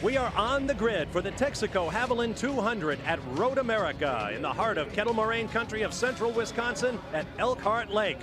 We are on the grid for the Texaco Haviland 200 at Road America in the heart of Kettle Moraine country of central Wisconsin at Elkhart Lake.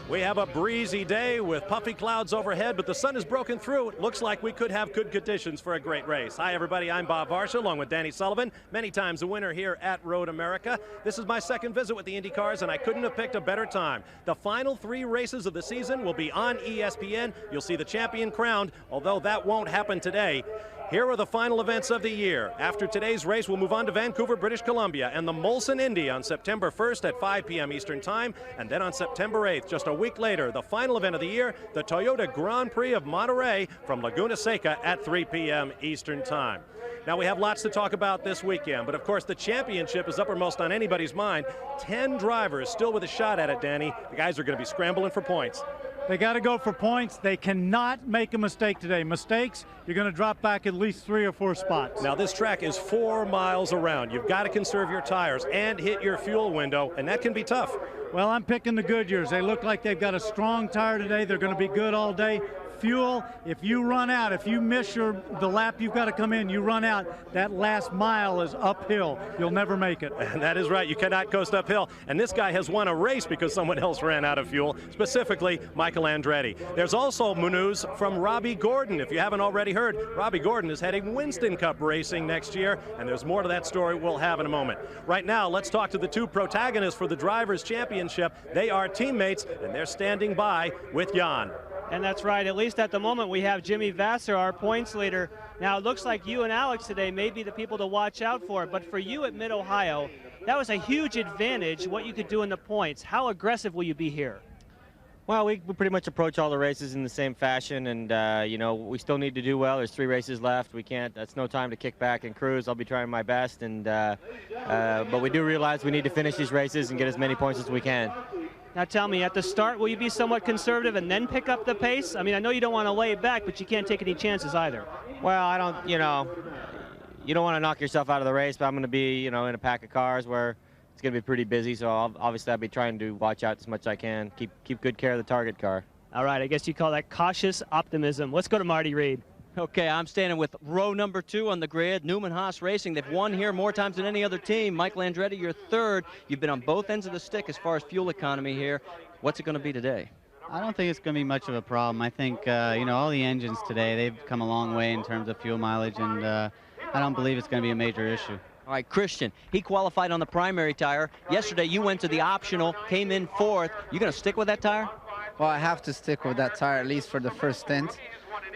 We have a breezy day with puffy clouds overhead, but the sun has broken through. It looks like we could have good conditions for a great race. Hi, everybody. I'm Bob Varsha, along with Danny Sullivan, many times a winner here at Road America. This is my second visit with the IndyCars, and I couldn't have picked a better time. The final 3 races of the season will be on ESPN. You'll see the champion crowned, although that won't happen today. Here are the final events of the year. After today's race, we'll move on to Vancouver, British Columbia, and the Molson Indy on September 1st at 5 p.m. Eastern Time, and then on September 8th, just a week later, the final event of the year, the Toyota Grand Prix of Monterey from Laguna Seca at 3 p.m. Eastern Time. Now, we have lots to talk about this weekend, but of course the championship is uppermost on anybody's mind. 10 drivers still with a shot at it, Danny. The guys are going to be scrambling for points. They got to go for points. They cannot make a mistake today. Mistakes, you're going to drop back at least 3 or 4 spots. Now, this track is 4 miles around. You've got to conserve your tires and hit your fuel window, and that can be tough. Well, I'm picking the Goodyears. They look like they've got a strong tire today. They're going to be good all day. Fuel, if you run out, if you miss the lap you've got to come in, you run out, that last mile is uphill. You'll never make it. And that is right. You cannot coast uphill. And this guy has won a race because someone else ran out of fuel, specifically Michael Andretti. There's also news from Robbie Gordon. If you haven't already heard, Robbie Gordon is heading Winston Cup racing next year, and there's more to that story we'll have in a moment. Right now, let's talk to the 2 protagonists for the Drivers' Championship. They are teammates, and they're standing by with Jan. And that's right. At least at the moment, we have Jimmy Vasser, our points leader. Now, it looks like you and Alex today may be the people to watch out for. But for you at Mid-Ohio, that was a huge advantage, what you could do in the points. How aggressive will you be here? Well, we pretty much approach all the races in the same fashion. And, you know, we still need to do well. There's 3 races left. We can't. That's no time to kick back and cruise. I'll be trying my best. And but we do realize we need to finish these races and get as many points as we can. Now tell me, at the start, will you be somewhat conservative and then pick up the pace? I mean, I know you don't want to lay it back, but you can't take any chances either. Well, I don't, you know, you don't want to knock yourself out of the race, but I'm going to be, you know, in a pack of cars where it's going to be pretty busy, so obviously I'll be trying to watch out as much as I can, keep good care of the target car. All right, I guess you call that cautious optimism. Let's go to Marty Reed. Okay, I'm standing with row number 2 on the grid, Newman Haas Racing. They've won here more times than any other team. Michael Andretti, you're 3rd. You've been on both ends of the stick as far as fuel economy here. What's it going to be today? I don't think it's going to be much of a problem. I think, you know, all the engines today, they've come a long way in terms of fuel mileage, and I don't believe it's going to be a major issue. All right, Christian, he qualified on the primary tire. Yesterday, you went to the optional, came in 4th. You going to stick with that tire? Well, I have to stick with that tire, at least for the first stint.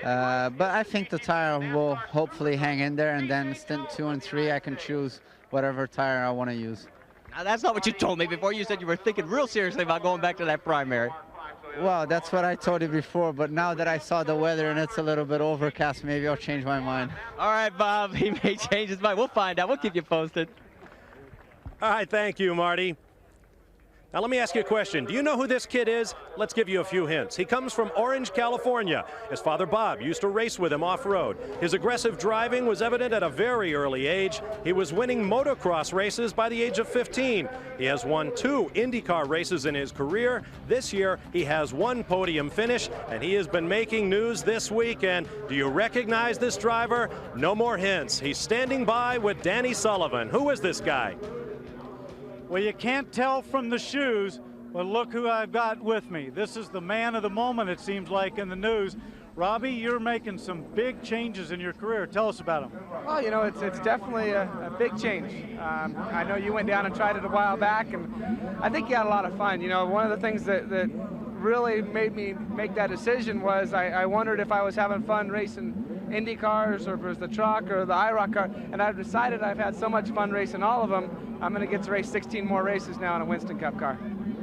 But I think the tire will hopefully hang in there, and then stint 2 and 3, I can choose whatever tire I want to use. Now, that's not what you told me before. You said you were thinking real seriously about going back to that primary. Well, that's what I told you before, but now that I saw the weather and it's a little bit overcast, maybe I'll change my mind. All right, Bob, he may change his mind. We'll find out. We'll keep you posted. All right, thank you, Marty. Now, let me ask you a question. Do you know who this kid is? Let's give you a few hints. He comes from Orange, California. His father, Bob, used to race with him off-road. His aggressive driving was evident at a very early age. He was winning motocross races by the age of 15. He has won 2 IndyCar races in his career. This year, he has 1 podium finish, and he has been making news this weekend. Do you recognize this driver? No more hints. He's standing by with Danny Sullivan. Who is this guy? Well, you can't tell from the shoes, but look who I've got with me. This is the man of the moment, it seems like, in the news. Robbie, you're making some big changes in your career. Tell us about them. Well, you know, it's definitely a big change. I know you went down and tried it a while back, and I think you had a lot of fun. You know, one of the things that really made me make that decision was I wondered if I was having fun racing Indy cars, or if it was the truck or the IROC car, and I've decided I've had so much fun racing all of them, I'm going to get to race 16 more races now in a Winston Cup car.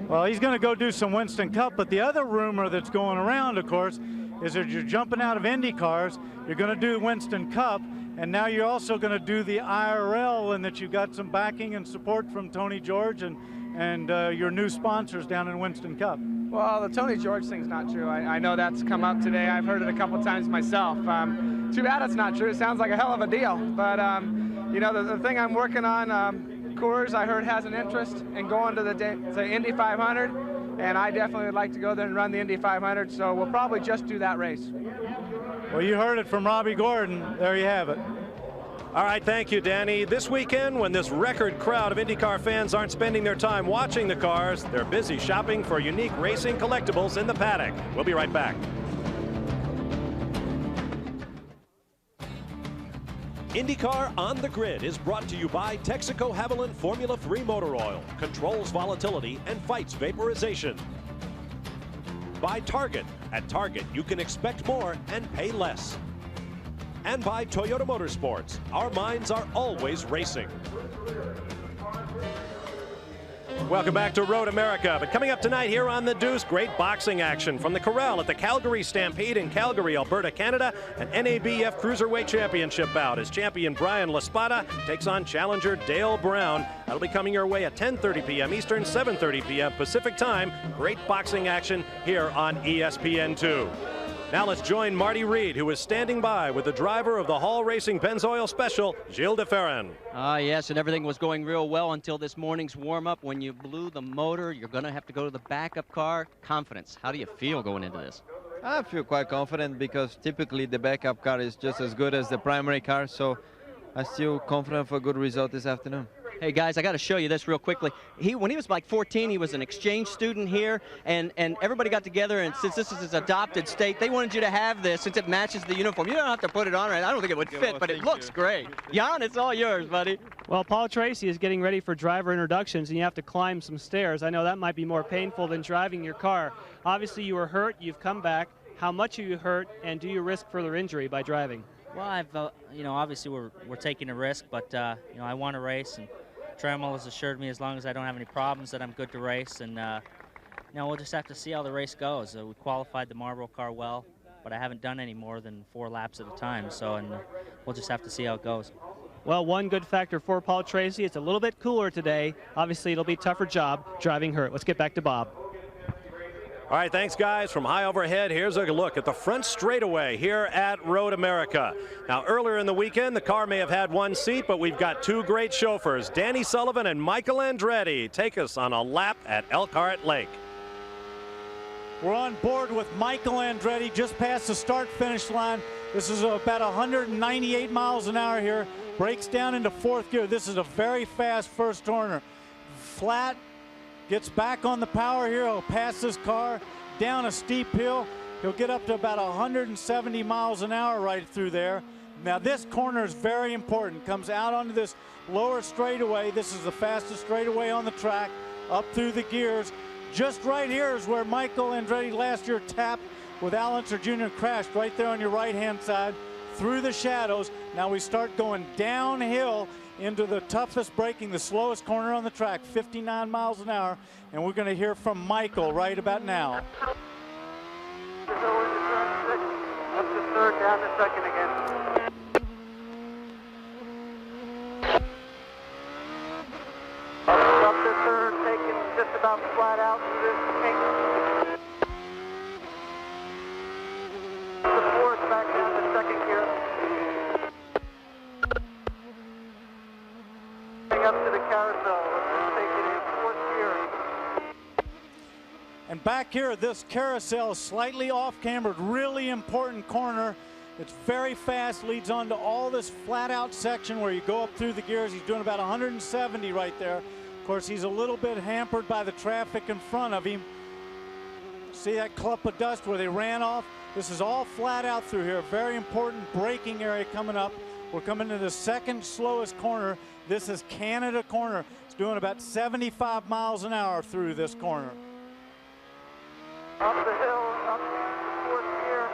Well, he's going to go do some Winston Cup, but the other rumor that's going around, of course, is that you're jumping out of Indy cars, you're going to do Winston Cup, and now you're also going to do the IRL, and that you got some backing and support from Tony George and your new sponsors down in Winston Cup. Well, the Tony George thing's not true. I know that's come up today. I've heard it a couple times myself. Too bad it's not true. It sounds like a hell of a deal. But, you know, the thing I'm working on, Coors, I heard, has an interest in going to the Indy 500, and I definitely would like to go there and run the Indy 500, so we'll probably just do that race. Well, you heard it from Robbie Gordon. There you have it. All right, thank you, Danny. This weekend, when this record crowd of IndyCar fans aren't spending their time watching the cars, they're busy shopping for unique racing collectibles in the paddock. We'll be right back. IndyCar on the Grid is brought to you by Texaco Haviland Formula 3 motor oil. Controls volatility and fights vaporization. By Target. At Target, you can expect more and pay less. And by Toyota Motorsports. Our minds are always racing. Welcome back to Road America. But coming up tonight here on The Deuce, great boxing action from the Corral at the Calgary Stampede in Calgary, Alberta, Canada. An NABF Cruiserweight Championship bout as champion Brian Laspada takes on challenger Dale Brown. That'll be coming your way at 10:30 p.m. Eastern, 7:30 p.m. Pacific time. Great boxing action here on ESPN2. Now let's join Marty Reed, who is standing by with the driver of the Hall Racing Pennzoil Special, Gilles de Ferran. Yes, and everything was going real well until this morning's warm-up. When you blew the motor, you're going to have to go to the backup car. Confidence. How do you feel going into this? I feel quite confident because typically the backup car is just as good as the primary car, so I'm still confident for a good result this afternoon. Hey guys, I got to show you this real quickly. When he was like 14, he was an exchange student here, and everybody got together, and since this is his adopted state, they wanted you to have this since it matches the uniform. You don't have to put it on right. I don't think it would fit, but it looks great. Jan, it's all yours, buddy. Well, Paul Tracy is getting ready for driver introductions, and you have to climb some stairs. I know that might be more painful than driving your car. Obviously, you were hurt. You've come back. How much are you hurt, and do you risk further injury by driving? Well, obviously we're taking a risk, but I want to race, and Trammell has assured me as long as I don't have any problems that I'm good to race, and we'll just have to see how the race goes. We qualified the Marlboro car well, but I haven't done any more than 4 laps at a time, so we'll just have to see how it goes. Well, one good factor for Paul Tracy, it's a little bit cooler today. Obviously, it'll be a tougher job driving hurt. Let's get back to Bob. All right, thanks, guys. From high overhead, here's a look at the front straightaway here at Road America. Now, earlier in the weekend, the car may have had 1 seat, but we've got 2 great chauffeurs, Danny Sullivan and Michael Andretti, take us on a lap at Elkhart Lake. We're on board with Michael Andretti just past the start-finish line. This is about 198 miles an hour here. Breaks down into 4th gear. This is a very fast first turner. Flat. Gets back on the power here. He'll pass this car down a steep hill. He'll get up to about 170 miles an hour right through there. Now this corner is very important. Comes out onto this lower straightaway. This is the fastest straightaway on the track. Up through the gears. Just right here is where Michael Andretti last year tapped with Al Unser Jr. crashed right there on your right-hand side through the shadows. Now we start going downhill into the toughest braking, the slowest corner on the track, 59 miles an hour, and we're going to hear from Michael right about now. Up to 3rd, down to 2nd again. Up to 3rd, taking just about flat out through this kink. The 4th, back down to 2nd gear. Up to the carousel, taking in 4th gear. And back here, this carousel is slightly off-cambered, really important corner. It's very fast, leads on to all this flat-out section where you go up through the gears. He's doing about 170 right there. Of course, he's a little bit hampered by the traffic in front of him. See that clump of dust where they ran off? This is all flat out through here. Very important braking area coming up. We're coming to the 2nd slowest corner. This is Canada corner. It's doing about 75 miles an hour through this corner. Up the hill, up to 4th gear,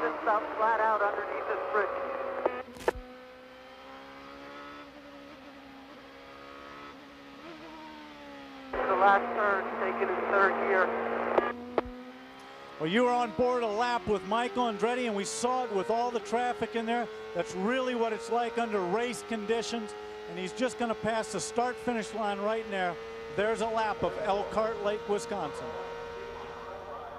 just about flat out underneath this bridge. The last turn, taken in 3rd gear. Well, you were on board a lap with Michael Andretti, and we saw it with all the traffic in there. That's really what it's like under race conditions. And he's just going to pass the start-finish line right there. There's a lap of Elkhart Lake, Wisconsin.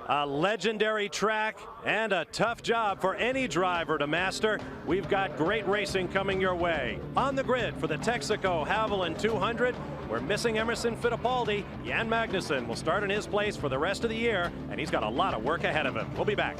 A legendary track and a tough job for any driver to master. We've got great racing coming your way. On the grid for the Texaco Haviland 200, we're missing Emerson Fittipaldi. Jan Magnussen will start in his place for the rest of the year, and he's got a lot of work ahead of him. We'll be back.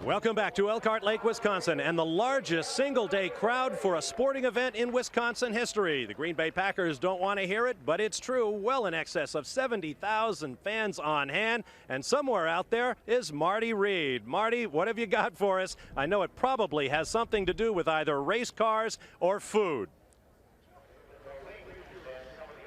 Welcome back to Elkhart Lake, Wisconsin, and the largest single-day crowd for a sporting event in Wisconsin history. The Green Bay Packers don't want to hear it, but it's true. Well in excess of 70,000 fans on hand, and somewhere out there is Marty Reed. Marty, what have you got for us? I know it probably has something to do with either race cars or food.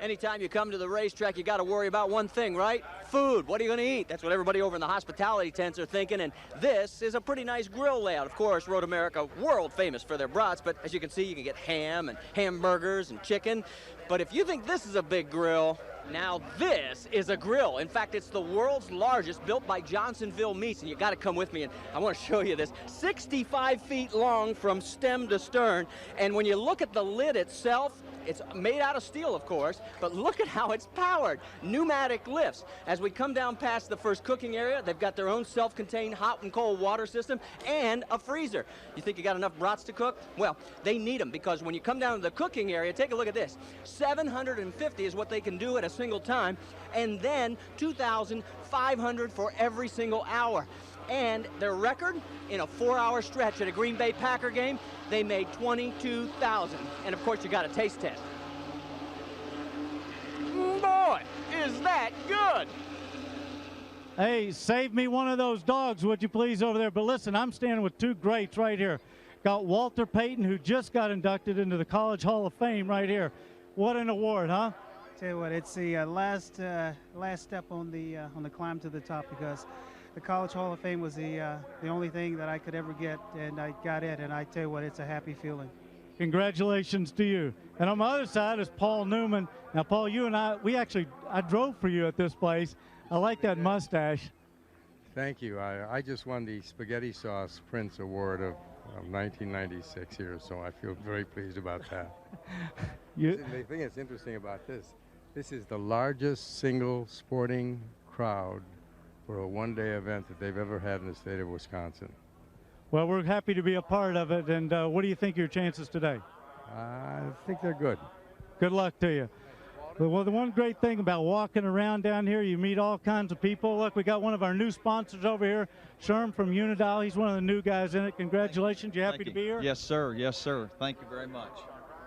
Anytime you come to the racetrack, you got to worry about one thing, right? Food. What are you going to eat? That's what everybody over in the hospitality tents are thinking, and this is a pretty nice grill layout. Of course, Road America, world famous for their brats, but as you can see, you can get ham and hamburgers and chicken. But if you think this is a big grill, now this is a grill. In fact, it's the world's largest, built by Johnsonville Meats, and you got to come with me, and I want to show you this. 65 feet long from stem to stern, and when you look at the lid itself, it's made out of steel, of course, but look at how it's powered. Pneumatic lifts. As we come down past the first cooking area, they've got their own self-contained hot and cold water system and a freezer. You think you got enough brats to cook? Well, they need them, because when you come down to the cooking area, take a look at this. 750 is what they can do at a single time, and then 2,500 for every single hour. And their record in a 4-hour stretch at a Green Bay Packer game, they made 22,000. And of course, you got a taste test. Boy, is that good! Hey, save me one of those dogs, would you please, over there. But listen, I'm standing with two greats right here. Got Walter Payton, who just got inducted into the College Hall of Fame right here. What an award, huh? Tell you what, it's the last step on the climb to the top, because the College Hall of Fame was the only thing that I could ever get, and I got it, and I tell you what, it's a happy feeling. Congratulations to you. And on my other side is Paul Newman. Now, Paul, you and I drove for you at this place. I like that mustache. Thank you. I just won the Spaghetti Sauce Prince Award of 1996 here, so I feel very pleased about that. The thing that's interesting about this is the largest single sporting crowd for a one-day event that they've ever had in the state of Wisconsin. Well, we're happy to be a part of it, and what do you think of your chances today? I think they're good. Good luck to you. Well, the one great thing about walking around down here, you meet all kinds of people. Look, we got one of our new sponsors over here, Sherm from Unidal. He's one of the new guys in it. Congratulations. You happy to be here? Yes, sir. Yes, sir. Thank you very much.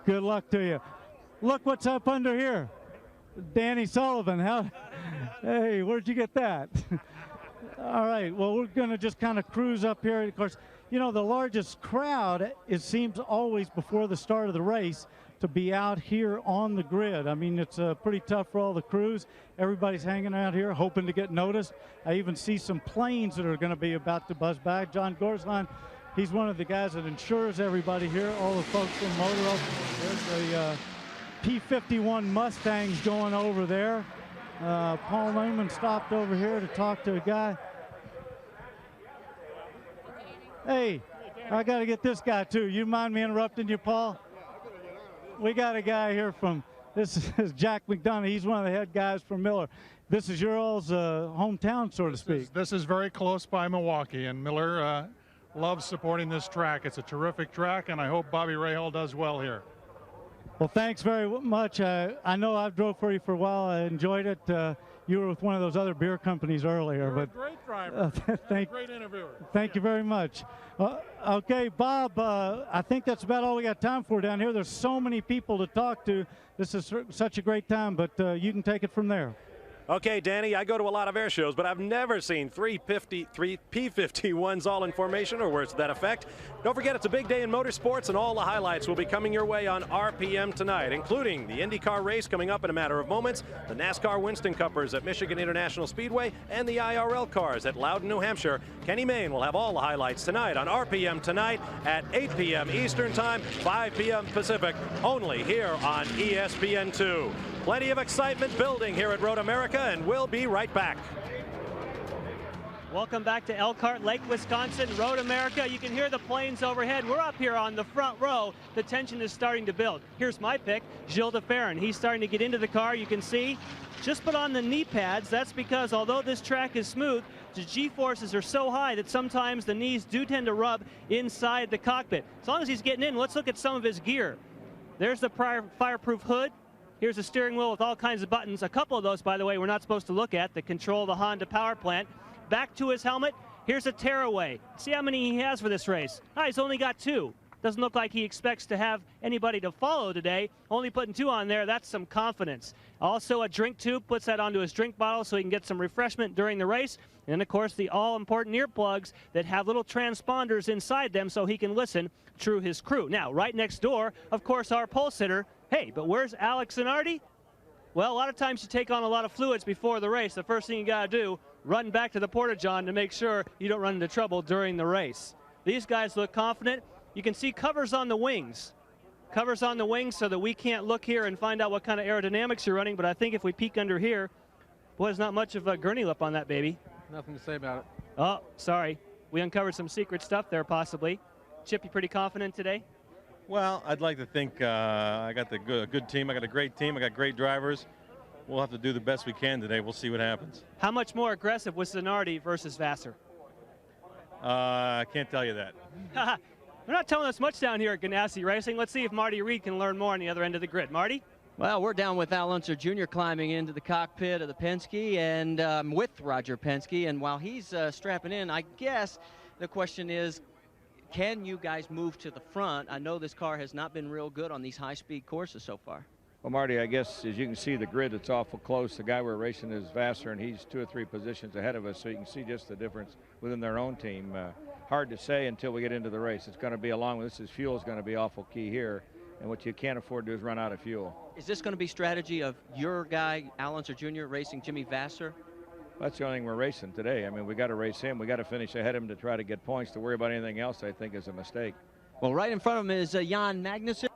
Good luck to you. Look what's up under here. Danny Sullivan. Hey, where'd you get that? All right, well, we're going to just kind of cruise up here. Of course, you know, the largest crowd, it seems always before the start of the race, to be out here on the grid. I mean, it's pretty tough for all the crews. Everybody's hanging out here hoping to get noticed. I even see some planes that are going to be about to buzz back. John Gorsline, he's one of the guys that insures everybody here, all the folks from Motor. There's the P-51 Mustangs going over there. Paul Newman stopped over here to talk to a guy. Hey, I got to get this guy too. You mind me interrupting you, Paul? We got a guy here this is Jack McDonough. He's one of the head guys from Miller. This is your all's hometown, so to speak. This is very close by Milwaukee, and Miller loves supporting this track. It's a terrific track, and I hope Bobby Rahal does well here. Well, thanks very much. I know I've drove for you for a while. I enjoyed it. You were with one of those other beer companies earlier. You're a great driver. Great interviewer. Thank you very much. Okay, Bob, I think that's about all we got time for down here. There's so many people to talk to. This is such a great time, but you can take it from there. Okay, Danny, I go to a lot of air shows, but I've never seen three P-51s all in formation or words to that effect. Don't forget, it's a big day in motorsports, and all the highlights will be coming your way on RPM tonight, including the IndyCar race coming up in a matter of moments, the NASCAR Winston Cuppers at Michigan International Speedway, and the IRL cars at Loudon, New Hampshire. Kenny Mayne will have all the highlights tonight on RPM tonight at 8 p.m. Eastern Time, 5 p.m. Pacific, only here on ESPN2. Plenty of excitement building here at Road America, and we'll be right back. Welcome back to Elkhart Lake, Wisconsin, Road America. You can hear the planes overhead. We're up here on the front row. The tension is starting to build. Here's my pick, Gilles de Ferran. He's starting to get into the car. You can see, just put on the knee pads. That's because although this track is smooth, the G-forces are so high that sometimes the knees do tend to rub inside the cockpit. As long as he's getting in, let's look at some of his gear. There's the fireproof hood. Here's a steering wheel with all kinds of buttons. A couple of those, by the way, we're not supposed to look at that control the Honda power plant. Back to his helmet. Here's a tearaway. See how many he has for this race. He's only got 2. Doesn't look like he expects to have anybody to follow today. Only putting 2 on there, that's some confidence. Also a drink tube, puts that onto his drink bottle so he can get some refreshment during the race. And of course the all-important earplugs that have little transponders inside them so he can listen through his crew. Now, right next door, of course, our pole sitter. Hey, but where's Alex Zanardi? Well, a lot of times you take on a lot of fluids before the race. The first thing you got to do, run back to the porta-john to make sure you don't run into trouble during the race. These guys look confident. You can see covers on the wings. Covers on the wings so that we can't look here and find out what kind of aerodynamics you're running, but I think if we peek under here, boy, there's not much of a gurney lip on that baby. Nothing to say about it. Oh, sorry. We uncovered some secret stuff there, possibly. Chip, you pretty confident today? Well, I'd like to think I got the good team. I got a great team. I got great drivers. We'll have to do the best we can today. We'll see what happens. How much more aggressive was Zanardi versus Vassar? I can't tell you that. They're not telling us much down here at Ganassi Racing. Let's see if Marty Reed can learn more on the other end of the grid. Marty? Well, we're down with Al Unser Jr. climbing into the cockpit of the Penske and with Roger Penske. And while he's strapping in, I guess the question is, can you guys move to the front? I know this car has not been real good on these high-speed courses so far. Well, Marty, I guess as you can see the grid, it's awful close. The guy we're racing is Vassar, and he's 2 or 3 positions ahead of us, so you can see just the difference within their own team. Hard to say until we get into the race. It's going to be a long one. Fuel is going to be awful key here, and what you can't afford to do is run out of fuel. Is this going to be strategy of your guy, Al Unser Jr., racing Jimmy Vassar? That's the only thing we're racing today. I mean, we got to race him. We got to finish ahead of him to try to get points. To worry about anything else, I think, is a mistake. Well, right in front of him is Jan Magnussen.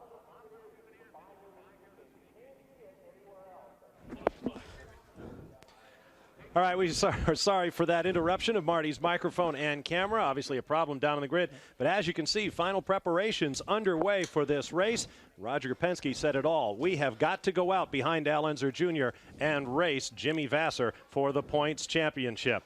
All right, we are sorry for that interruption of Marty's microphone and camera. Obviously a problem down on the grid. But as you can see, final preparations underway for this race. Roger Penske said it all. We have got to go out behind Al Unser Jr. and race Jimmy Vassar for the points championship.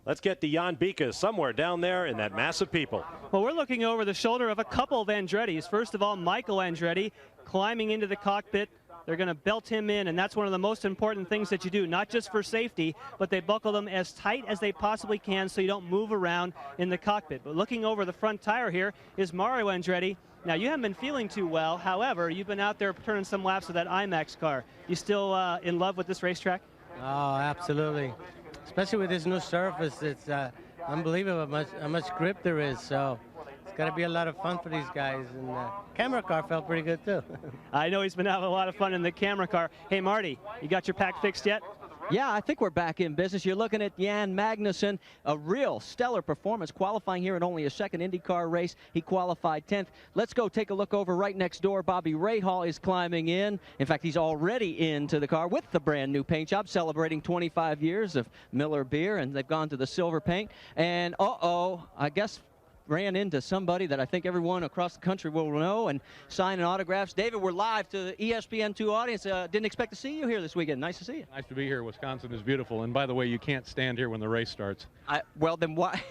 Let's get to Jan Bika somewhere down there in that mass of people. Well, we're looking over the shoulder of a couple of Andretti's. First of all, Michael Andretti climbing into the cockpit. They're going to belt him in, and that's one of the most important things that you do, not just for safety, but they buckle them as tight as they possibly can so you don't move around in the cockpit. But looking over the front tire here is Mario Andretti. Now, you haven't been feeling too well. However, you've been out there turning some laps with that IMAX car. You still in love with this racetrack? Oh, absolutely. Especially with this new surface. It's unbelievable how much grip there is. So it's got to be a lot of fun for these guys. And the camera car felt pretty good, too. I know he's been having a lot of fun in the camera car. Hey, Marty, you got your pack fixed yet? Yeah, I think we're back in business. You're looking at Jan Magnussen, a real stellar performance, qualifying here in only a second IndyCar race. He qualified 10th. Let's go take a look over right next door. Bobby Rahal is climbing in. In fact, he's already into the car with the brand new paint job, celebrating 25 years of Miller beer, and they've gone to the silver paint. And I guess ran into somebody that I think everyone across the country will know and signing autographs. David, we're live to the ESPN2 audience. Didn't expect to see you here this weekend. Nice to see you. Nice to be here. Wisconsin is beautiful. And by the way, you can't stand here when the race starts. Well, then why?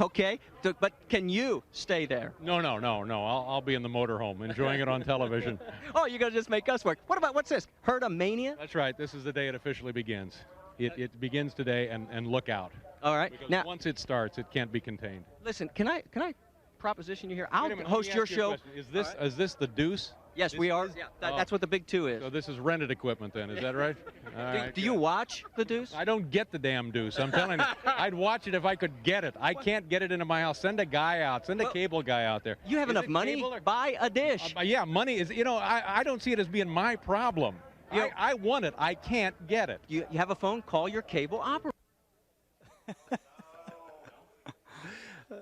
Okay, but can you stay there? No. I'll be in the motorhome enjoying it on television. Oh, you're going to just make us work. What's this? Herda-mania? That's right. This is the day it officially begins. It begins today, and look out. All right. Because now, once it starts, it can't be contained. Listen, can I proposition you here? I'll host your show. Is this the Deuce? Yes, we are. Yeah, that's what the Big Two is. So this is rented equipment then, is that right? Do you watch the Deuce? I don't get the damn Deuce. I'm telling you. I'd watch it if I could get it. I can't get it into my house. Send a guy out. Send a cable guy out there. You have enough money? Buy a dish. Yeah, money is, I don't see it as being my problem. I want it. I can't get it. You have a phone? Call your cable operator.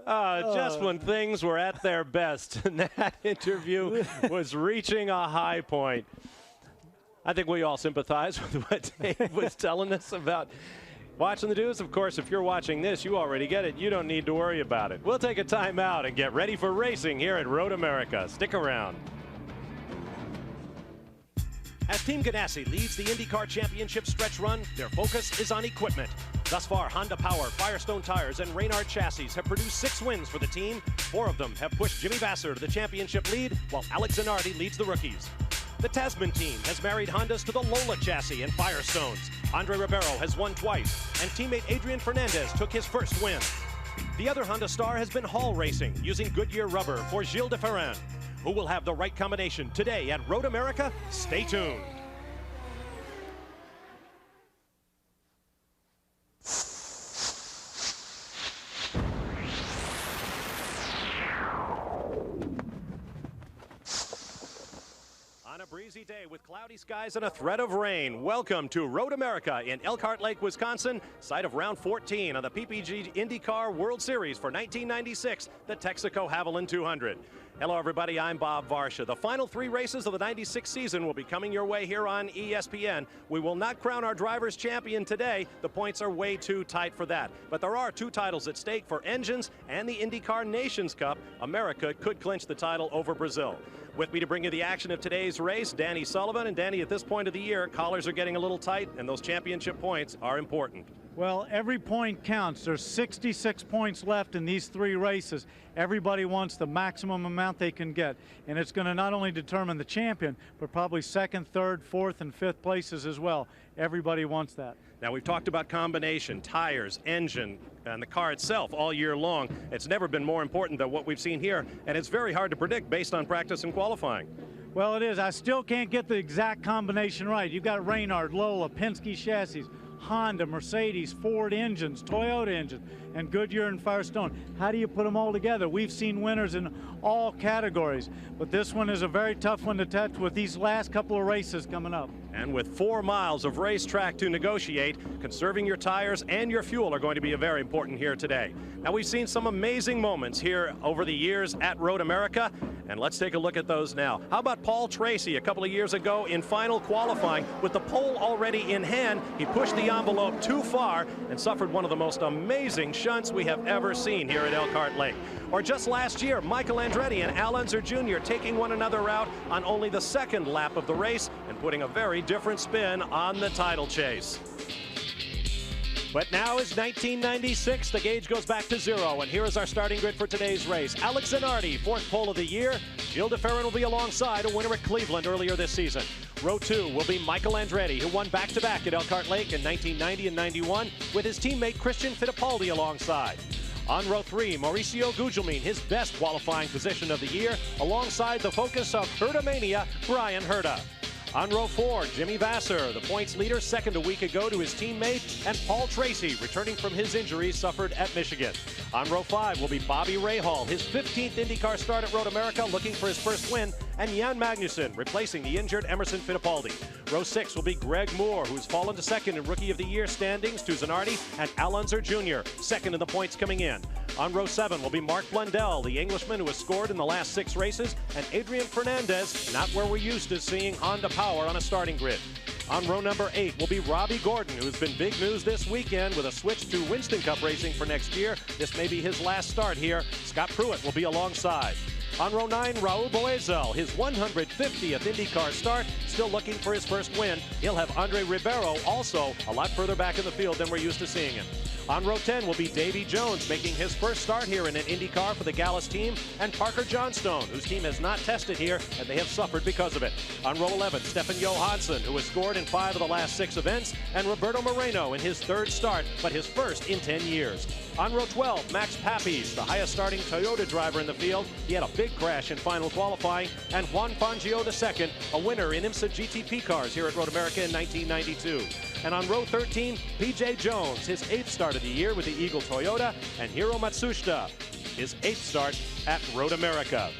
Just when things were at their best, and that interview was reaching a high point. I think we all sympathize with what Dave was telling us about watching the Deuce. Of course, if you're watching this, you already get it. You don't need to worry about it. We'll take a timeout and get ready for racing here at Road America. Stick around. As Team Ganassi leads the IndyCar Championship stretch run, their focus is on equipment. Thus far, Honda Power, Firestone Tires, and Reynard Chassis have produced 6 wins for the team. 4 of them have pushed Jimmy Vassar to the championship lead, while Alex Zanardi leads the rookies. The Tasman team has married Hondas to the Lola chassis and Firestones. Andre Ribeiro has won twice, and teammate Adrian Fernandez took his first win. The other Honda star has been Hall Racing, using Goodyear rubber for Gilles de Ferran. Who will have the right combination today at Road America? Stay tuned. On a breezy day with cloudy skies and a threat of rain, welcome to Road America in Elkhart Lake, Wisconsin, site of round 14 on the PPG IndyCar World Series for 1996, the Texaco Havoline 200. Hello, everybody. I'm Bob Varsha. The final 3 races of the 96 season will be coming your way here on ESPN. We will not crown our drivers champion today. The points are way too tight for that. But there are 2 titles at stake for engines and the IndyCar Nations Cup. America could clinch the title over Brazil. With me to bring you the action of today's race, Danny Sullivan. And Danny, at this point of the year, collars are getting a little tight, and those championship points are important. Well, every point counts. There's 66 points left in these 3 races. Everybody wants the maximum amount they can get. And it's going to not only determine the champion, but probably 2nd, 3rd, 4th, and 5th places as well. Everybody wants that. Now, we've talked about combination, tires, engine, and the car itself all year long. It's never been more important than what we've seen here, and it's very hard to predict based on practice and qualifying. Well, it is. I still can't get the exact combination right. You've got Reynard, Lola, Penske chassis, Honda, Mercedes, Ford engines, Toyota engines, and Goodyear and Firestone. How do you put them all together? We've seen winners in all categories, but this one is a very tough one to touch with these last couple of races coming up. And with 4 miles of racetrack to negotiate, conserving your tires and your fuel are going to be very important here today. Now, we've seen some amazing moments here over the years at Road America, and let's take a look at those now. How about Paul Tracy a couple of years ago in final qualifying? With the pole already in hand, he pushed the envelope too far and suffered one of the most amazing shunts we have ever seen here at Elkhart Lake. Or just last year, Michael Andretti and Al Unser Jr. taking one another out on only the 2nd lap of the race and putting a very different spin on the title chase. But now is 1996. The gauge goes back to 0, and here is our starting grid for today's race. Alex Zanardi, 4th pole of the year. Gilles de Ferran will be alongside a winner at Cleveland earlier this season. Row 2 will be Michael Andretti, who won back-to-back at Elkhart Lake in 1990 and 91, with his teammate Christian Fittipaldi alongside. On row 3, Mauricio Gugelmin, his best qualifying position of the year, alongside the focus of Hertamania, Brian Herta. On row 4, Jimmy Vasser, the points leader, 2nd a week ago to his teammate, and Paul Tracy, returning from his injuries suffered at Michigan. On row 5 will be Bobby Rahal, his 15th IndyCar start at Road America, looking for his first win, and Jan Magnussen, replacing the injured Emerson Fittipaldi. Row 6 will be Greg Moore, who's fallen to 2nd in Rookie of the Year standings to Zanardi and Al Unser Jr., 2nd in the points coming in. On row 7 will be Mark Blundell, the Englishman who has scored in the last 6 races, and Adrian Fernandez, not where we're used to seeing Honda power on a starting grid. On row number 8 will be Robbie Gordon, who's been big news this weekend with a switch to Winston Cup racing for next year. This may be his last start here. Scott Pruitt will be alongside. On row 9, Raul Boesel, his 150th IndyCar start, still looking for his first win. He'll have Andre Ribeiro also a lot further back in the field than we're used to seeing him. On row 10 will be Davy Jones, making his first start here in an IndyCar for the Gallus team, and Parker Johnstone, whose team has not tested here, and they have suffered because of it. On row 11, Stefan Johansson, who has scored in 5 of the last 6 events, and Roberto Moreno in his 3rd start, but his first in 10 years. On row 12, Max Papis, the highest starting Toyota driver in the field. He had a big crash in final qualifying, and Juan Fangio II, a winner in IMSA GTP cars here at Road America in 1992. And on row 13, P.J. Jones, his 8th start of the year with the Eagle Toyota, and Hiro Matsushita, his 8th start at Road America.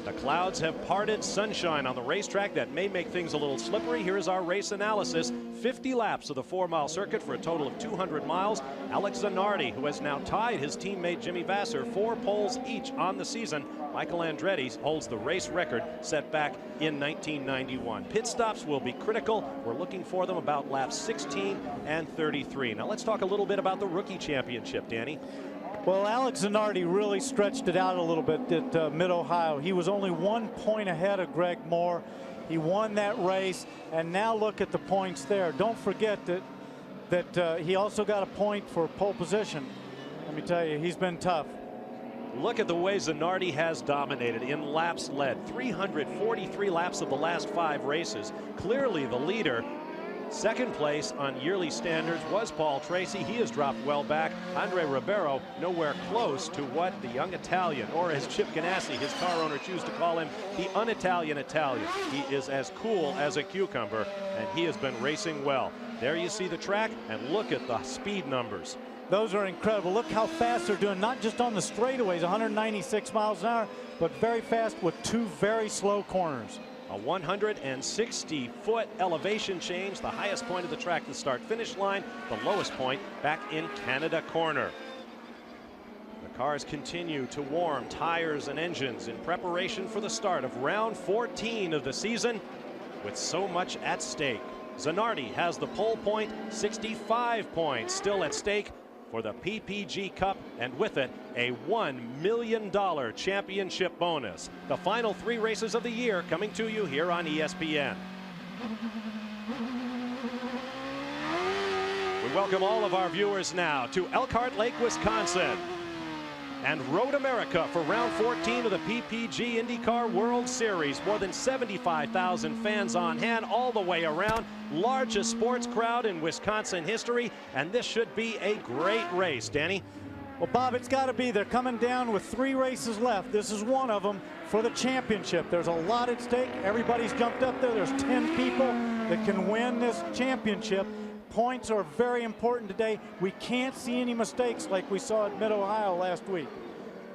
The clouds have parted, sunshine on the racetrack. That may make things a little slippery. Here is our race analysis. 50 laps of the 4-mile circuit for a total of 200 miles. Alex Zanardi, who has now tied his teammate Jimmy Vasser, 4 poles each on the season. Michael Andretti holds the race record set back in 1991. Pit stops will be critical. We're looking for them about laps 16 and 33. Now let's talk a little bit about the Rookie Championship, Danny. Well, Alex Zanardi really stretched it out a little bit at Mid-Ohio. He was only 1 point ahead of Greg Moore. He won that race, and now look at the points there. Don't forget that he also got a point for pole position. Let me tell you, he's been tough. Look at the way Zanardi has dominated in laps led. 343 laps of the last 5 races. Clearly the leader. Second place on yearly standards was Paul Tracy. He has dropped well back. Andre Ribeiro nowhere close to what the young Italian, or as Chip Ganassi, his car owner, choose to call him, the un-Italian Italian. He is as cool as a cucumber, and he has been racing well. There you see the track, and look at the speed numbers. Those are incredible. Look how fast they're doing, not just on the straightaways, 196 miles an hour, but very fast with 2 very slow corners. A 160-foot elevation change, the highest point of the track, the start-finish line, the lowest point back in Canada Corner. The cars continue to warm tires and engines in preparation for the start of round 14 of the season with so much at stake. Zanardi has the pole point, 65 points still at stake for the PPG Cup, and with it, a $1 million championship bonus. The final 3 races of the year coming to you here on ESPN. We welcome all of our viewers now to Elkhart Lake, Wisconsin, and Road America for round 14 of the PPG IndyCar World Series. More than 75,000 fans on hand all the way around. Largest sports crowd in Wisconsin history, and this should be a great race. Danny? Well, Bob, it's got to be. They're coming down with 3 races left. This is one of them for the championship. There's a lot at stake. Everybody's jumped up there. There's 10 people that can win this championship. Points are very important today. We can't see any mistakes like we saw at Mid-Ohio last week.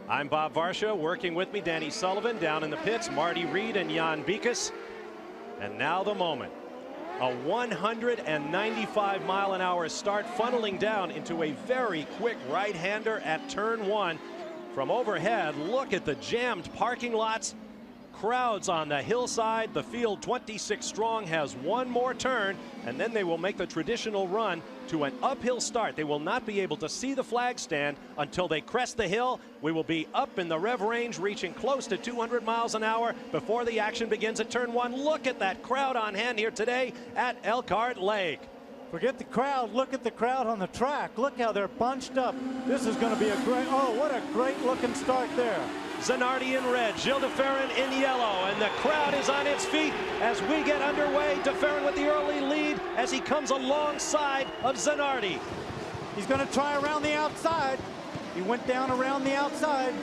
I'm Bob Varsha. Working with me, Danny Sullivan. Down in the pits, Marty Reed and Jan Bikas. And now the moment. A 195-mile-an-hour start, funneling down into a very quick right-hander at turn 1. From overhead, look at the jammed parking lots. Crowds on the hillside. The field, 26 strong, has one more turn, and then they will make the traditional run to an uphill start. They will not be able to see the flag stand until they crest the hill. We will be up in the rev range, reaching close to 200 miles an hour before the action begins at turn 1. Look at that crowd on hand here today at Elkhart Lake. Forget the crowd. Look at the crowd on the track. Look how they're bunched up. This is going to be a great, oh, what a great looking start there. Zanardi in red, Gilles de Ferran in yellow, and the crowd is on its feet as we get underway. De Ferran with the early lead as he comes alongside of Zanardi. He's going to try around the outside. He went down around the outside.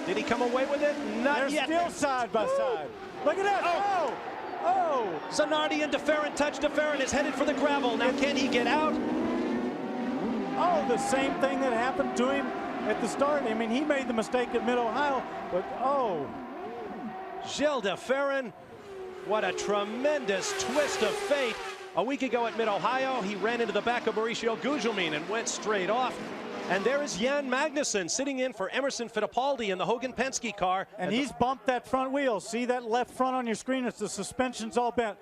Did he come away with it? Not yet. They're still side by side. Look at that. Oh! Oh! Zanardi and De Ferran touch. De Ferran is headed for the gravel. Now can he get out? Oh, the same thing that happened to him at the start. I mean, he made the mistake at Mid-Ohio, but oh. Gilles de Ferran, what a tremendous twist of fate. A week ago at Mid-Ohio, he ran into the back of Mauricio Gugelmin and went straight off. And there is Jan Magnussen sitting in for Emerson Fittipaldi in the Hogan Penske car. And he's bumped that front wheel. See that left front on your screen? It's the suspension's all bent.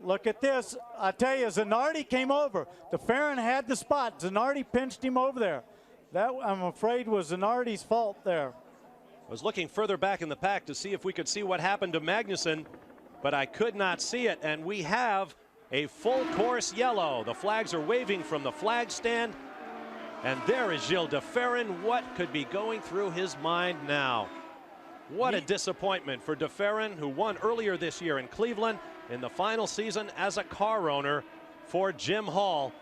Look at this. I tell you, Zanardi came over. De Ferran had the spot. Zanardi pinched him over there. That, I'm afraid, was Zanardi's fault there. I was looking further back in the pack to see if we could see what happened to Magnussen, but I could not see it. And we have a full course yellow. The flags are waving from the flag stand. And there is Gilles de Ferran. What could be going through his mind now? What a disappointment for De Ferran, who won earlier this year in Cleveland in the final season as a car owner for Jim Hall.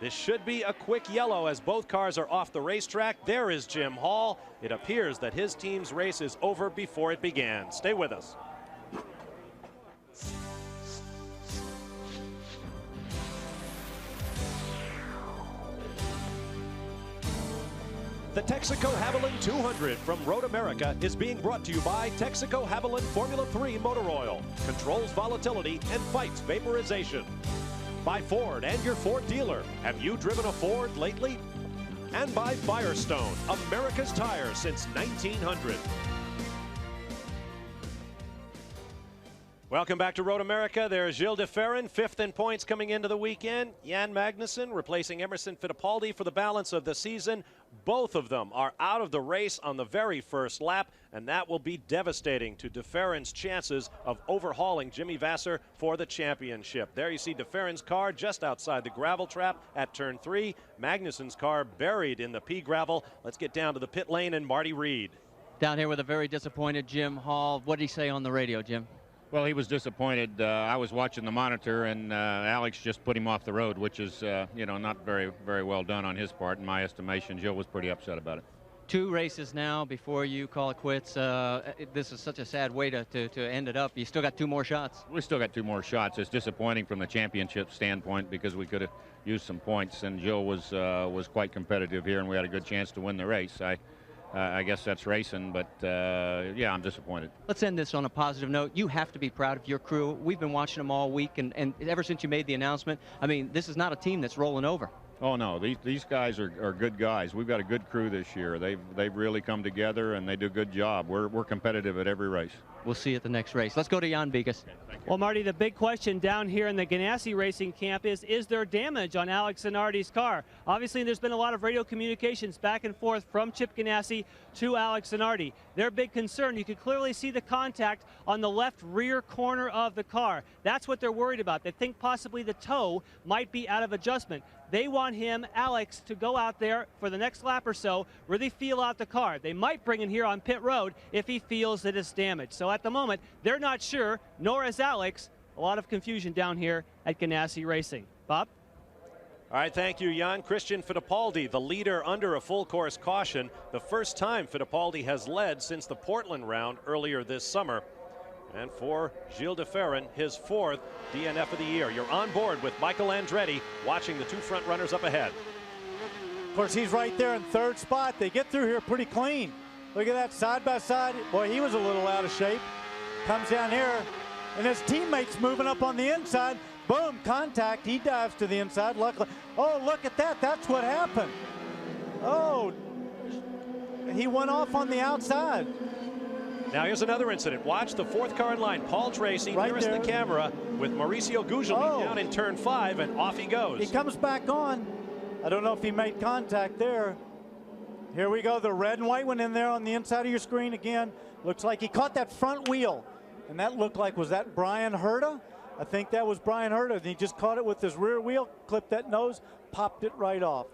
This should be a quick yellow as both cars are off the racetrack. There is Jim Hall. It appears that his team's race is over before it began. Stay with us. The Texaco Havoline 200 from Road America is being brought to you by Texaco Havoline Formula 3 Motor Oil. Controls volatility and fights vaporization. By Ford and your Ford dealer. Have you driven a Ford lately? And by Firestone, America's tire since 1900. Welcome back to Road America. There's Gilles de Ferran, 5th in points coming into the weekend. Jan Magnussen replacing Emerson Fittipaldi for the balance of the season. Both of them are out of the race on the very first lap, and that will be devastating to de Ferran's chances of overhauling Jimmy Vasser for the championship. There you see de Ferran's car just outside the gravel trap at turn 3. Magnussen's car buried in the pea gravel. Let's get down to the pit lane and Marty Reed. Down here with a very disappointed Jim Hall. What did he say on the radio, Jim? Well, he was disappointed. I was watching the monitor, and Alex just put him off the road, which is, not very, very well done on his part, in my estimation. Joe was pretty upset about it. 2 races now before you call it quits. This is such a sad way to end it up. You still got 2 more shots. We still got 2 more shots. It's disappointing from the championship standpoint because we could have used some points, and Joe was quite competitive here, and we had a good chance to win the race. I guess that's racing, but yeah, I'm disappointed. Let's end this on a positive note. You have to be proud of your crew. We've been watching them all week, and ever since you made the announcement, I mean, this is not a team that's rolling over. Oh no, these guys are good guys. We've got a good crew this year. They've really come together and they do a good job. We're competitive at every race. We'll see you at the next race. Let's go to Jan Vigas. Well, Marty, the big question down here in the Ganassi Racing camp is there damage on Alex Zanardi's car? Obviously, there's been a lot of radio communications back and forth from Chip Ganassi to Alex Zanardi. Their big concern, you could clearly see the contact on the left rear corner of the car. That's what they're worried about. They think possibly the toe might be out of adjustment. They want him, Alex, to go out there for the next lap or so, really feel out the car. They might bring him here on pit road if he feels that it's damaged. So at the moment, they're not sure, nor is Alex. A lot of confusion down here at Ganassi Racing. Bob? All right, thank you, Jan. Christian Fittipaldi, the leader under a full course caution. The first time Fittipaldi has led since the Portland round earlier this summer. And for Gilles de Ferran, his 4th DNF of the year. You're on board with Michael Andretti watching the 2 front runners up ahead. Of course, he's right there in 3rd spot. They get through here pretty clean. Look at that side by side. Boy, he was a little out of shape. Comes down here, and his teammate's moving up on the inside. Boom, contact. He dives to the inside. Luckily, oh, look at that. That's what happened. Oh, he went off on the outside. Now here's another incident. Watch the 4th car in line. Paul Tracy, right nearest the camera, with Mauricio Gugelmin down in turn 5, and off he goes. He comes back on. I don't know if he made contact there. Here we go. The red and white one in there on the inside of your screen again. Looks like he caught that front wheel, and that looked like, was that Brian Herta? I think that was Brian Herta. And he just caught it with his rear wheel, clipped that nose, popped it right off.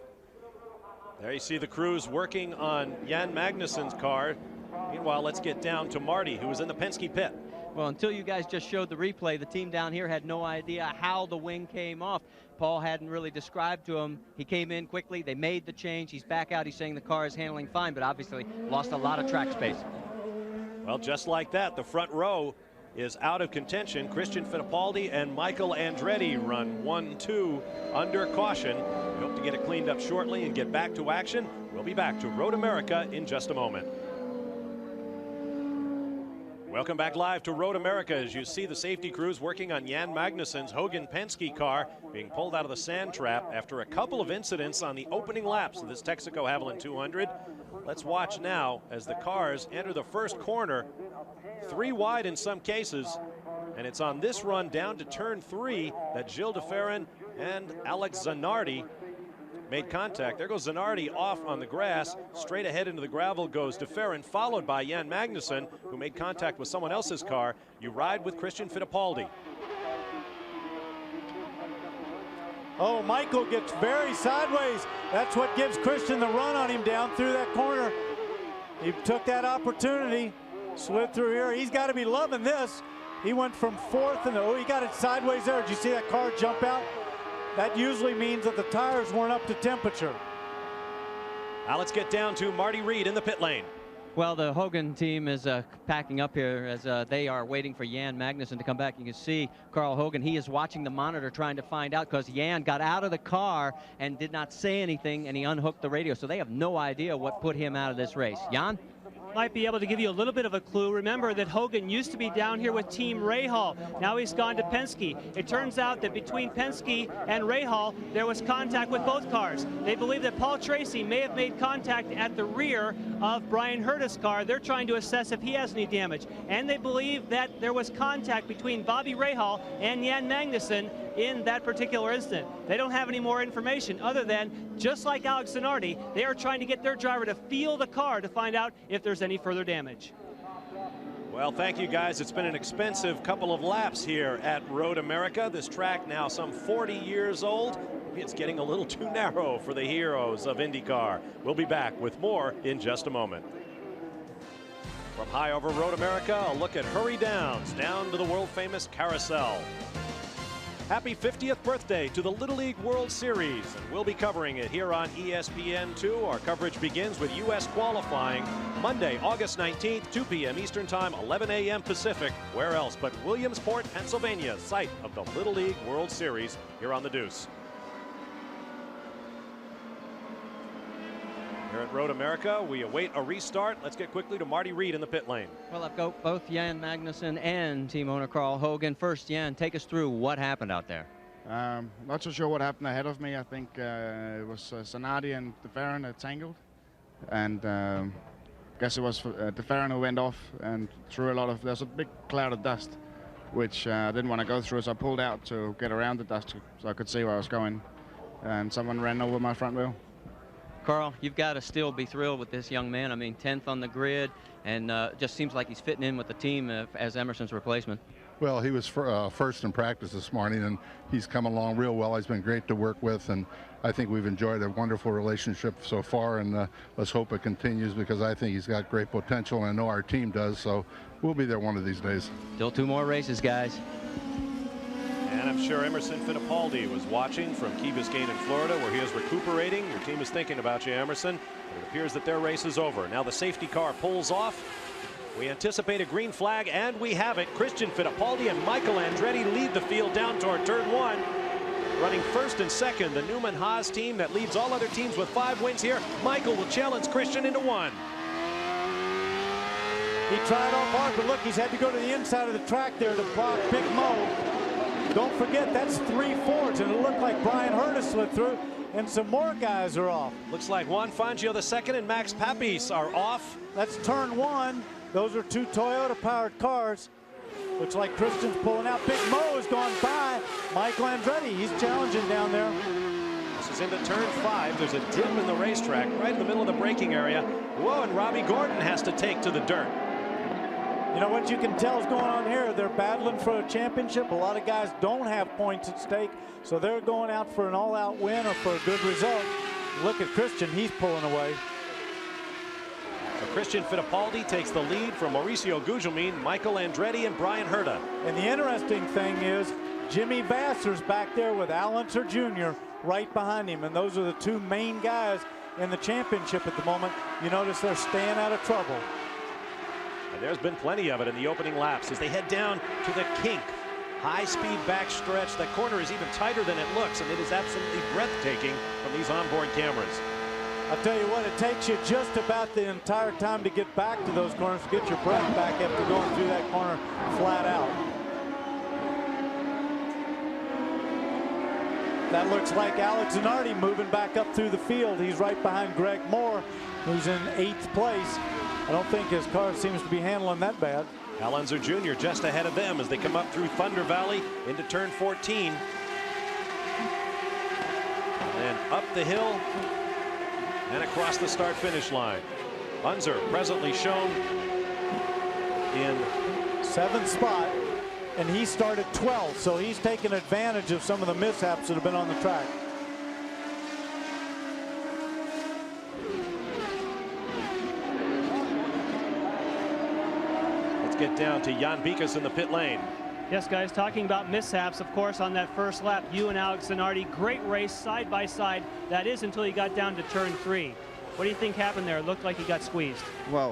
There you see the crews working on Jan Magnussen's car. Meanwhile, let's get down to Marty, who was in the Penske pit. Well, until you guys just showed the replay, the team down here had no idea how the wing came off. Paul hadn't really described to him. He came in quickly. They made the change. He's back out. He's saying the car is handling fine, but obviously lost a lot of track space. Well, just like that, the front row is out of contention. Christian Fittipaldi and Michael Andretti run 1-2 under caution. We hope to get it cleaned up shortly and get back to action. We'll be back to Road America in just a moment. Welcome back live to Road America as you see the safety crews working on Jan Magnussen's Hogan Penske car being pulled out of the sand trap after a couple of incidents on the opening laps of this Texaco Havoline 200. Let's watch now as the cars enter the first corner, 3 wide in some cases, and it's on this run down to turn 3 that Gilles de Ferran and Alex Zanardi made contact. There goes Zanardi off on the grass. Straight ahead into the gravel goes de Ferran, followed by Jan Magnussen, who made contact with someone else's car. You ride with Christian Fittipaldi. Oh, Michael gets very sideways. That's what gives Christian the run on him down through that corner. He took that opportunity, slid through here. He's got to be loving this. He went from 4th, and oh, he got it sideways there. Did you see that car jump out? That usually means that the tires weren't up to temperature. Now let's get down to Marty Reed in the pit lane. Well, the Hogan team is packing up here as they are waiting for Jan Magnussen to come back. You can see Carl Hogan. He is watching the monitor trying to find out because Jan got out of the car and did not say anything, and he unhooked the radio. So they have no idea what put him out of this race. Jan? Might be able to give you a little bit of a clue. Remember that Hogan used to be down here with Team Rahal. Now he's gone to Penske. It turns out that between Penske and Rahal, there was contact with both cars. They believe that Paul Tracy may have made contact at the rear of Brian Herta's car. They're trying to assess if he has any damage. And they believe that there was contact between Bobby Rahal and Jan Magnussen in that particular incident. They don't have any more information other than, just like Alex Zanardi, they are trying to get their driver to feel the car to find out if there's any further damage. Well, thank you guys. It's been an expensive couple of laps here at Road America. This track now some 40 years old. It's getting a little too narrow for the heroes of IndyCar. We'll be back with more in just a moment. From high over Road America, a look at Hurry Downs, down to the world-famous carousel. Happy 50th birthday to the Little League World Series, and we'll be covering it here on ESPN2. Our coverage begins with U.S. qualifying Monday, August 19th, 2 p.m. Eastern Time, 11 a.m. Pacific. Where else but Williamsport, Pennsylvania, site of the Little League World Series here on the Deuce. Here at Road America, we await a restart. Let's get quickly to Marty Reed in the pit lane. Well, I've got both Jan Magnussen and team owner Carl Hogan. First, Jan, take us through what happened out there. Not so sure what happened ahead of me. I think it was Cenário and De Ferran that tangled. And guess it was De Ferran who went off and threw a lot of, there's a big cloud of dust, which I didn't want to go through, so I pulled out to get around the dust so I could see where I was going. And someone ran over my front wheel. Carl, you've got to still be thrilled with this young man. I mean, 10th on the grid, and just seems like he's fitting in with the team as Emerson's replacement. Well, he was first in practice this morning, and he's come along real well. He's been great to work with, and I think we've enjoyed a wonderful relationship so far, and let's hope it continues, because I think he's got great potential, and I know our team does, so we'll be there one of these days. Still 2 more races, guys. And I'm sure Emerson Fittipaldi was watching from Key Biscayne in Florida, where he is recuperating. Your team is thinking about you, Emerson. But it appears that their race is over. Now the safety car pulls off. We anticipate a green flag, and we have it. Christian Fittipaldi and Michael Andretti lead the field down toward turn 1. Running first and second, the Newman Haas team that leads all other teams with 5 wins here. Michael will challenge Christian into 1. He tried off hard, but look, he's had to go to the inside of the track there to block Big Mo. Don't forget, that's 3 Fords, and it looked like Brian Herta slid through, and some more guys are off. Looks like Juan Fangio II and Max Papis are off. That's turn 1. Those are 2 Toyota-powered cars. Looks like Christian's pulling out. Big Mo has gone by. Michael Andretti, he's challenging down there. This is into turn 5. There's a dip in the racetrack right in the middle of the braking area. Whoa, and Robbie Gordon has to take to the dirt. You know what you can tell is going on here? They're battling for a championship. A lot of guys don't have points at stake, so they're going out for an all-out win or for a good result. Look at Christian, he's pulling away. So Christian Fittipaldi takes the lead from Mauricio Gugelmin, Michael Andretti, and Brian Herta. And the interesting thing is Jimmy Vasser's back there with Al Unser Jr. right behind him, and those are the 2 main guys in the championship at the moment. You notice they're staying out of trouble. And there's been plenty of it in the opening laps as they head down to the kink. High-speed backstretch. That corner is even tighter than it looks, and it is absolutely breathtaking from these onboard cameras. I'll tell you what, it takes you just about the entire time to get back to those corners, to get your breath back after going through that corner flat out. That looks like Alex Zanardi moving back up through the field. He's right behind Greg Moore, who's in 8th place. I don't think his car seems to be handling that bad. Al Unser Jr. just ahead of them as they come up through Thunder Valley into turn 14. And up the hill and across the start-finish line. Unser presently shown in 7th spot, and he started 12th, so he's taken advantage of some of the mishaps that have been on the track. Get down to Jan Bikas in the pit lane. Yes, guys, talking about mishaps, of course, on that first lap, you and Alex Zanardi, great race side by side. That is until you got down to turn 3. What do you think happened there? It looked like he got squeezed. Well,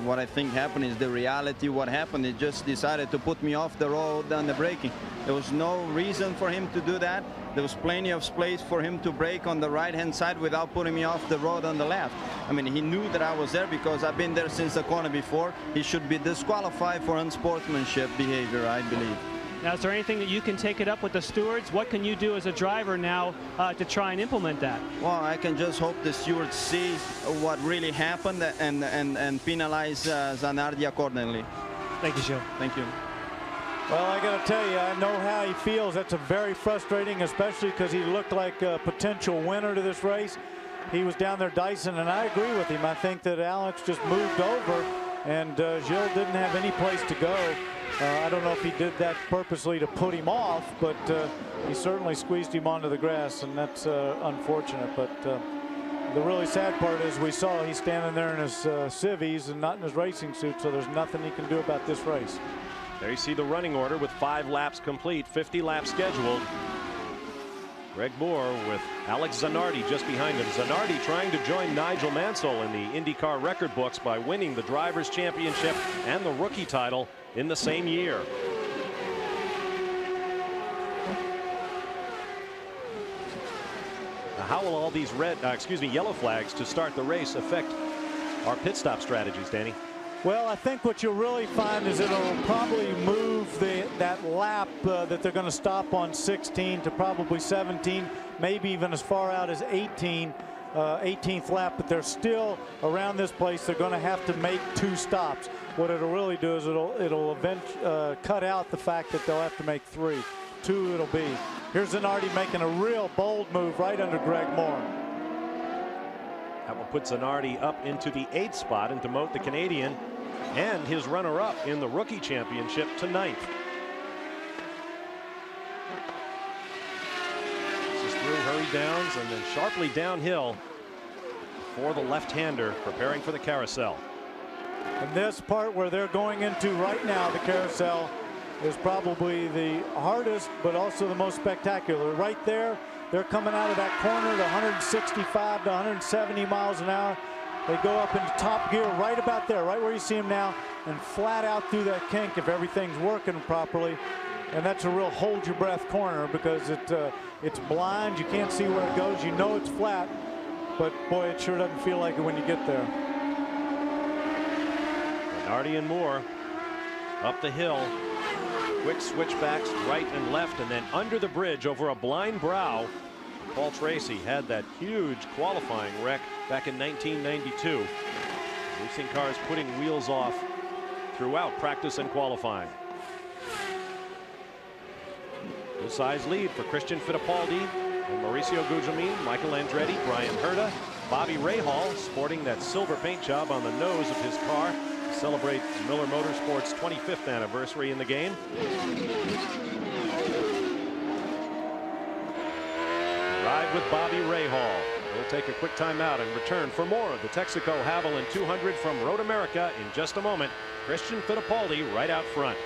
what I think happened is the reality. What happened, he just decided to put me off the road on the braking. There was no reason for him to do that. There was plenty of space for him to brake on the right-hand side without putting me off the road on the left. I mean, he knew that I was there because I've been there since the corner before. He should be disqualified for unsportsmanship behavior, I believe. Now, is there anything that you can take it up with the stewards? What can you do as a driver now to try and implement that? Well, I can just hope the stewards see what really happened and penalize Zanardi accordingly. Thank you, Joe. Thank you. Well, I got to tell you, I know how he feels. That's a very frustrating, especially because he looked like a potential winner to this race. He was down there dicing, and I agree with him. I think that Alex just moved over, and Gilles didn't have any place to go. I don't know if he did that purposely to put him off, but he certainly squeezed him onto the grass, and that's unfortunate. But the really sad part is we saw he's standing there in his civvies and not in his racing suit, so there's nothing he can do about this race. There you see the running order with 5 laps complete, 50 laps scheduled. Greg Moore with Alex Zanardi just behind him. Zanardi trying to join Nigel Mansell in the IndyCar record books by winning the Drivers' Championship and the rookie title in the same year. Now, how will all these yellow flags to start the race affect our pit stop strategies, Danny? Well, I think what you'll really find is it'll probably move that lap that they're going to stop on 16 to probably 17, maybe even as far out as 18th lap, but they're still around this place. They're going to have to make 2 stops. What it'll really do is it'll cut out the fact that they'll have to make 3. 2 it'll be. Here's Zanardi making a real bold move right under Greg Moore. That will put Zanardi up into the 8th spot and demote the Canadian and his runner-up in the rookie championship to 9th. This is through Hurry Downs and then sharply downhill for the left-hander preparing for the carousel. And this part where they're going into right now, the carousel, is probably the hardest but also the most spectacular. Right there, they're coming out of that corner at 165 to 170 miles an hour. They go up into top gear right about there, right where you see them now, and flat out through that kink if everything's working properly. And that's a real hold your breath corner because it's blind. You can't see where it goes. You know it's flat, but boy, it sure doesn't feel like it when you get there. Zanardi and Moore up the hill. Quick switchbacks right and left, and then under the bridge over a blind brow. Paul Tracy had that huge qualifying wreck back in 1992. Racing cars putting wheels off throughout practice and qualifying. Good size lead for Christian Fittipaldi and Mauricio Gugelmin, Michael Andretti, Brian Herta, Bobby Rahal sporting that silver paint job on the nose of his car. Celebrate Miller Motorsports' 25th anniversary in the game. Ride with Bobby Rahal. We'll take a quick timeout and return for more of the Texaco Haviland 200 from Road America in just a moment. Christian Fittipaldi right out front.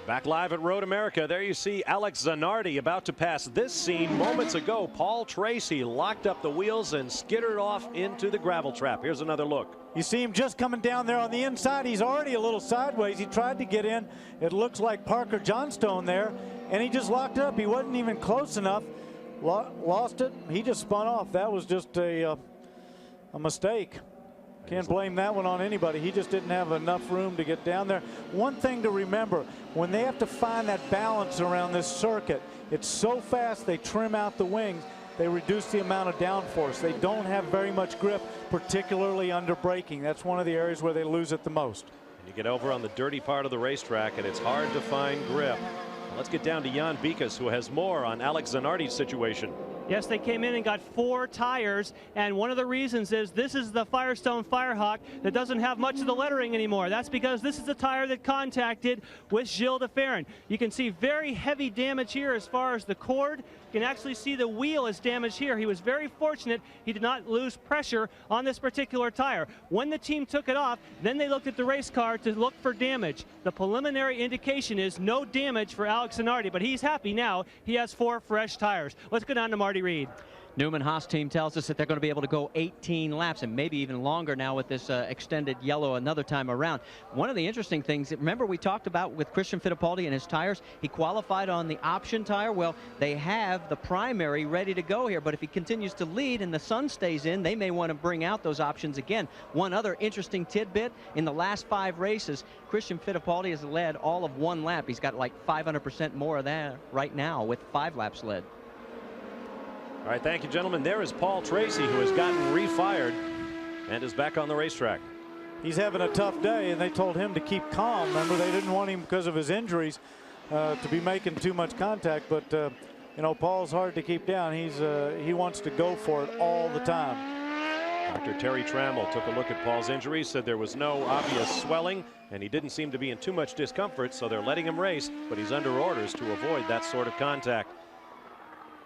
Back live at Road America, there you see Alex Zanardi about to pass this scene moments ago. Paul Tracy locked up the wheels and skittered off into the gravel trap. Here's another look. You see him just coming down there on the inside. He's already a little sideways. He tried to get in. It looks like Parker Johnstone there, and he just locked it up. He wasn't even close enough. Lost it. He just spun off. That was just a mistake. Can't blame that one on anybody. He just didn't have enough room to get down there. One thing to remember, when they have to find that balance around this circuit, it's so fast they trim out the wings. They reduce the amount of downforce. They don't have very much grip, particularly under braking. That's one of the areas where they lose it the most. And you get over on the dirty part of the racetrack, and it's hard to find grip. Let's get down to Jan Bikas, who has more on Alex Zanardi's situation. Yes, they came in and got 4 tires, and one of the reasons is this is the Firestone Firehawk that doesn't have much of the lettering anymore. That's because this is the tire that contacted with Gilles de Ferran. You can see very heavy damage here as far as the cord. You can actually see the wheel is damaged here. He was very fortunate he did not lose pressure on this particular tire. When the team took it off, then they looked at the race car to look for damage. The preliminary indication is no damage for Alex Zanardi, but he's happy now. He has 4 fresh tires. Let's go down to Marty Reed. Newman Haas team tells us that they're going to be able to go 18 laps and maybe even longer now with this extended yellow another time around. One of the interesting things, remember we talked about with Christian Fittipaldi and his tires, he qualified on the option tire. Well, they have the primary ready to go here, but if he continues to lead and the sun stays in, they may want to bring out those options again. One other interesting tidbit, in the last 5 races, Christian Fittipaldi has led all of 1 lap. He's got like 500% more of that right now with 5 laps led. All right, thank you, gentlemen. There is Paul Tracy, who has gotten refired and is back on the racetrack. He's having a tough day, and they told him to keep calm. Remember, they didn't want him, because of his injuries, to be making too much contact. But, you know, Paul's hard to keep down. He wants to go for it all the time. Dr. Terry Trammell took a look at Paul's injuries, said there was no obvious swelling, and he didn't seem to be in too much discomfort, so they're letting him race, but he's under orders to avoid that sort of contact.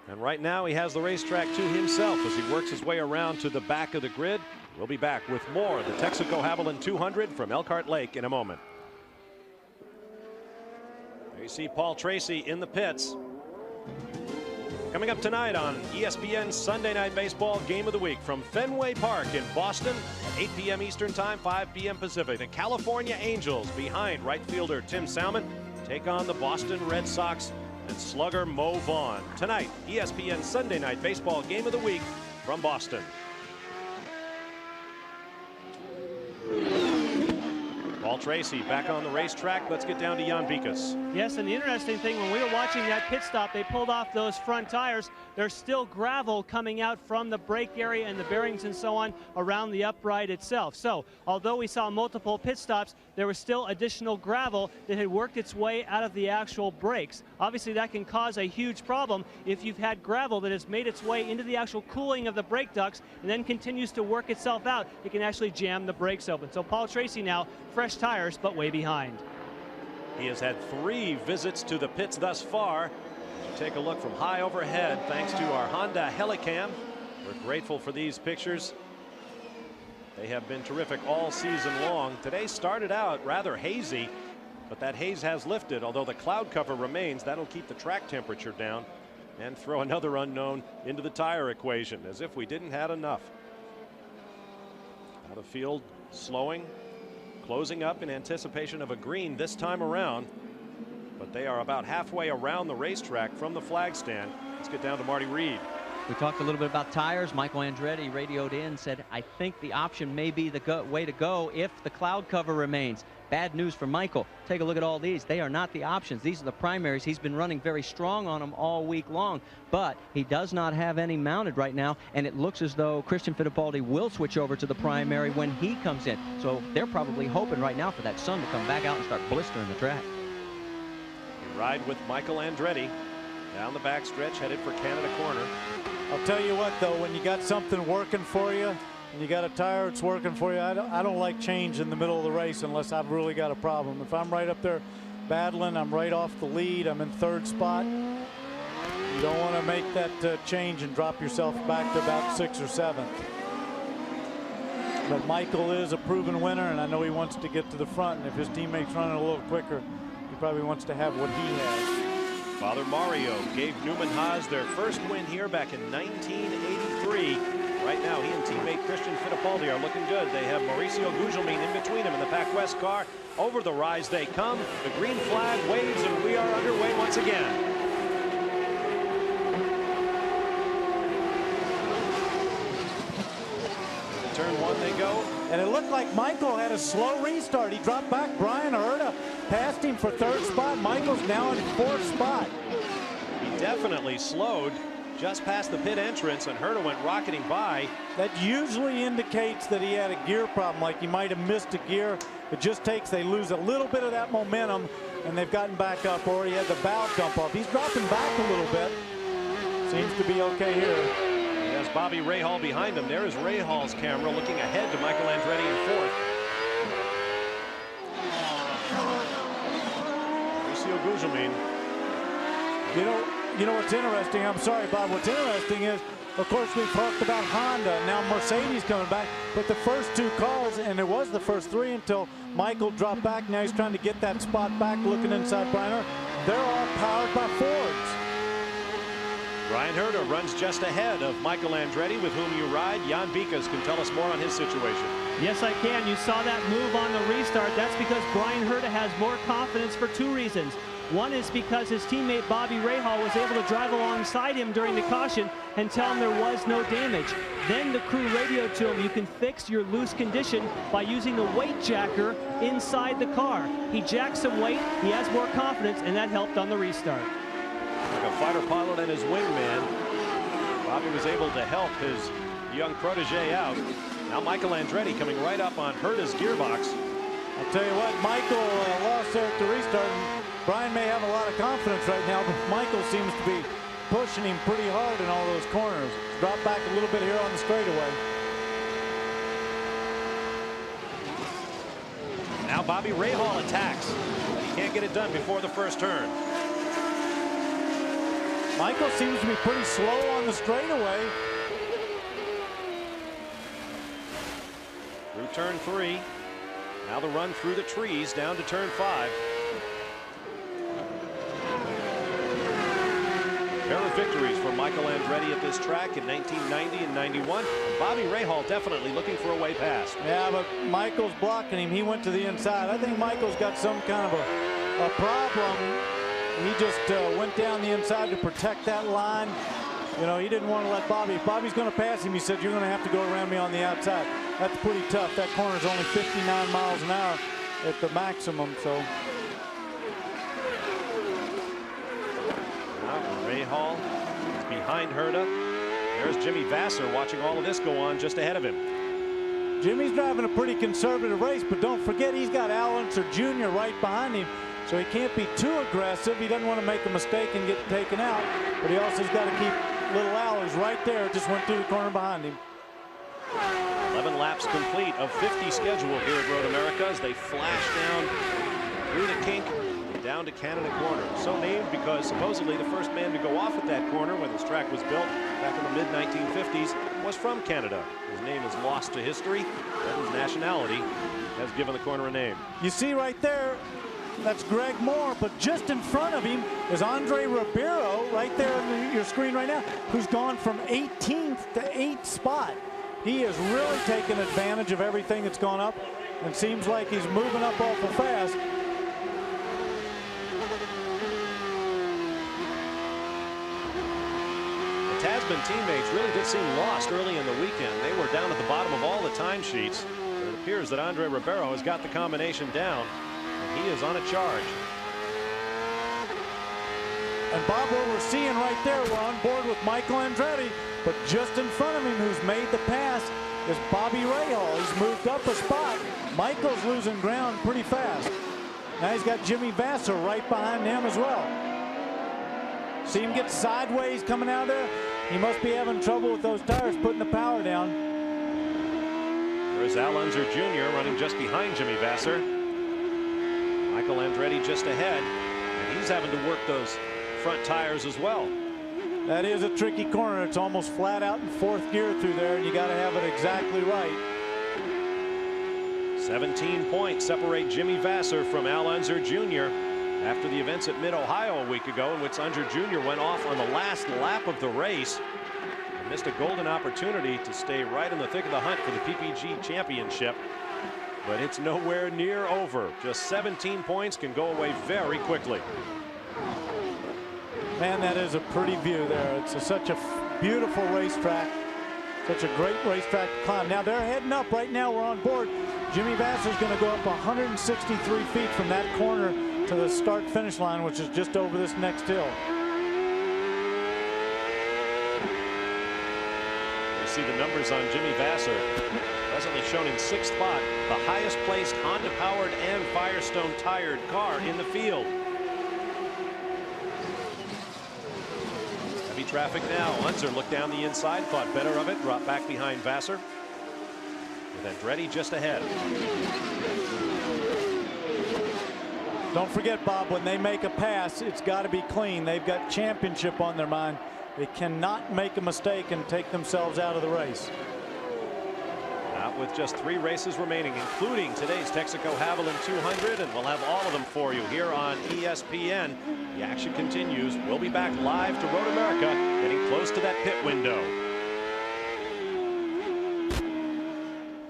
And right now he has the racetrack to himself as he works his way around to the back of the grid. We'll be back with more of the Texaco Haviland 200 from Elkhart Lake in a moment. There you see Paul Tracy in the pits. Coming up tonight on ESPN Sunday Night Baseball Game of the Week from Fenway Park in Boston at 8 p.m. Eastern Time, 5 p.m. Pacific. The California Angels behind right fielder Tim Salmon take on the Boston Red Sox and slugger Mo Vaughn. Tonight, ESPN Sunday Night Baseball Game of the Week from Boston. Paul Tracy back on the racetrack. Let's get down to Jan Bikas. Yes, and the interesting thing, when we were watching that pit stop, they pulled off those front tires. There's still gravel coming out from the brake area and the bearings and so on around the upright itself. So, although we saw multiple pit stops, there was still additional gravel that had worked its way out of the actual brakes. Obviously, that can cause a huge problem if you've had gravel that has made its way into the actual cooling of the brake ducts and then continues to work itself out. It can actually jam the brakes open. So Paul Tracy now, fresh tires, but way behind. He has had 3 visits to the pits thus far. Take a look from high overhead thanks to our Honda Helicam. We're grateful for these pictures. They have been terrific all season long. Today started out rather hazy, but that haze has lifted, although the cloud cover remains. That'll keep the track temperature down and throw another unknown into the tire equation, as if we didn't have enough. Out of field, slowing, closing up in anticipation of a green this time around, but they are about halfway around the racetrack from the flag stand. Let's get down to Marty Reed. We talked a little bit about tires. Michael Andretti radioed in, said, I think the option may be the way to go if the cloud cover remains. Bad news for Michael. Take a look at all these. They are not the options. These are the primaries. He's been running very strong on them all week long, but he does not have any mounted right now, and it looks as though Christian Fittipaldi will switch over to the primary when he comes in. So they're probably hoping right now for that sun to come back out and start blistering the track. We ride with Michael Andretti down the back stretch, headed for Canada Corner. I'll tell you what, though, when you got something working for you and you got a tire that's working for you, I don't like change in the middle of the race unless I've really got a problem. If I'm right up there battling, I'm right off the lead, I'm in 3rd spot, you don't want to make that change and drop yourself back to about 6th or 7th. But Michael is a proven winner, and I know he wants to get to the front, and if his teammate's running a little quicker, he probably wants to have what he has. Father Mario gave Newman Haas their first win here back in 1983. Right now, he and teammate Christian Fittipaldi are looking good. They have Mauricio Gugelmin in between them in the Pac West car. Over the rise they come. The green flag waves, and we are underway once again. Turn 1 they go. And it looked like Michael had a slow restart. He dropped back. Brian Herta passed him for 3rd spot. Michael's now in 4th spot. He definitely slowed just past the pit entrance, and Herta went rocketing by. That usually indicates that he had a gear problem, like he might have missed a gear. It just takes, they lose a little bit of that momentum, and they've gotten back up, or he had the valve dump off. He's dropping back a little bit. Seems to be okay here. He has Bobby Rahal behind him. There is Rahal's camera looking ahead to Michael Andretti in 4th. Mauricio Gugelmin. You know what's interesting? I'm sorry, Bob. What's interesting is, of course, we've talked about Honda. Now Mercedes coming back. But the first 2 cars, and it was the first 3 until Michael dropped back. Now he's trying to get that spot back, looking inside Brian. They're all powered by Fords. Brian Herta runs just ahead of Michael Andretti, with whom you ride. Jan Bikas can tell us more on his situation. Yes, I can. You saw that move on the restart. That's because Brian Herta has more confidence for 2 reasons. One is because his teammate Bobby Rahal was able to drive alongside him during the caution and tell him there was no damage. Then the crew radioed to him, you can fix your loose condition by using the weight jacker inside the car. He jacked some weight, he has more confidence, and that helped on the restart. Like a fighter pilot and his wingman, Bobby was able to help his young protege out. Now Michael Andretti coming right up on Herta's gearbox. I'll tell you what, Michael lost there at the restart. Brian may have a lot of confidence right now, but Michael seems to be pushing him pretty hard in all those corners. Drop back a little bit here on the straightaway. Now Bobby Rahal attacks, but he can't get it done before the first turn. Michael seems to be pretty slow on the straightaway. Through turn 3. Now the run through the trees down to turn 5. Pair of victories for Michael Andretti at this track in 1990 and 91. And Bobby Rahal definitely looking for a way past. Yeah, but Michael's blocking him. He went to the inside. I think Michael's got some kind of a problem. He just went down the inside to protect that line. You know, he didn't want to let Bobby. If Bobby's going to pass him, he said, you're going to have to go around me on the outside. That's pretty tough. That corner's only 59 miles an hour at the maximum, so. Rahal is behind Herta. There's Jimmy Vasser watching all of this go on just ahead of him. Jimmy's driving a pretty conservative race, but don't forget he's got Al Unser Jr. right behind him, so he can't be too aggressive. He doesn't want to make a mistake and get taken out, but he also's got to keep little Al, who's right there, just went through the corner behind him. 11 laps complete of 50 scheduled here at Road America as they flash down through the kink down to Canada Corner. So named because supposedly the first man to go off at that corner when this track was built back in the mid-1950s was from Canada. His name is lost to history, but his nationality has given the corner a name. You see right there, that's Greg Moore, but just in front of him is Andre Ribeiro right there on your screen right now, who's gone from 18th to 8th spot. He has really taken advantage of everything that's gone up and seems like he's moving up awful fast. Tasman teammates really did seem lost early in the weekend. They were down at the bottom of all the timesheets. But it appears that Andre Ribeiro has got the combination down, and he is on a charge. And Bob, what we're seeing right there, we're on board with Michael Andretti, but just in front of him, who's made the pass, is Bobby Rahal. He's moved up a spot. Michael's losing ground pretty fast. Now he's got Jimmy Vasser right behind him as well. See him get sideways coming out there? He must be having trouble with those tires putting the power down. There's Al Unser Jr. running just behind Jimmy Vasser. Michael Andretti just ahead, and he's having to work those front tires as well. That is a tricky corner. It's almost flat out in 4th gear through there, and you got to have it exactly right. 17 points separate Jimmy Vasser from Al Unser Jr. after the events at Mid-Ohio a week ago, in which Unser Jr. went off on the last lap of the race and missed a golden opportunity to stay right in the thick of the hunt for the PPG championship. But it's nowhere near over. Just 17 points can go away very quickly. Man, that is a pretty view there. It's such a beautiful racetrack. Such a great racetrack to climb. Now they're heading up right now. We're on board. Jimmy Vasser's going to go up 163 feet from that corner to the start finish line, which is just over this next hill. You see the numbers on Jimmy Vasser. Presently shown in 6th spot, the highest placed Honda powered and Firestone tired car in the field. Heavy traffic now. Unser looked down the inside, thought better of it, dropped back behind Vasser. With Andretti just ahead. Don't forget, Bob, when they make a pass, it's got to be clean. They've got championship on their mind. They cannot make a mistake and take themselves out of the race. Out with just 3 races remaining, including today's Texaco Haviland 200, and we'll have all of them for you here on ESPN. The action continues. We'll be back live to Road America, getting close to that pit window.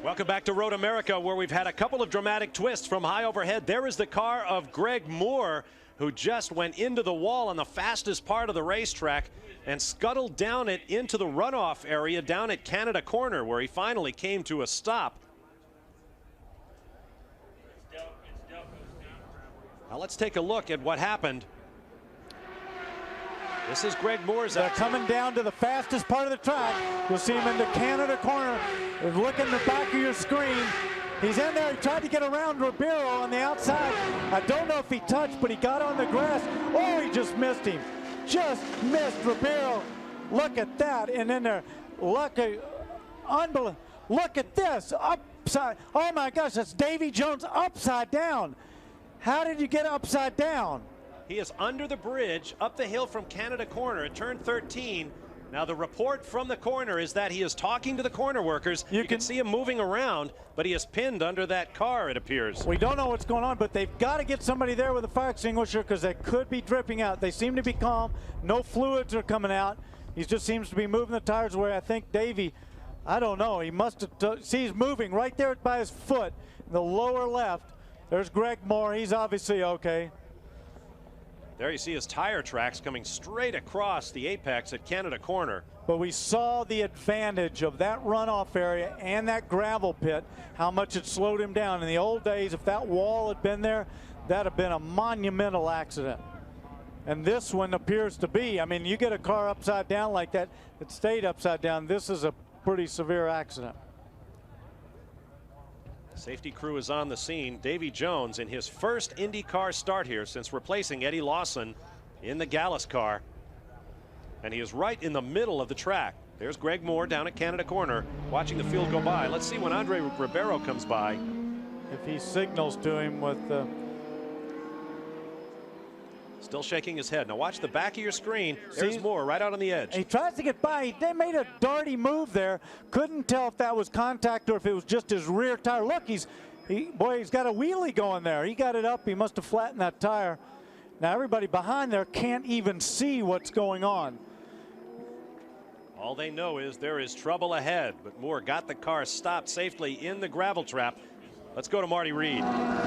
Welcome back to Road America, where we've had a couple of dramatic twists from high overhead. There is the car of Greg Moore, who just went into the wall on the fastest part of the racetrack and scuttled down it into the runoff area down at Canada Corner, where he finally came to a stop. Now let's take a look at what happened. This is Greg Moore's. They're coming down to the fastest part of the track. You'll see him in the Canada Corner. Look in the back of your screen. He's in there. He tried to get around Ribeiro on the outside. I don't know if he touched, but he got on the grass. Oh, he just missed him. Just missed Ribeiro. Look at that. And then there, unbelievable. Look at this. Upside. Oh my gosh, that's Davy Jones upside down. How did you get upside down? He is under the bridge, up the hill from Canada Corner at turn 13. Now the report from the corner is that he is talking to the corner workers. You can see him moving around, but he is pinned under that car, it appears. We don't know what's going on, but they've got to get somebody there with a fire extinguisher because they could be dripping out. They seem to be calm. No fluids are coming out. He just seems to be moving the tires away. I think Davey, I don't know, he must have, see, he's moving right there by his foot, in the lower left. There's Greg Moore. He's obviously okay. There you see his tire tracks coming straight across the apex at Canada Corner. But we saw the advantage of that runoff area and that gravel pit, how much it slowed him down. In the old days, if that wall had been there, that'd have been a monumental accident. And this one appears to be. I mean, you get a car upside down like that, it stayed upside down. This is a pretty severe accident. Safety crew is on the scene. Davy Jones in his first IndyCar start here since replacing Eddie Lawson in the Gallus car. And he is right in the middle of the track. There's Greg Moore down at Canada Corner watching the field go by. Let's see when Andre Ribeiro comes by. If he signals to him with the... Still shaking his head. Now watch the back of your screen. There's Moore right out on the edge. He tries to get by. They made a darty move there. Couldn't tell if that was contact or if it was just his rear tire. Look, he's got a wheelie going there. He got it up. He must have flattened that tire. Now everybody behind there can't even see what's going on. All they know is there is trouble ahead, but Moore got the car stopped safely in the gravel trap. Let's go to Marty Reed.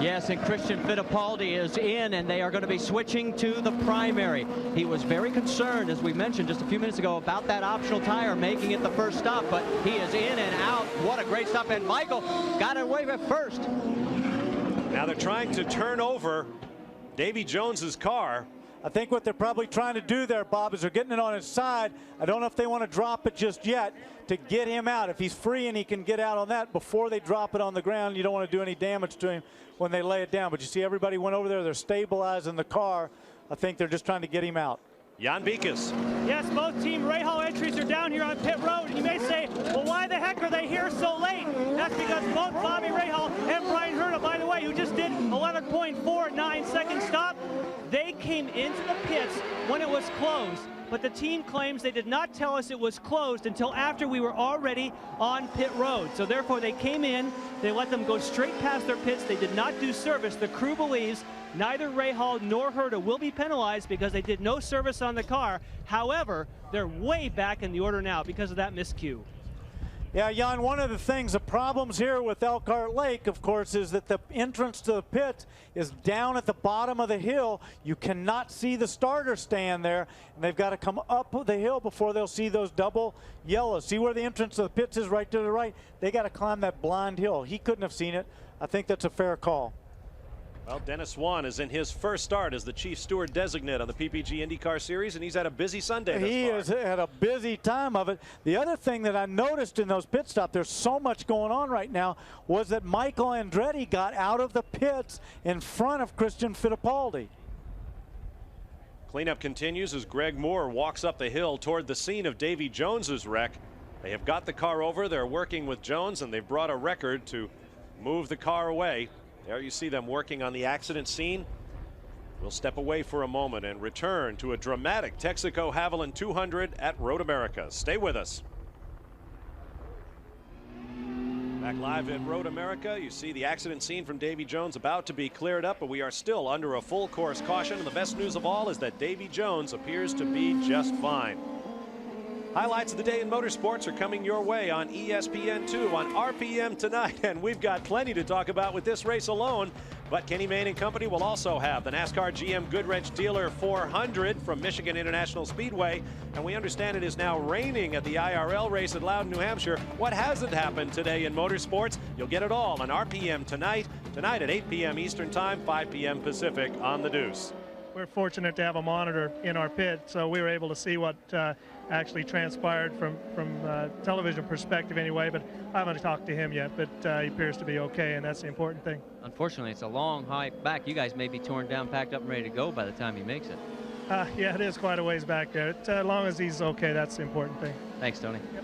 Yes, and Christian Fittipaldi is in, and they are going to be switching to the primary. He was very concerned, as we mentioned just a few minutes ago, about that optional tire making it the first stop, but he is in and out. What a great stop, and Michael got away with first. Now they're trying to turn over Davy Jones's car. I think what they're probably trying to do there, Bob, is they're getting it on his side. I don't know if they want to drop it just yet to get him out. If he's free and he can get out on that before they drop it on the ground, you don't want to do any damage to him when they lay it down. But you see everybody went over there. They're stabilizing the car. I think they're just trying to get him out. Jan Beekes. Yes, both Team Rahal entries are down here on pit road. And you may say, well, why the heck are they here so late? That's because both Bobby Rahal and Brian Herta, by the way, who just did 11.49 second stop, they came into the pits when it was closed. But the team claims they did not tell us it was closed until after we were already on pit road. So therefore they came in, they let them go straight past their pits. They did not do service. The crew believes neither Rahal nor Herta will be penalized because they did no service on the car. However, they're way back in the order now because of that miscue. Yeah, Jan, one of the things, the problems here with Elkhart Lake, of course, is that the entrance to the pit is down at the bottom of the hill. You cannot see the starter stand there, and they've got to come up the hill before they'll see those double yellows. See where the entrance to the pits is right to the right? They got to climb that blind hill. He couldn't have seen it. I think that's a fair call. Well, Dennis Swan is in his first start as the chief steward designate on the PPG IndyCar Series, and he's had a busy Sunday thus He far. has had a busy time of it. The other thing that I noticed in those pit stops, there's so much going on right now, was that Michael Andretti got out of the pits in front of Christian Fittipaldi. Cleanup continues as Greg Moore walks up the hill toward the scene of Davy Jones's wreck. They have got the car over. They're working with Jones, and they've brought a record to move the car away. There you see them working on the accident scene. We'll step away for a moment and return to a dramatic Texaco Haviland 200 at Road America. Stay with us. Back live at Road America, you see the accident scene from Davy Jones about to be cleared up, but we are still under a full course caution, and the best news of all is that Davy Jones appears to be just fine. Highlights of the day in motorsports are coming your way on ESPN2 on RPM tonight, and we've got plenty to talk about with this race alone. But Kenny Mayne and company will also have the NASCAR GM Goodwrench Dealer 400 from Michigan International Speedway, and we understand it is now raining at the IRL race at Loudon, New Hampshire. What hasn't happened today in motorsports? You'll get it all on RPM tonight at 8 p.m. Eastern Time, 5 p.m. Pacific on the Deuce. We're fortunate to have a monitor in our pit, so we were able to see what actually transpired from television perspective anyway, but I haven't talked to him yet, but he appears to be okay, and that's the important thing. Unfortunately, it's a long hike back. You guys may be torn down, packed up, and ready to go by the time he makes it. Yeah, it is quite a ways back there. As long as he's okay, that's the important thing. Thanks, Tony. Yep.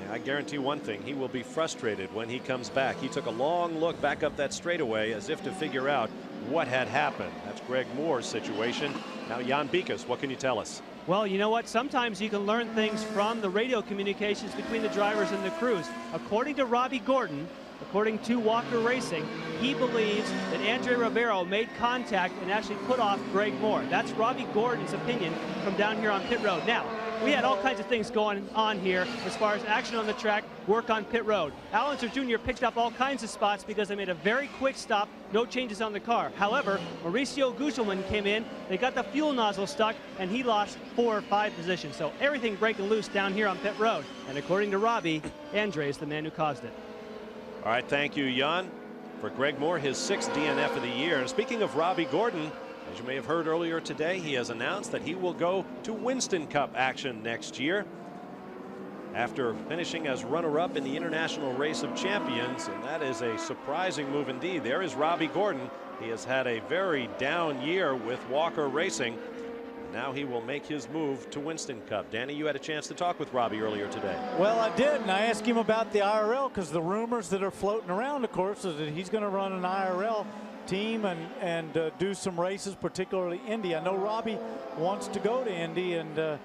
I guarantee one thing, he will be frustrated when he comes back. He took a long look back up that straightaway as if to figure out what had happened. That's Greg Moore's situation. Now, Jan Beekes, what can you tell us? Well, you know what? Sometimes you can learn things from the radio communications between the drivers and the crews. According to Robbie Gordon, according to Walker Racing, he believes that Andre Ribeiro made contact and actually put off Greg Moore. That's Robbie Gordon's opinion from down here on pit road. Now, we had all kinds of things going on here as far as action on the track, work on pit road. Alonso Jr. picked up all kinds of spots because they made a very quick stop, no changes on the car. However, Mauricio Gugelmin came in, they got the fuel nozzle stuck, and he lost 4 or 5 positions. So everything breaking loose down here on pit road. And according to Robbie, Andre is the man who caused it. All right, thank you, Jan. For Greg Moore, his 6th DNF of the year. And speaking of Robbie Gordon, as you may have heard earlier today, he has announced that he will go to Winston Cup action next year after finishing as runner-up in the International Race of Champions, and that is a surprising move indeed. There is Robbie Gordon. He has had a very down year with Walker Racing. Now he will make his move to Winston Cup. Danny, you had a chance to talk with Robbie earlier today. Well, I did, and I asked him about the IRL because the rumors that are floating around, of course, is that he's going to run an IRL team and do some races, particularly Indy. I know Robbie wants to go to Indy, and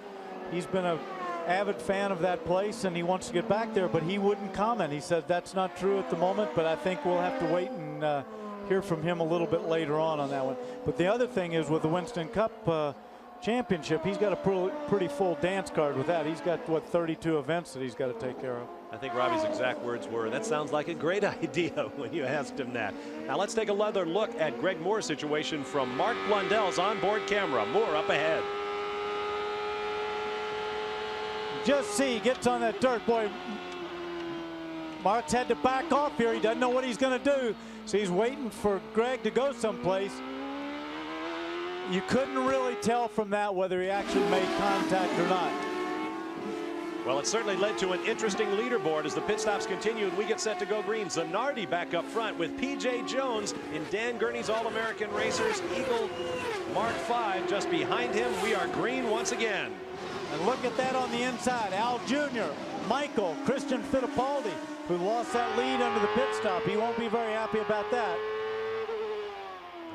he's been an avid fan of that place, and he wants to get back there, but he wouldn't comment. He said that's not true at the moment, but I think we'll have to wait and hear from him a little bit later on that one. But the other thing is with the Winston Cup championship, he's got a pretty full dance card with that. He's got, what, 32 events that he's got to take care of. I think Robbie's exact words were, that sounds like a great idea when you asked him that. Now let's take another look at Greg Moore's situation from Mark Blundell's onboard camera. Moore up ahead. Just see, gets on that dirt. Boy, Mark's had to back off here. He doesn't know what he's going to do. So he's waiting for Greg to go someplace. You couldn't really tell from that whether he actually made contact or not. Well, it certainly led to an interesting leaderboard as the pit stops continue and we get set to go green. Zanardi back up front with P.J. Jones in Dan Gurney's All-American Racers Eagle Mark V. Just behind him, we are green once again. And look at that on the inside. Al Jr., Michael, Christian Fittipaldi, who lost that lead under the pit stop. He won't be very happy about that.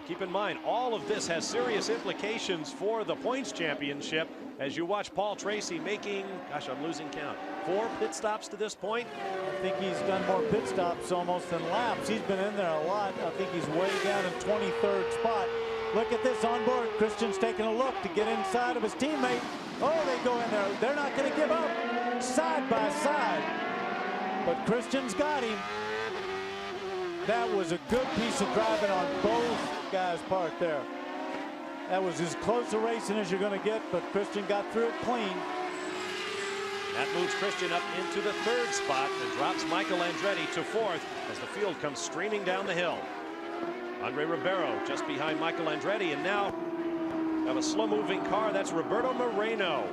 Keep in mind, all of this has serious implications for the points championship as you watch Paul Tracy making, gosh, I'm losing count, 4 pit stops to this point. I think he's done more pit stops almost than laps. He's been in there a lot. I think he's way down in 23rd spot. Look at this on board. Christian's taking a look to get inside of his teammate. Oh, they go in there. They're not going to give up. Side by side. But Christian's got him. That was a good piece of driving on both guys' part there. That was as close a racing as you're going to get, but Christian got through it clean. That moves Christian up into the 3rd spot and drops Michael Andretti to 4th as the field comes streaming down the hill. Andre Ribeiro just behind Michael Andretti, and now have a slow-moving car. That's Roberto Moreno.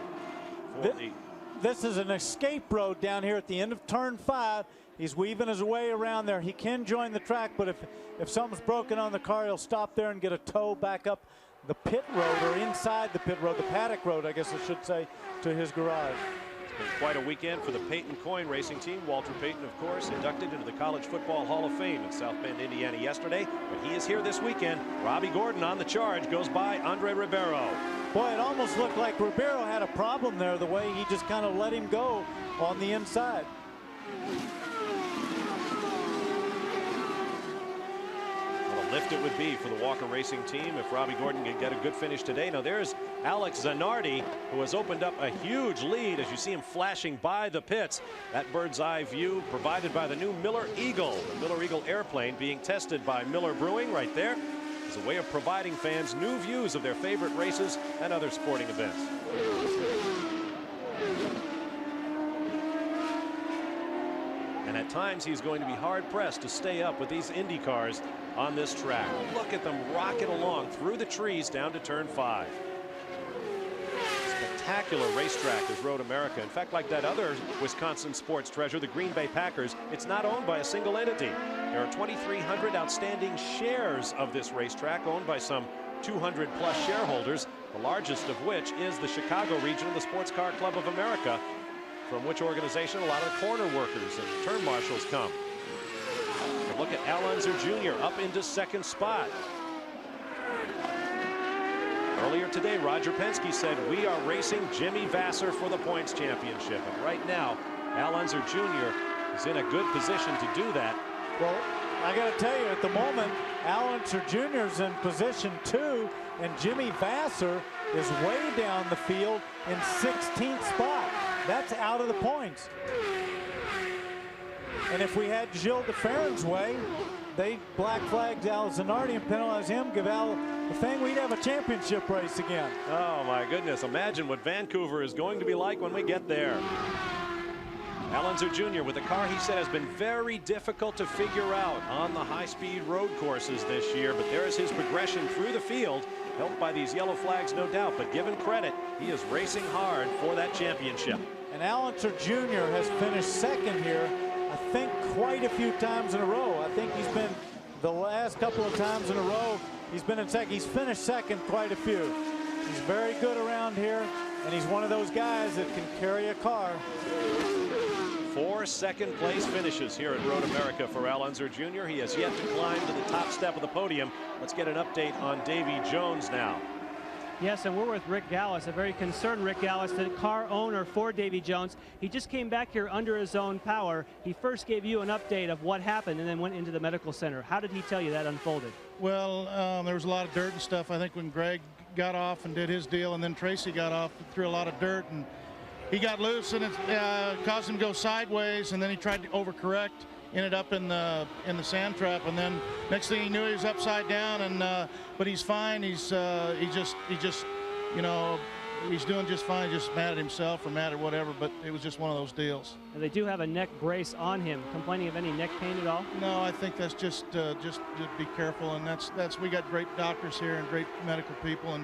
This is an escape road down here at the end of turn 5. He's weaving his way around there. He can join the track, but if something's broken on the car, he'll stop there and get a tow back up the pit road, or inside the pit road, the paddock road, I guess I should say, to his garage. It's been quite a weekend for the Peyton Coyne racing team. Walter Payton, of course, inducted into the College Football Hall of Fame in South Bend, Indiana yesterday, but he is here this weekend. Robbie Gordon on the charge, goes by Andre Ribeiro. Boy, it almost looked like Ribeiro had a problem there, the way he just kind of let him go on the inside. What a lift it would be for the Walker Racing team if Robbie Gordon can get a good finish today. Now there's Alex Zanardi, who has opened up a huge lead as you see him flashing by the pits. That bird's eye view provided by the new Miller Eagle. The Miller Eagle airplane being tested by Miller Brewing right there as a way of providing fans new views of their favorite races and other sporting events. And at times he's going to be hard-pressed to stay up with these Indy cars on this track. Look at them rocket along through the trees down to turn 5. Spectacular racetrack is Road America. In fact, like that other Wisconsin sports treasure, the Green Bay Packers, it's not owned by a single entity. There are 2,300 outstanding shares of this racetrack owned by some 200 plus shareholders, the largest of which is the Chicago region of the Sports Car Club of America, from which organization a lot of the corner workers and turn marshals come. And look at Alonso Jr. up into 2nd spot. Earlier today, Roger Penske said, we are racing Jimmy Vasser for the points championship. And right now, Al Unser Jr. is in a good position to do that. Well, I got to tell you, at the moment, Al Unser Jr. is in position 2, and Jimmy Vasser is way down the field in 16th spot. That's out of the points. And if we had Gilles de Ferran's way, they black flagged Al Zanardi and penalized him, give Al the thing, we'd have a championship race again. Oh my goodness, imagine what Vancouver is going to be like when we get there. Al Unser Jr. with a car he said has been very difficult to figure out on the high-speed road courses this year, but there is his progression through the field, helped by these yellow flags, no doubt, but given credit, he is racing hard for that championship. And Al Unser Jr. has finished second here, I think, quite a few times in a row. I think he's been the last couple of times in a row, he's been in second. He's finished second quite a few. He's very good around here, and he's one of those guys that can carry a car. 4 second-place finishes here at Road America for Al Unser Jr. He has yet to climb to the top step of the podium. Let's get an update on Davy Jones now. Yes, and we're with Rick Gallis, a very concerned Rick Gallis, the car owner for Davy Jones. He just came back here under his own power. He first gave you an update of what happened and then went into the medical center. How did he tell you that unfolded? Well, there was a lot of dirt and stuff. I think when Greg got off and did his deal, and then Tracy got off and threw a lot of dirt, and he got loose, and it caused him to go sideways, and then he tried to overcorrect, ended up in the sand trap, and then next thing he knew, he was upside down. And but he's fine. He just you know, he's doing just fine. Just mad at himself or mad at whatever. But it was just one of those deals. And they do have a neck brace on him. Complaining of any neck pain at all? No, I think that's just be careful, and that's we got great doctors here and great medical people,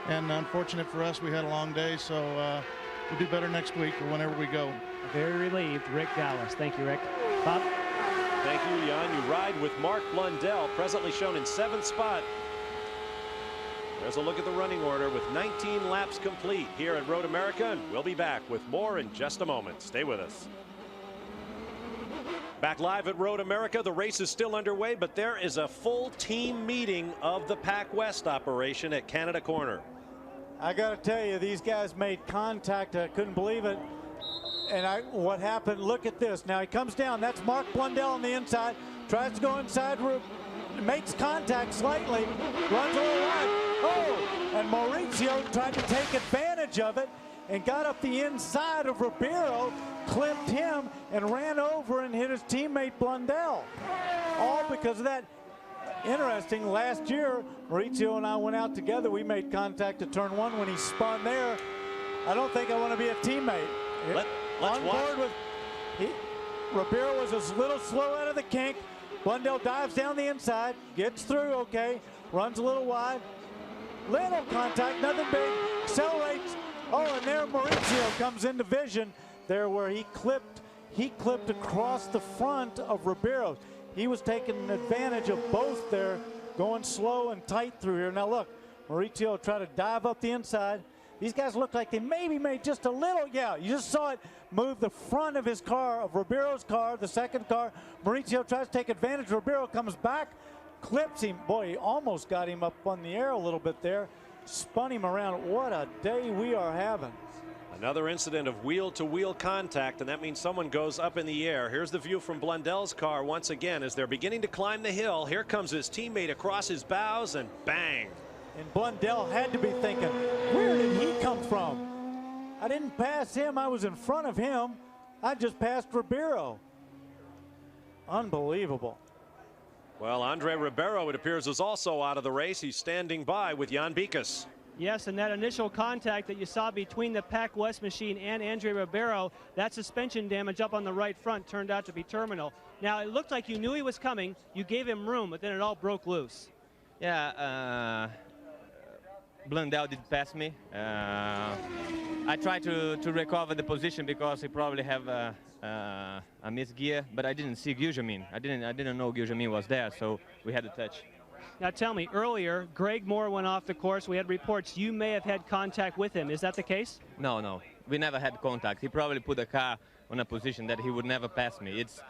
and unfortunate for us, we had a long day, so. We'll do better next week or whenever we go. Very relieved, Rick Gallis. Thank you, Rick. Bob? Thank you, Jan. You ride with Mark Blundell, presently shown in 7th spot. There's a look at the running order with 19 laps complete here at Road America, and we'll be back with more in just a moment. Stay with us. Back live at Road America. The race is still underway, but there is a full team meeting of the Pac West operation at Canada Corner. I got to tell you, these guys made contact. I couldn't believe it. And what happened, look at this. Now he comes down. That's Mark Blundell on the inside. Tries to go inside, makes contact slightly, runs a little wide. Oh, and Maurizio tried to take advantage of it and got up the inside of Ribeiro, clipped him, and ran over and hit his teammate Blundell. All because of that. Interesting, last year, Maurizio and I went out together. We made contact at turn 1 when he spun there. I don't think I want to be a teammate. Let's on board with, Ribeiro was a little slow out of the kink. Blundell dives down the inside, gets through okay, runs a little wide. Little contact, nothing big, accelerates. Oh, and there Maurizio comes into vision there where he clipped across the front of Ribeiro. He was taking advantage of both there, going slow and tight through here. Now look, Maurizio tried to dive up the inside. These guys look like they maybe made just a little, yeah, you just saw it move the front of his car, of Ribeiro's car, the second car. Maurizio tries to take advantage. Ribeiro comes back, clips him. Boy, he almost got him up on the air a little bit there. Spun him around. What a day we are having. Another incident of wheel-to-wheel contact, and that means someone goes up in the air. Here's the view from Blundell's car once again as they're beginning to climb the hill. Here comes his teammate across his bows, and bang. And Blundell had to be thinking, where did he come from? I didn't pass him. I was in front of him. I just passed Ribeiro. Unbelievable. Well, Andre Ribeiro, it appears, is also out of the race. He's standing by with Jan Bikas. Yes, and that initial contact that you saw between the Pac West machine and Andre Ribeiro, that suspension damage up on the right front turned out to be terminal. Now, it looked like you knew he was coming. You gave him room, but then it all broke loose. Yeah, Blundell did pass me. I tried to recover the position because he probably have a misgear, but I didn't see Gujamin. I didn't know Gujamin was there, so we had to touch. Now tell me, earlier, Greg Moore went off the course. We had reports you may have had contact with him. Is that the case? No. We never had contact. He probably put the car on a position that he would never pass me. It's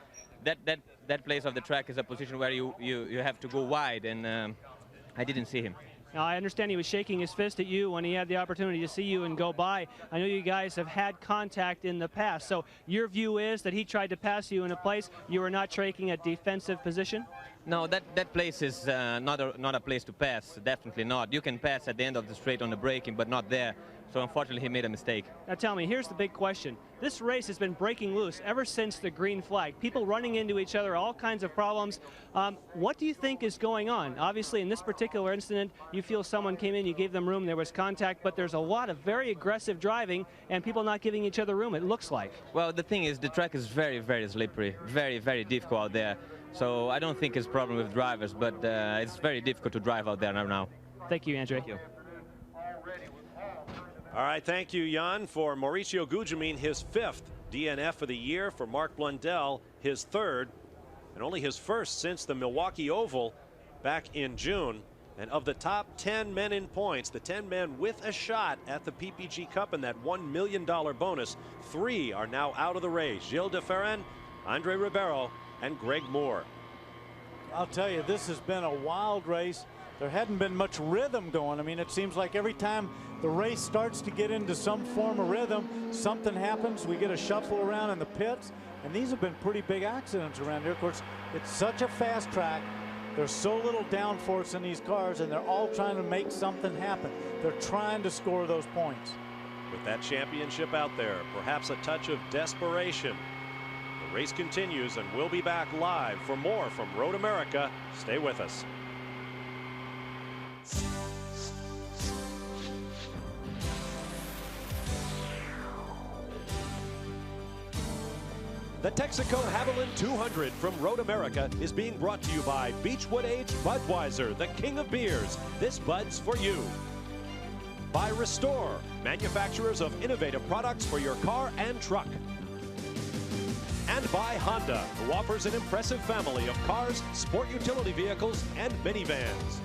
that place of the track is a position where you have to go wide, and I didn't see him. Now, I understand he was shaking his fist at you when he had the opportunity to see you and go by. I know you guys have had contact in the past, so your view is that he tried to pass you in a place you were not taking a defensive position? No, that place is not a place to pass, definitely not. You can pass at the end of the straight on the braking, but not there. So unfortunately, he made a mistake. Now tell me, here's the big question. This race has been breaking loose ever since the green flag. People running into each other, all kinds of problems. What do you think is going on? Obviously, in this particular incident, you feel someone came in, you gave them room, there was contact, but there's a lot of very aggressive driving and people not giving each other room, it looks like. Well, the thing is, the track is very, very slippery, very, very difficult out there. So I don't think it's a problem with drivers, but it's very difficult to drive out there now. Thank you, Andre. Thank you. All right, thank you, Jan. For Mauricio Gugelmin, his 5th DNF of the year. For Mark Blundell, his 3rd, and only his 1st since the Milwaukee Oval back in June. And of the top 10 men in points, the 10 men with a shot at the PPG Cup and that $1 million bonus, 3 are now out of the race. Gilles de Ferran, Andre Ribeiro, and Greg Moore. I'll tell you, this has been a wild race. There hadn't been much rhythm going. I mean, it seems like every time the race starts to get into some form of rhythm, something happens. We get a shuffle around in the pits, and these have been pretty big accidents around here. Of course, it's such a fast track. There's so little downforce in these cars, and they're all trying to make something happen. They're trying to score those points. With that championship out there, perhaps a touch of desperation. The race continues, and we'll be back live for more from Road America. Stay with us. The Texaco Haviland 200 from Road America is being brought to you by Beechwood Aged Budweiser, the king of beers. This Bud's for you. By Restore, manufacturers of innovative products for your car and truck. And by Honda, who offers an impressive family of cars, sport utility vehicles, and minivans.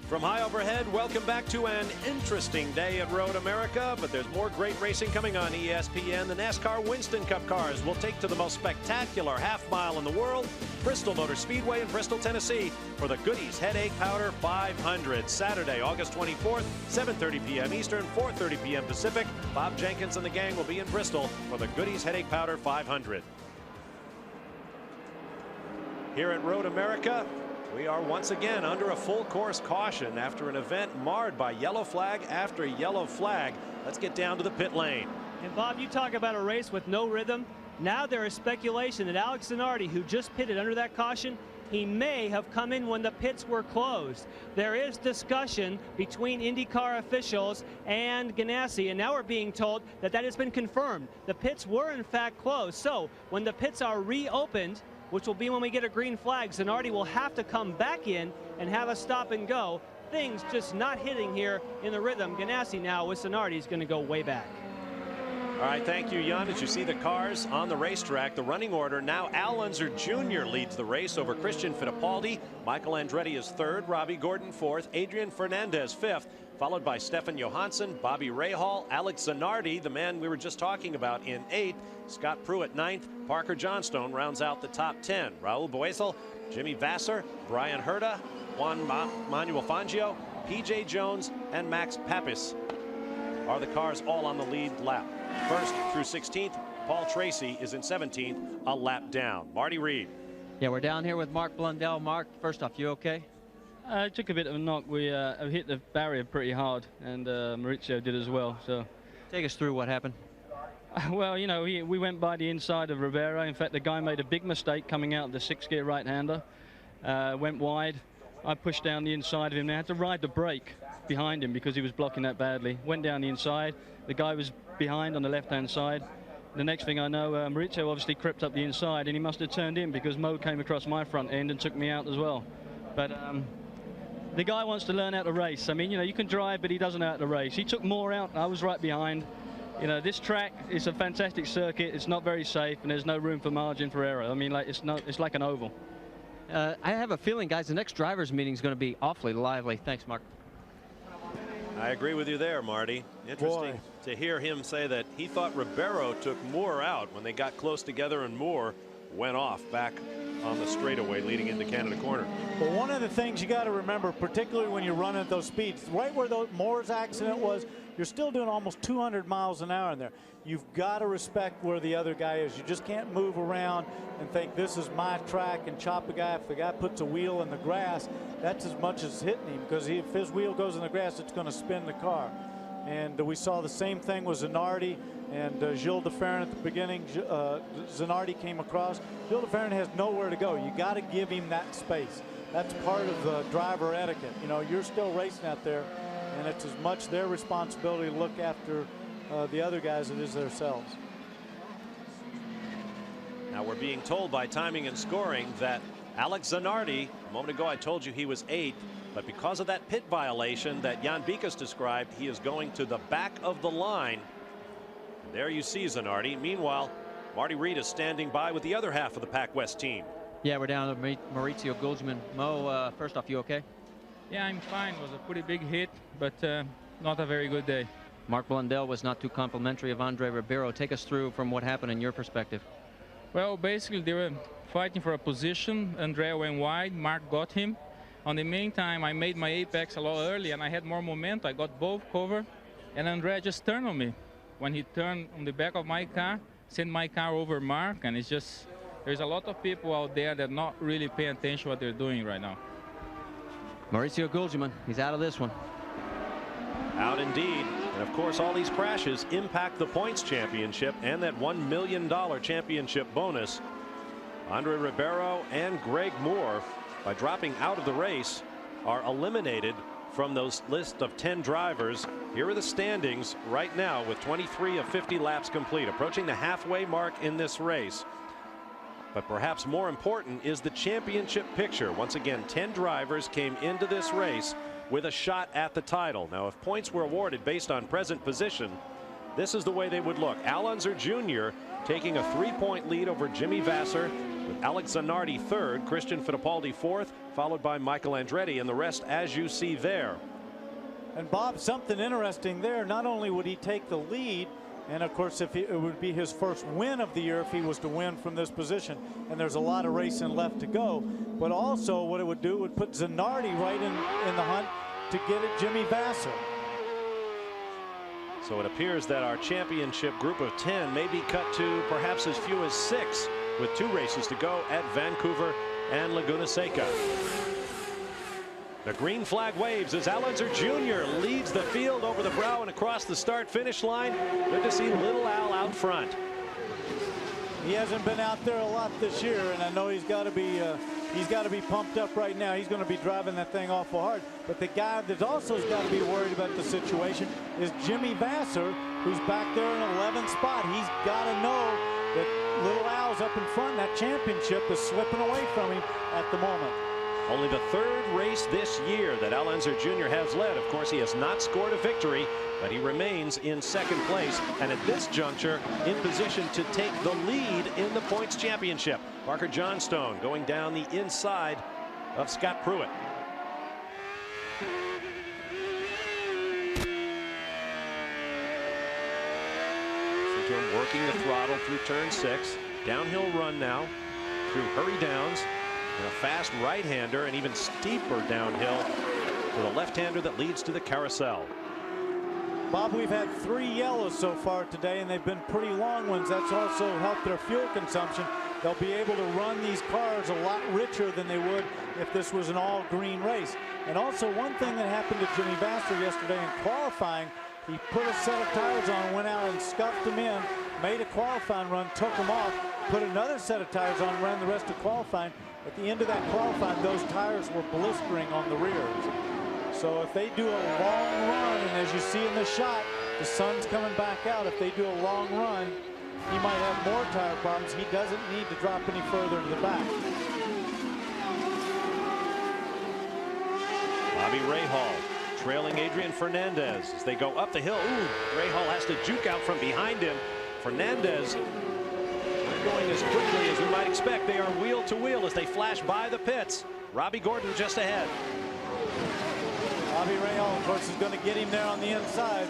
From high overhead, welcome back to an interesting day at Road America, but there's more great racing coming on ESPN. The NASCAR Winston Cup cars will take to the most spectacular half mile in the world, Bristol Motor Speedway in Bristol, Tennessee, for the Goodies Headache Powder 500. Saturday, August 24th, 7:30 p.m. Eastern, 4:30 p.m. Pacific. Bob Jenkins and the gang will be in Bristol for the Goodies Headache Powder 500. Here at Road America, we are once again under a full course caution after an event marred by yellow flag after yellow flag. Let's get down to the pit lane. And Bob, you talk about a race with no rhythm. Now there is speculation that Alex Zanardi, who just pitted under that caution, he may have come in when the pits were closed. There is discussion between IndyCar officials and Ganassi, and now we're being told that that has been confirmed. The pits were in fact closed. So when the pits are reopened, which will be when we get a green flag, Zanardi will have to come back in and have a stop and go. Things just not hitting here in the rhythm. Ganassi now with Zanardi is going to go way back. All right, thank you, Jan. As you see the cars on the racetrack, the running order now, Al Unser Jr. leads the race over Christian Fittipaldi. Michael Andretti is 3rd, Robbie Gordon 4th, Adrian Fernandez 5th, followed by Stefan Johansson, Bobby Rahal, Alex Zanardi, the man we were just talking about, in 8th, Scott Pruitt 9th, Parker Johnstone rounds out the top 10. Raul Boesel, Jimmy Vasser, Brian Herta, Juan Manuel Fangio, P.J. Jones, and Max Papis are the cars all on the lead lap. 1st through 16th, Paul Tracy is in 17th, a lap down. Marty Reed. Yeah, we're down here with Mark Blundell. Mark, first off, you okay? I took a bit of a knock. We hit the barrier pretty hard, and Maurizio did as well. So, take us through what happened. Well, you know, we went by the inside of Ribeiro. In fact, the guy made a big mistake coming out of the 6-gear right-hander. Went wide. I pushed down the inside of him. I had to ride the brake behind him because he was blocking that badly. Went down the inside. The guy was behind on the left-hand side. The next thing I know, Maurizio obviously crept up the inside, and he must have turned in because Mo came across my front end and took me out as well. But the guy wants to learn how to race. I mean, you know, you can drive, but he doesn't know how to race. He took more out. I was right behind. You know, this track is a fantastic circuit. It's not very safe, and there's no room for margin for error. I mean, like it's like an oval. I have a feeling, guys, the next drivers' meeting is going to be awfully lively. Thanks, Mark. I agree with you there, Marty. Interesting to hear him say that he thought Ribeiro took Moore out when they got close together, and Moore went off back on the straightaway leading into Canada Corner. But one of the things you got to remember, particularly when you're running at those speeds, right where Moore's accident was, you're still doing almost 200 miles an hour in there. You've got to respect where the other guy is. You just can't move around and think this is my track and chop a guy. If the guy puts a wheel in the grass, that's as much as hitting him, because if his wheel goes in the grass, it's going to spin the car. And we saw the same thing with Zanardi and Gilles de Ferran at the beginning. Zanardi came across. Gilles de Ferran has nowhere to go. You got to give him that space. That's part of the driver etiquette. You know, you're still racing out there, and it's as much their responsibility to look after the other guys as it is themselves. Now we're being told by timing and scoring that Alex Zanardi, a moment ago I told you he was 8th, but because of that pit violation that Jan Bikas described, he is going to the back of the line. And there you see Zanardi. Meanwhile, Marty Reed is standing by with the other half of the Pac West team. Yeah, we're down to Maurizio Gulgman. Mo, first off, you okay? Yeah, I'm fine. It was a pretty big hit, but not a very good day. Mark Blundell was not too complimentary of Andre Ribeiro. Take us through from what happened in your perspective. Well, basically, they were fighting for a position. Andrea went wide. Mark got him. On the meantime, I made my apex a lot early, and I had more momentum. I got both covered, and Andrea just turned on me. When he turned on the back of my car, sent my car over Mark, and it's just, there's a lot of people out there that not really pay attention to what they're doing right now. Maurizio Gulgman, he's out of this one. Out indeed. And of course, all these crashes impact the points championship and that $1 million championship bonus. Andre Ribeiro and Greg Moore, by dropping out of the race, are eliminated from those list of 10 drivers. Here are the standings right now with 23 of 50 laps complete, approaching the halfway mark in this race. But perhaps more important is the championship picture. Once again, 10 drivers came into this race with a shot at the title. Now, if points were awarded based on present position, this is the way they would look. Al Unser Jr. taking a 3-point lead over Jimmy Vasser, with Alex Zanardi 3rd, Christian Fittipaldi 4th, followed by Michael Andretti, and the rest as you see there. And Bob, something interesting there. Not only would he take the lead, and of course it would be his first win of the year if he was to win from this position, and there's a lot of racing left to go, but also what it would do would put Zanardi right in the hunt to get at Jimmy Vasser. So it appears that our championship group of 10 may be cut to perhaps as few as 6, with 2 races to go at Vancouver and Laguna Seca. The green flag waves as Al Unser Jr. leads the field over the brow and across the start-finish line. Good to see little Al out front. He hasn't been out there a lot this year, and I know he's got to be pumped up right now. He's going to be driving that thing awful hard. But the guy that also has got to be worried about the situation is Jimmy Vasser, who's back there in 11th spot. He's got to know that little Al's up in front. That championship is slipping away from him at the moment. Only the 3rd race this year that Al Unser Jr. has led. Of course, he has not scored a victory, but he remains in 2nd place, and at this juncture in position to take the lead in the points championship. Parker Johnstone going down the inside of Scott Pruitt. Working the throttle through turn 6. Downhill run now through Hurry Downs. And a fast right-hander, and even steeper downhill to the left-hander that leads to the carousel. Bob, we've had 3 yellows so far today, and they've been pretty long ones. That's also helped their fuel consumption. They'll be able to run these cars a lot richer than they would if this was an all-green race. And also, one thing that happened to Jimmy Vasser yesterday in qualifying, he put a set of tires on, went out and scuffed them in, made a qualifying run, took them off, put another set of tires on, ran the rest of qualifying. At the end of that qualifying, those tires were blistering on the rears. So if they do a long run, and as you see in the shot, the sun's coming back out. If they do a long run, he might have more tire problems. He doesn't need to drop any further to the back. Bobby Rahal trailing Adrian Fernandez as they go up the hill. Ooh, Rahal has to juke out from behind him. Fernandez going as quickly as we might expect. They are wheel to wheel as they flash by the pits. Robbie Gordon just ahead. Bobby Rahal, of course, is going to get him there on the inside.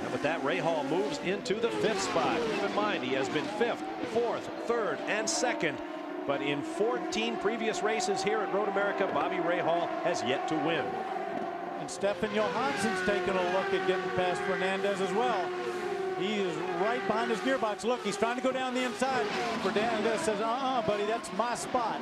And with that, Rahal moves into the 5th spot. Keep in mind, he has been 5th, 4th, 3rd, and 2nd. But in 14 previous races here at Road America, Bobby Rahal has yet to win. And Stefan Johansson's taking a look at getting past Fernandez as well. He is right behind his gearbox. Look, he's trying to go down the inside. Fernandez says, buddy, that's my spot.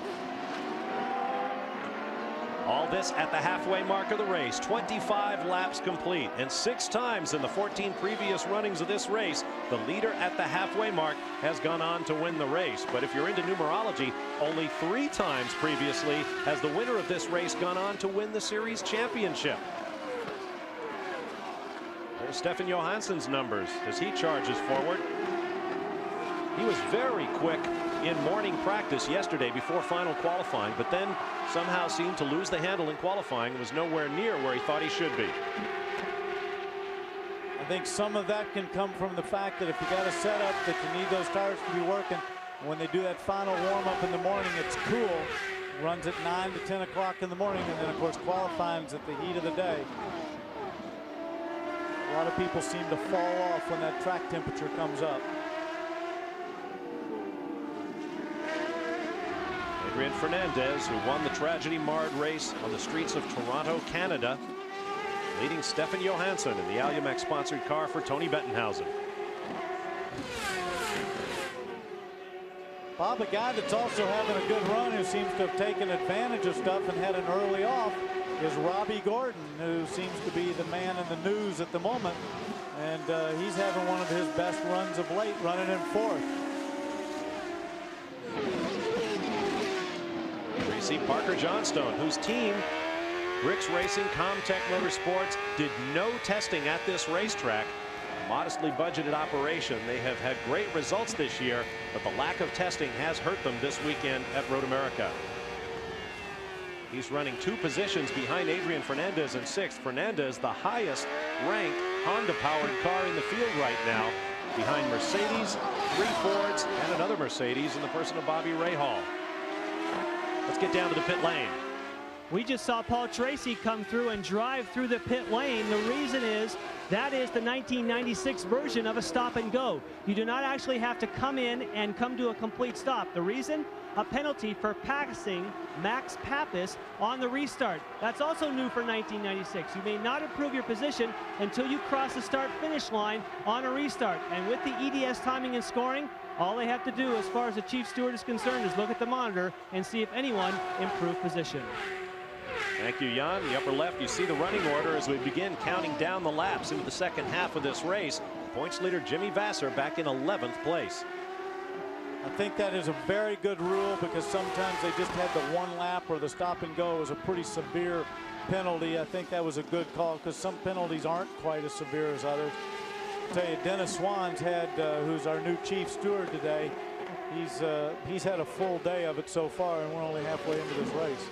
All this at the halfway mark of the race. 25 laps complete, and 6 times in the 14 previous runnings of this race, the leader at the halfway mark has gone on to win the race. But if you're into numerology, only 3 times previously has the winner of this race gone on to win the series championship. There's Stefan Johansson's numbers as he charges forward. He was very quick in morning practice yesterday before final qualifying, but then somehow seemed to lose the handle in qualifying and was nowhere near where he thought he should be. I think some of that can come from the fact that if you got a setup that you need those tires to be working, when they do that final warm-up in the morning, it's cool. Runs at 9 to 10 o'clock in the morning, and then of course qualifying's at the heat of the day. A lot of people seem to fall off when that track temperature comes up. Adrian Fernandez, who won the tragedy-marred race on the streets of Toronto, Canada, leading Stefan Johansson in the Alumex-sponsored car for Tony Bettenhausen. Bob, a guy that's also having a good run, who seems to have taken advantage of stuff and had an early off, is Robbie Gordon, who seems to be the man in the news at the moment. And he's having one of his best runs of late, running in 4th. We see Parker Johnstone, whose team, Bricks Racing Comtech Motorsports, did no testing at this racetrack. A modestly budgeted operation. They have had great results this year, but the lack of testing has hurt them this weekend at Road America. He's running 2 positions behind Adrian Fernandez in 6th. Fernandez, the highest ranked Honda-powered car in the field right now, behind Mercedes, 3 Fords, and another Mercedes in the person of Bobby Rahal. Let's get down to the pit lane. We just saw Paul Tracy come through and drive through the pit lane. The reason is that is the 1996 version of a stop and go. You do not actually have to come in and come to a complete stop. The reason? A penalty for passing Max Papis on the restart. That's also new for 1996. You may not improve your position until you cross the start-finish line on a restart. And with the EDS timing and scoring, all they have to do as far as the chief steward is concerned is look at the monitor and see if anyone improved position. Thank you, Jan. The upper left, you see the running order as we begin counting down the laps into the second half of this race. Points leader Jimmy Vasser back in 11th place. I think that is a very good rule, because sometimes they just had the 1 lap or the stop and go was a pretty severe penalty. I think that was a good call, because some penalties aren't quite as severe as others. I'll tell you, Dennis Swan's had, who's our new chief steward today, he's had a full day of it so far, and we're only halfway into this race.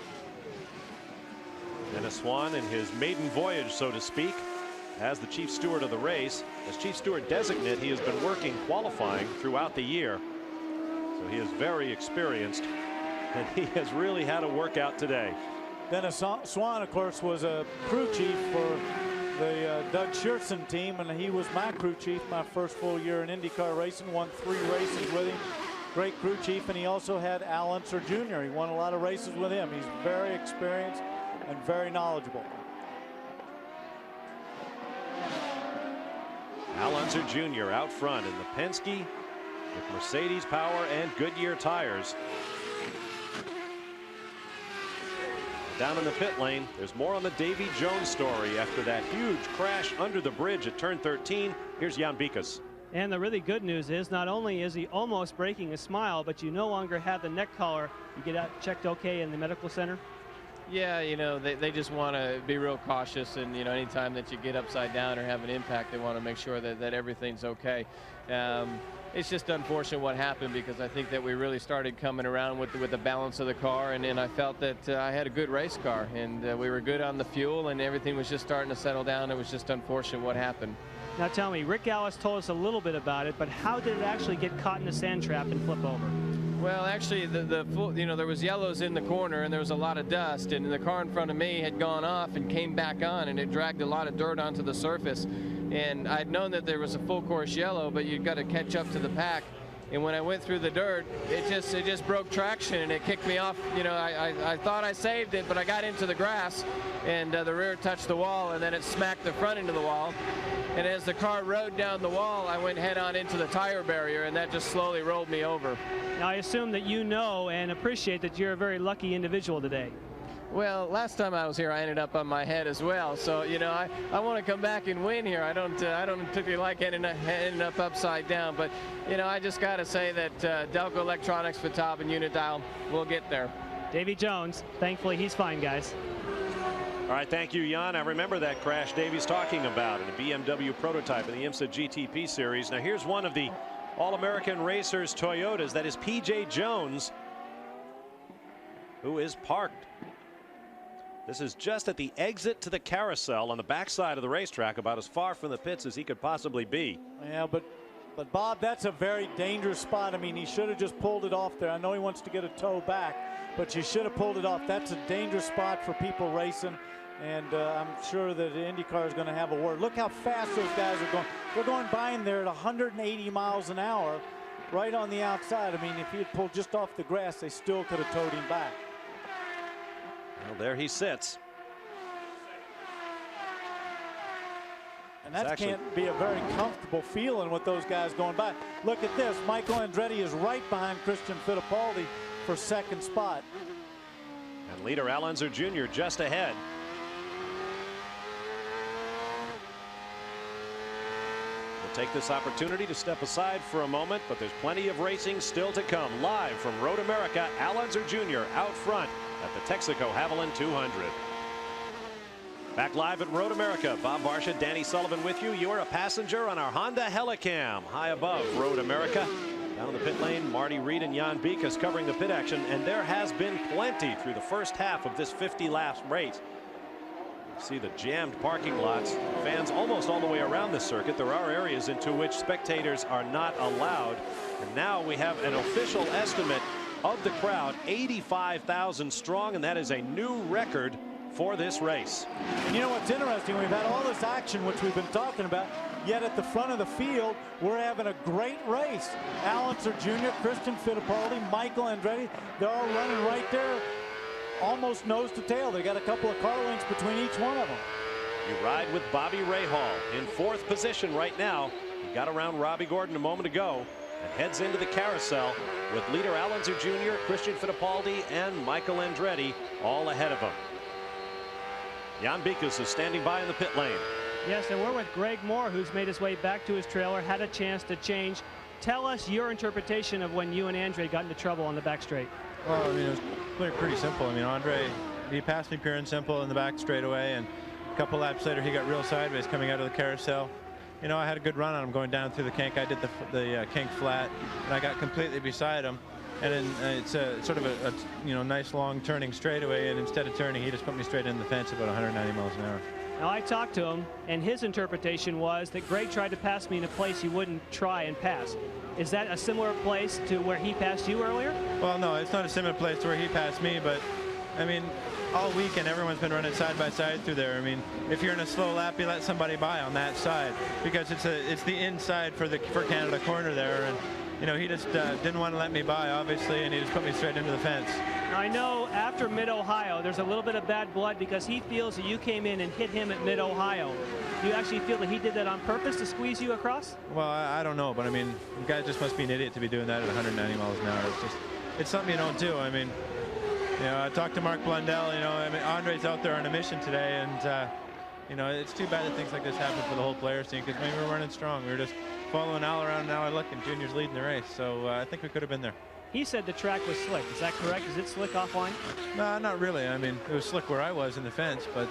Dennis Swan in his maiden voyage, so to speak, as the chief steward of the race. As chief steward designate, he has been working qualifying throughout the year. So he is very experienced, and he has really had a workout today. Dennis Swan, of course, was a crew chief for the Doug Shearson team, and he was my crew chief my first full year in IndyCar racing. Won 3 races with him. Great crew chief, and he also had Al Unser Jr. He won a lot of races with him. He's very experienced and very knowledgeable. Al Unser Jr. out front in the Penske with Mercedes power and Goodyear tires. Down in the pit lane, there's more on the Davy Jones story after that huge crash under the bridge at turn 13. Here's Jan Bikas. And the really good news is not only is he almost breaking a smile, but you no longer have the neck collar. You get out checked okay in the medical center. Yeah, you know, they just want to be real cautious, and, you know, anytime that you get upside down or have an impact, they want to make sure that everything's okay. It's just unfortunate what happened, because I think that we really started coming around with the balance of the car, and I felt that I had a good race car, and we were good on the fuel, and everything was just starting to settle down. It was just unfortunate what happened. Now tell me, Rick Gallis told us a little bit about it, but how did it actually get caught in the sand trap and flip over? Well, actually, there was yellows in the corner, and there was a lot of dust, and the car in front of me had gone off and came back on, and it dragged a lot of dirt onto the surface. And I'd known that there was a full course yellow, but you've got to catch up to the pack. And when I went through the dirt, it just broke traction, and it kicked me off. I thought I saved it, but I got into the grass, and the rear touched the wall, and then it smacked the front into the wall. And as the car rode down the wall, I went head on into the tire barrier, and that just slowly rolled me over. Now, I assume that you know and appreciate that you're a very lucky individual today. Well, last time I was here, I ended up on my head as well. So, I want to come back and win here. I don't particularly like ending up upside down. But, I just got to say that Delco Electronics, Fatab, and Unidial will get there. Davy Jones, thankfully, he's fine, guys. All right, thank you, Jan. I remember that crash Davy's talking about in the BMW prototype in the IMSA GTP series. Now, here's one of the All-American Racers Toyotas. That is P.J. Jones, who is parked. This is just at the exit to the carousel on the backside of the racetrack, about as far from the pits as he could possibly be. Yeah, but Bob, that's a very dangerous spot. I mean, he should have just pulled it off there. I know he wants to get a tow back, but you should have pulled it off. That's a dangerous spot for people racing, and I'm sure that the IndyCar is going to have a word. Look how fast those guys are going. They're going by in there at 180 miles an hour right on the outside. I mean, if he had pulled just off the grass, they still could have towed him back. Well, there he sits. And that can't be a very comfortable feeling with those guys going by. Look at this. Michael Andretti is right behind Christian Fittipaldi for second spot. And leader Al Unser Jr. just ahead. We'll take this opportunity to step aside for a moment, but there's plenty of racing still to come. Live from Road America, Al Unser Jr. out front at the Texaco Haviland 200. Back live at Road America, Bob Varsha, Danny Sullivan with you. You're a passenger on our Honda Helicam high above Road America. Down in the pit lane, Marty Reed and Jan Beekes covering the pit action, and there has been plenty through the first half of this 50-lap race. You see the jammed parking lots, fans almost all the way around the circuit. There are areas into which spectators are not allowed, and now we have an official estimate of the crowd, 85,000 strong, and that is a new record for this race. And you know what's interesting? We've had all this action, which we've been talking about, yet at the front of the field, we're having a great race. Al Unser Jr., Christian Fittipaldi, Michael Andretti, they're all running right there, almost nose to tail. They got a couple of car lengths between each one of them. You ride with Bobby Rahal in fourth position right now. He got around Robbie Gordon a moment ago and heads into the carousel with leader Al Unser Jr., Christian Fittipaldi, and Michael Andretti all ahead of him. Jan Beekes is standing by in the pit lane. Yes, and we're with Greg Moore, who's made his way back to his trailer, had a chance to change. Tell us your interpretation of when you and Andre got into trouble on the back straight. Well, I mean, it was pretty simple. I mean, Andre, he passed me pure and simple in the back straightaway, and a couple laps later, he got real sideways coming out of the carousel. You know, I had a good run on him going down through the kink. I did the kink flat, and I got completely beside him. And then it's a sort of a nice long turning straightaway, and instead of turning, he just put me straight in the fence about 190 miles an hour. Now, I talked to him, and his interpretation was that Greg tried to pass me in a place he wouldn't try and pass. Is that a similar place to where he passed you earlier? Well, no, it's not a similar place to where he passed me, but I mean, all weekend everyone's been running side by side through there. I mean, if you're in a slow lap, you let somebody by on that side because it's the inside for Canada corner there, and you know, he just didn't want to let me by, obviously, and he just put me straight into the fence. Now, I know after Mid-Ohio, there's a little bit of bad blood because he feels that you came in and hit him at Mid-Ohio. Do you actually feel that he did that on purpose to squeeze you across? Well, I don't know, but I mean, the guy just must be an idiot to be doing that at 190 miles an hour. It's something you don't do. I mean, you know, I talked to Mark Blundell. You know, I mean, Andre's out there on a mission today, and you know, it's too bad that things like this happen for the whole players team because maybe we're running strong. We were just following Al around, and now I look, and Junior's leading the race. So I think we could have been there. He said the track was slick. Is that correct? Is it slick offline? No, not really. I mean, it was slick where I was in the fence, but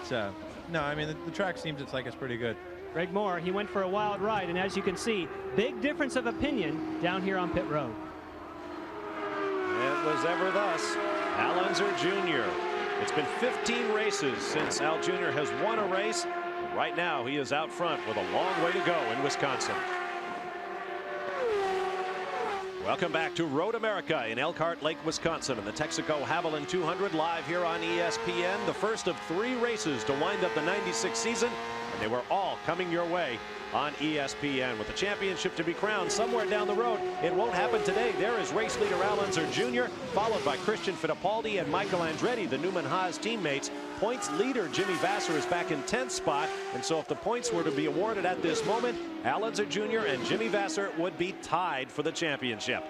no, I mean, the track seems it's pretty good. Greg Moore, he went for a wild ride, and as you can see, big difference of opinion down here on pit road. It was ever thus. Al Unser Jr. It's been 15 races since Al Jr. has won a race. Right now, he is out front with a long way to go in Wisconsin. Welcome back to Road America in Elkhart Lake, Wisconsin, and the Texaco Haviland 200 live here on ESPN. The first of 3 races to wind up the '96 season, and they were all coming your way on ESPN. With the championship to be crowned somewhere down the road, it won't happen today. There is race leader Al Unser Jr., followed by Christian Fittipaldi and Michael Andretti, the Newman Haas teammates. Points leader Jimmy Vasser is back in 10th spot, and so if the points were to be awarded at this moment, Al Unser Jr. and Jimmy Vasser would be tied for the championship.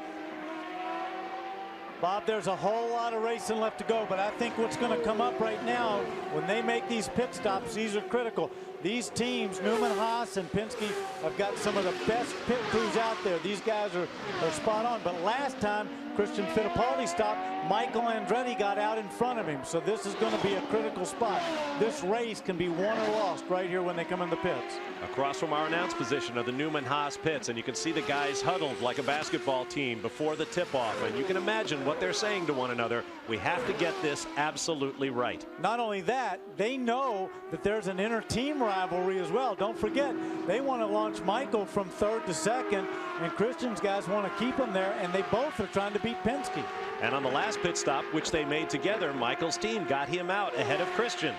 Bob, there's a whole lot of racing left to go, but I think what's going to come up right now, when they make these pit stops, these are critical. These teams, Newman Haas and Penske, have got some of the best pit crews out there. These guys are spot on. But last time Christian Fittipaldi stopped, Michael Andretti got out in front of him. So this is going to be a critical spot. This race can be won or lost right here when they come in the pits. Across from our announce position are the Newman Haas pits, and you can see the guys huddled like a basketball team before the tip-off, and you can imagine what they're saying to one another. We have to get this absolutely right. Not only that, they know that there's an inter-team rivalry as well. Don't forget, they want to launch Michael from 3rd to 2nd, and Christian's guys want to keep him there, and they both are trying to beat Penske. And on the last pit stop, which they made together, Michael's team got him out ahead of Christian.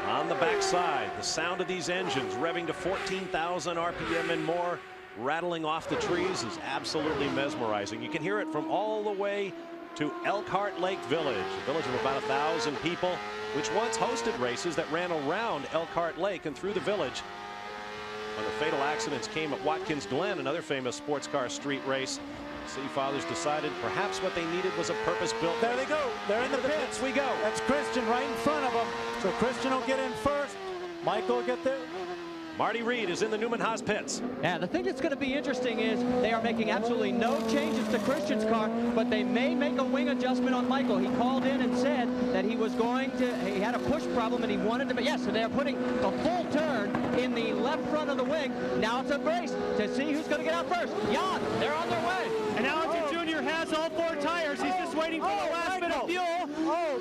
On the backside, the sound of these engines revving to 14,000 RPM and more, rattling off the trees, is absolutely mesmerizing. You can hear it from all the way to Elkhart Lake Village, a village of about 1,000 people, which once hosted races that ran around Elkhart Lake and through the village. When the fatal accidents came at Watkins Glen, another famous sports car street race, City Fathers decided perhaps what they needed was a purpose-built. There they go. They're in the pits. We go. That's Christian right in front of them. So Christian will get in first. Michael will get there. Marty Reed is in the Newman Haas pits. Yeah, the thing that's going to be interesting is they are making absolutely no changes to Christian's car, but they may make a wing adjustment on Michael. He called in and said that he was going to, he had a push problem and he wanted to, yes, so they're putting a full turn in the left front of the wing. Now it's a race to see who's going to get out first. Jan, they're on their way. And Al Unser Jr. has all 4 tires. He's just waiting for the last bit of fuel.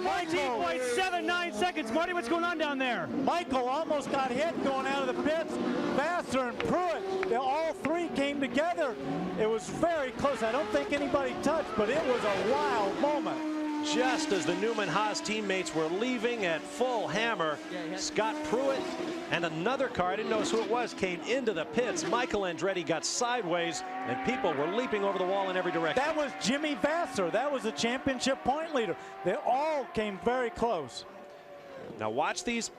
14.79 seconds. Marty, what's going on down there? Michael almost got hit going out of the pits. Vasser and Pruitt, all 3 came together. It was very close. I don't think anybody touched, but it was a wild moment. Just as the Newman Haas teammates were leaving at full hammer, Scott Pruitt and another car, I didn't notice who it was, came into the pits. Michael Andretti got sideways, and people were leaping over the wall in every direction. That was Jimmy Vasser. That was the championship point leader. They all came very close. Now watch these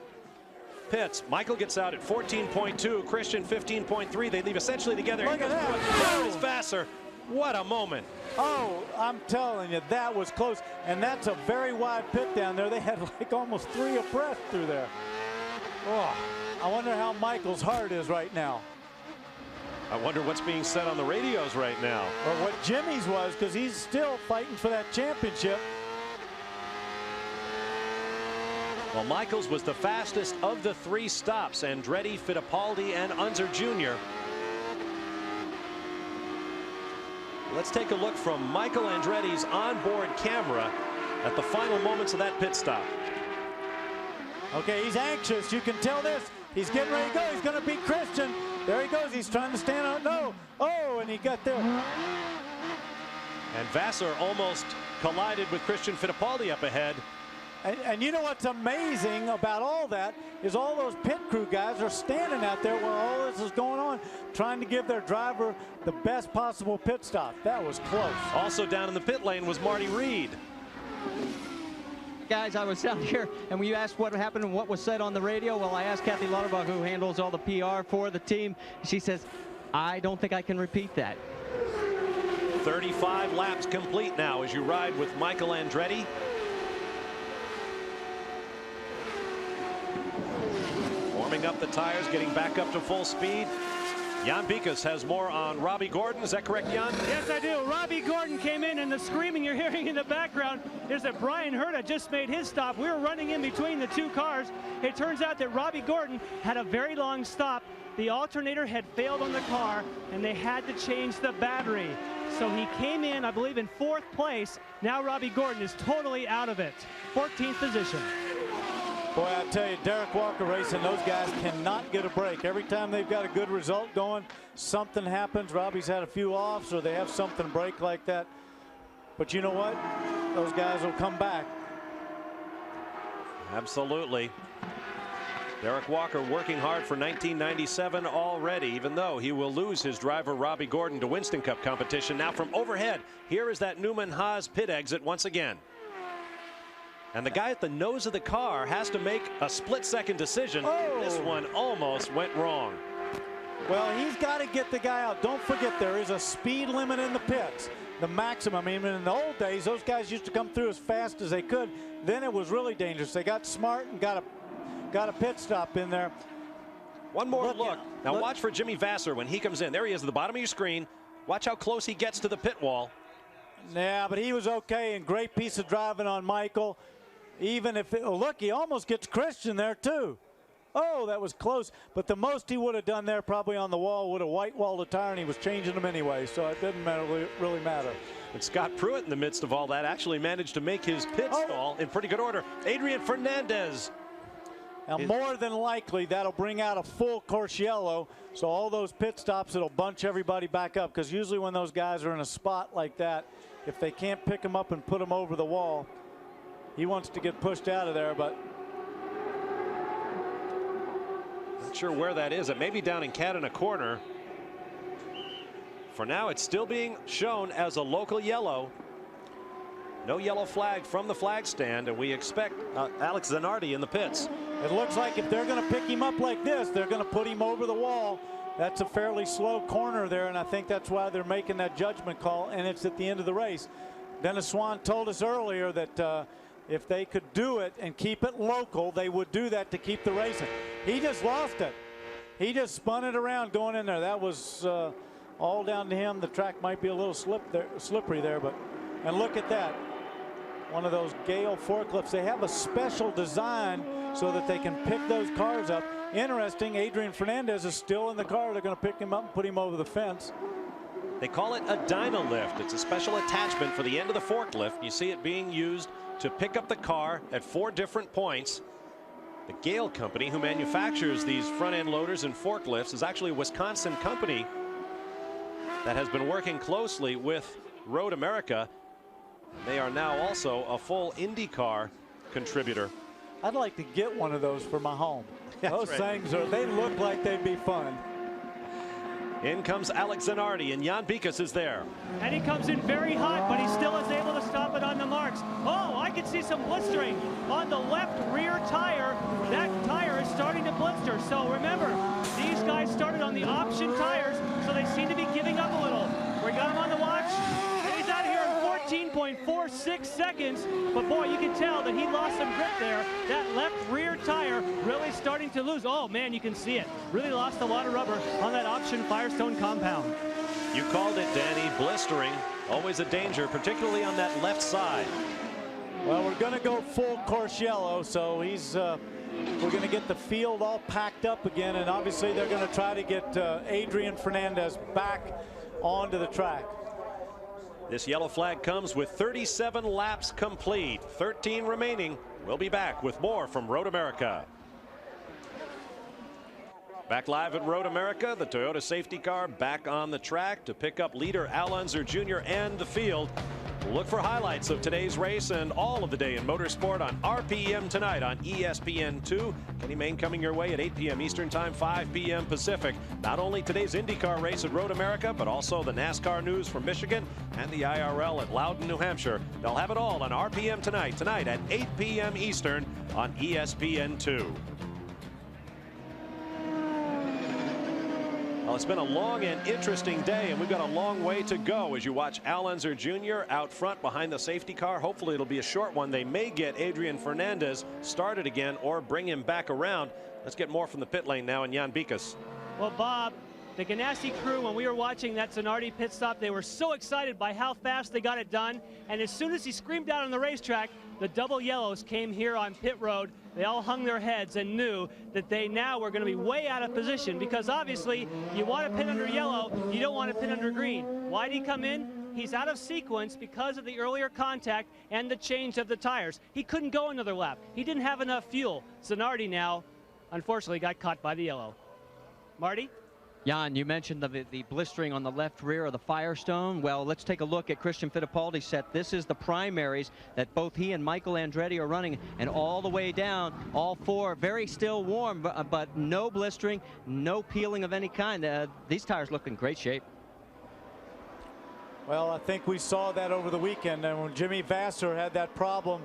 pits. Michael gets out at 14.2, Christian 15.3. They leave essentially together. Look at that. There is Vasser. What a moment. Oh, I'm telling you, that was close. And that's a very wide pit down there. They had like almost 3 abreast through there. Oh, I wonder how Michael's heart is right now. I wonder what's being said on the radios right now. Or what Jimmy's was, because he's still fighting for that championship. Well, Michael's was the fastest of the 3 stops. Andretti, Fittipaldi, and Unser Jr. Let's take a look from Michael Andretti's onboard camera at the final moments of that pit stop. Okay, he's anxious. You can tell this. He's getting ready to go. He's going to beat Christian. There he goes. He's trying to stand out. No. Oh, and he got there. And Vasser almost collided with Christian Fittipaldi up ahead. And you know what's amazing about all that is all those pit crew guys are standing out there while all this is going on, trying to give their driver the best possible pit stop. That was close. Also down in the pit lane was Marty Reed. Guys, I was down here, and when you asked what happened and what was said on the radio, well, I asked Kathy Lauterbach, who handles all the PR for the team. She says, I don't think I can repeat that. 35 laps complete now as you ride with Michael Andretti. Warming up the tires, getting back up to full speed. Jan Bikas has more on Robbie Gordon. Is that correct, Jan? Yes, I do. Robbie Gordon came in, and the screaming you're hearing in the background is that Brian Herta just made his stop. We were running in between the 2 cars. It turns out that Robbie Gordon had a very long stop. The alternator had failed on the car, and they had to change the battery. So he came in, I believe, in 4th place. Now Robbie Gordon is totally out of it. 14th position. Boy, I tell you, Derek Walker Racing, those guys cannot get a break. Every time they've got a good result going, something happens. Robbie's had a few offs, or they have something break like that. But you know what? Those guys will come back. Absolutely. Derek Walker working hard for 1997 already, even though he will lose his driver Robbie Gordon to Winston Cup competition. Now from overhead, here is that Newman Haas pit exit once again. And the guy at the nose of the car has to make a split-second decision. Oh. This one almost went wrong. Well, he's got to get the guy out. Don't forget, there is a speed limit in the pits. The maximum. I mean, in the old days, those guys used to come through as fast as they could. Then it was really dangerous. They got smart and got a pit stop in there. One more look. Now watch for Jimmy Vasser when he comes in. There he is at the bottom of your screen. Watch how close he gets to the pit wall. Yeah, but he was okay, and great piece of driving on Michael. Even if, look, he almost gets Christian there too. Oh, that was close. But the most he would have done there probably on the wall would have white-walled a tire, and he was changing them anyway, so it didn't really matter. And Scott Pruitt, in the midst of all that, actually managed to make his pit stall in pretty good order. Adrian Fernandez. Now, more than likely, that'll bring out a full course yellow, so all those pit stops, it'll bunch everybody back up, because usually when those guys are in a spot like that, if they can't pick them up and put them over the wall, he wants to get pushed out of there, but not sure where that is. It may be down in Cat in a corner. For now, it's still being shown as a local yellow. No yellow flag from the flag stand, and we expect Alex Zanardi in the pits. It looks like if they're going to pick him up like this, they're going to put him over the wall. That's a fairly slow corner there, and I think that's why they're making that judgment call, and it's at the end of the race. Dennis Swan told us earlier that if they could do it and keep it local, they would do that to keep the racing. He just lost it. He just spun it around going in there. That was all down to him. The track might be a little slippery there, but and look at that. One of those Gale forklifts. They have a special design so that they can pick those cars up. Interesting, Adrian Fernandez is still in the car. They're going to pick him up and put him over the fence. They call it a Dynalift. It's a special attachment for the end of the forklift. You see it being used to pick up the car at 4 different points. The Gale company, who manufactures these front-end loaders and forklifts, is actually a Wisconsin company that has been working closely with Road America. They are now also a full IndyCar contributor. I'd like to get one of those for my home. Those things they look like they'd be fun. In comes Alex Zanardi, and Jan Bikas is there. And he comes in very hot, but he still is able to stop it on the marks. Oh, I can see some blistering on the left rear tire. That tire is starting to blister. So remember, these guys started on the option tires, so they seem to be giving up a little. We got him on the watch, and he's out here in 14.46 seconds. But boy, you can tell that he lost some grip there. That left rear tire really starting to lose. Oh man, you can see it. Really lost a lot of rubber on that option Firestone compound. You called it, Danny. Blistering. Always a danger, particularly on that left side. Well, we're going to go full course yellow, so we're going to get the field all packed up again, and obviously they're going to try to get Adrian Fernandez back onto the track. This yellow flag comes with 37 laps complete, 13 remaining. We'll be back with more from Road America. Back live at Road America, the Toyota safety car back on the track to pick up leader Al Unser Jr. and the field. Look for highlights of today's race and all of the day in motorsport on RPM tonight on ESPN2. Kenny Mayne coming your way at 8 p.m. Eastern Time, 5 p.m. Pacific. Not only today's IndyCar race at Road America, but also the NASCAR news from Michigan and the IRL at Loudon, New Hampshire. They'll have it all on RPM tonight at 8 p.m. Eastern on ESPN2. Well, it's been a long and interesting day, and we've got a long way to go as you watch Al Unser Jr. out front behind the safety car. Hopefully it'll be a short one. They may get Adrian Fernandez started again or bring him back around. Let's get more from the pit lane now in Jan Bikas. Well, Bob, the Ganassi crew, when we were watching that Zanardi pit stop, they were so excited by how fast they got it done. And as soon as he screamed out on the racetrack, the double yellows came here on pit road. They all hung their heads and knew that they now were going to be way out of position, because obviously you want to pit under yellow, you don't want to pit under green. Why did he come in? He's out of sequence because of the earlier contact and the change of the tires. He couldn't go another lap. He didn't have enough fuel. Zanardi now, unfortunately, got caught by the yellow. Marty? Jan, you mentioned the blistering on the left rear of the Firestone. Well, let's take a look at Christian Fittipaldi's set. This is the primaries that both he and Michael Andretti are running, and all the way down, all four very still warm, but no blistering, no peeling of any kind. These tires look in great shape. Well, I think we saw that over the weekend, and when Jimmy Vasser had that problem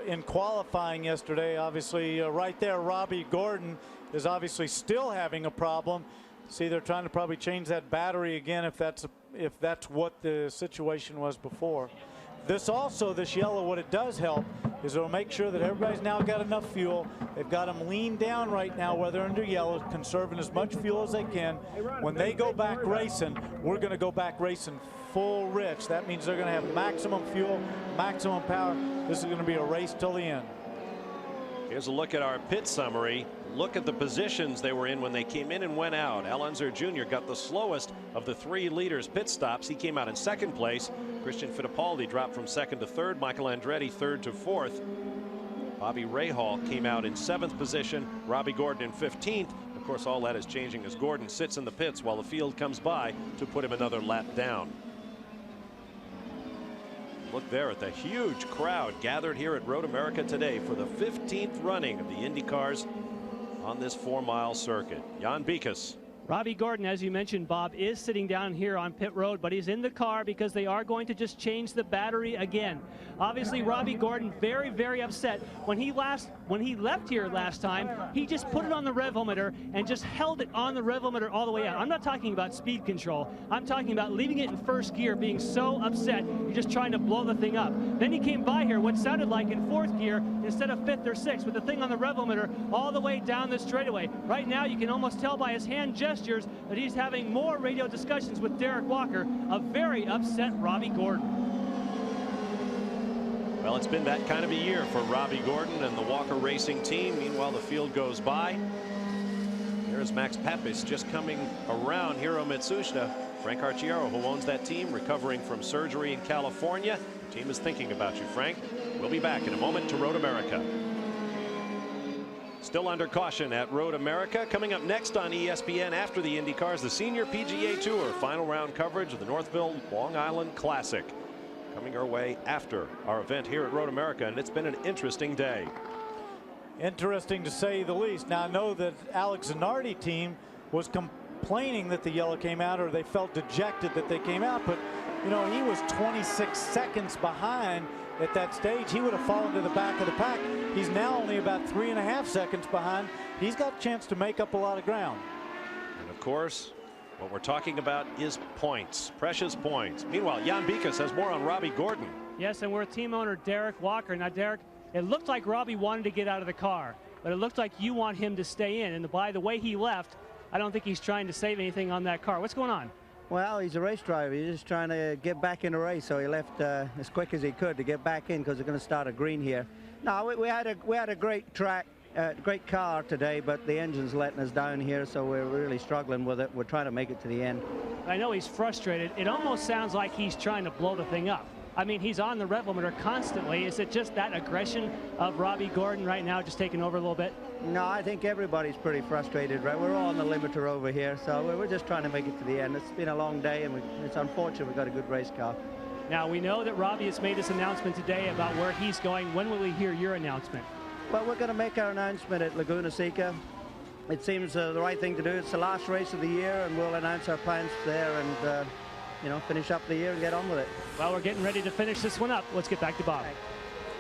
in qualifying yesterday, obviously right there, Robbie Gordon is obviously still having a problem. See, they're trying to probably change that battery again if that's what the situation was before. This yellow, what it does help is it'll make sure that everybody's now got enough fuel. They've got them leaned down right now where they're under yellow, conserving as much fuel as they can. When they go back racing, we're going to go back racing full rich. That means they're going to have maximum fuel, maximum power. This is going to be a race till the end. Here's a look at our pit summary. Look at the positions they were in when they came in and went out. Al Unser Jr. got the slowest of the 3 leaders pit stops. He came out in 2nd place. Christian Fittipaldi dropped from 2nd to 3rd. Michael Andretti 3rd to 4th. Bobby Rahal came out in 7th position. Robbie Gordon in 15th. Of course, all that is changing as Gordon sits in the pits while the field comes by to put him another lap down. Look there at the huge crowd gathered here at Road America today for the 15th running of the IndyCars on this 4-mile circuit. Jan Bikus. Robbie Gordon, as you mentioned, Bob, is sitting down here on pit road, but he's in the car because they are going to just change the battery again. Obviously, Robbie Gordon very, very upset. When he left here last time, he just put it on the revometer and just held it on the revometer all the way out. I'm not talking about speed control. I'm talking about leaving it in 1st gear, being so upset, you're just trying to blow the thing up. Then he came by here, what sounded like in 4th gear instead of 5th or 6th, with the thing on the revometer all the way down the straightaway. Right now, you can almost tell by his hand gestures that he's having more radio discussions with Derek Walker, a very upset Robbie Gordon. Well, it's been that kind of a year for Robbie Gordon and the Walker Racing team. Meanwhile, the field goes by. Here's Max Papis just coming around Hiro Matsushita. Frank Archiero, who owns that team, recovering from surgery in California. The team is thinking about you, Frank. We'll be back in a moment to Road America. Still under caution at Road America. Coming up next on ESPN after the IndyCars, the Senior PGA Tour final round coverage of the Northville Long Island Classic. Coming our way after our event here at Road America, and it's been an interesting day. Interesting to say the least. Now I know that Alex Zanardi team was complaining that the yellow came out, or they felt dejected that they came out, but you know, he was 26 seconds behind at that stage. He would have fallen to the back of the pack. He's now only about 3.5 seconds behind. He's got a chance to make up a lot of ground. And of course, what we're talking about is points, precious points. Meanwhile, Jan Bikus has more on Robbie Gordon. Yes, and we're team owner Derek Walker. Now, Derek, it looked like Robbie wanted to get out of the car, but it looked like you want him to stay in. And by the way he left, I don't think he's trying to save anything on that car. What's going on? Well, he's a race driver. He's just trying to get back in the race, so he left as quick as he could to get back in because they're going to start a green here. No, we had a great track, great car today, but the engine's letting us down here, so we're really struggling with it. We're trying to make it to the end. I know he's frustrated. It almost sounds like he's trying to blow the thing up. I mean, he's on the revometer constantly. Is it just that aggression of Robbie Gordon right now just taking over a little bit? No, I think everybody's pretty frustrated, right? We're all on the limiter over here, so we're just trying to make it to the end. It's been a long day, and it's unfortunate we've got a good race car. Now, we know that Robbie has made this announcement today about where he's going. When will we hear your announcement? Well, we're going to make our announcement at Laguna Seca. It seems the right thing to do. It's the last race of the year, and we'll announce our plans there and, you know, finish up the year and get on with it. Well, we're getting ready to finish this one up. Let's get back to Bob.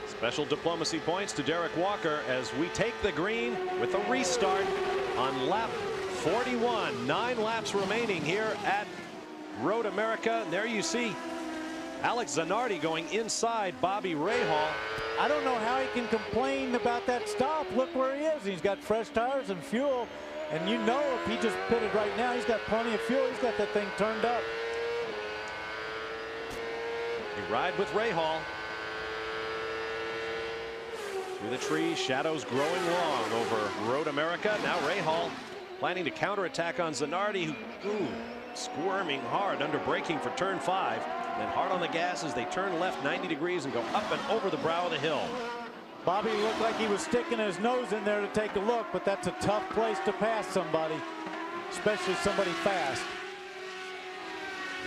Special diplomacy points to Derek Walker as we take the green with a restart on lap 41. 9 laps remaining here at Road America. And there you see Alex Zanardi going inside Bobby Rahal. I don't know how he can complain about that stop. Look where he is. He's got fresh tires and fuel. And you know, if he just pitted right now, he's got plenty of fuel. He's got that thing turned up. You ride with Rahal. Through the trees, shadows growing long over Road America. Now Rahal planning to counterattack on Zanardi, who squirming hard under braking for turn 5. Then hard on the gas as they turn left 90 degrees and go up and over the brow of the hill. Bobby looked like he was sticking his nose in there to take a look, but that's a tough place to pass somebody, especially somebody fast.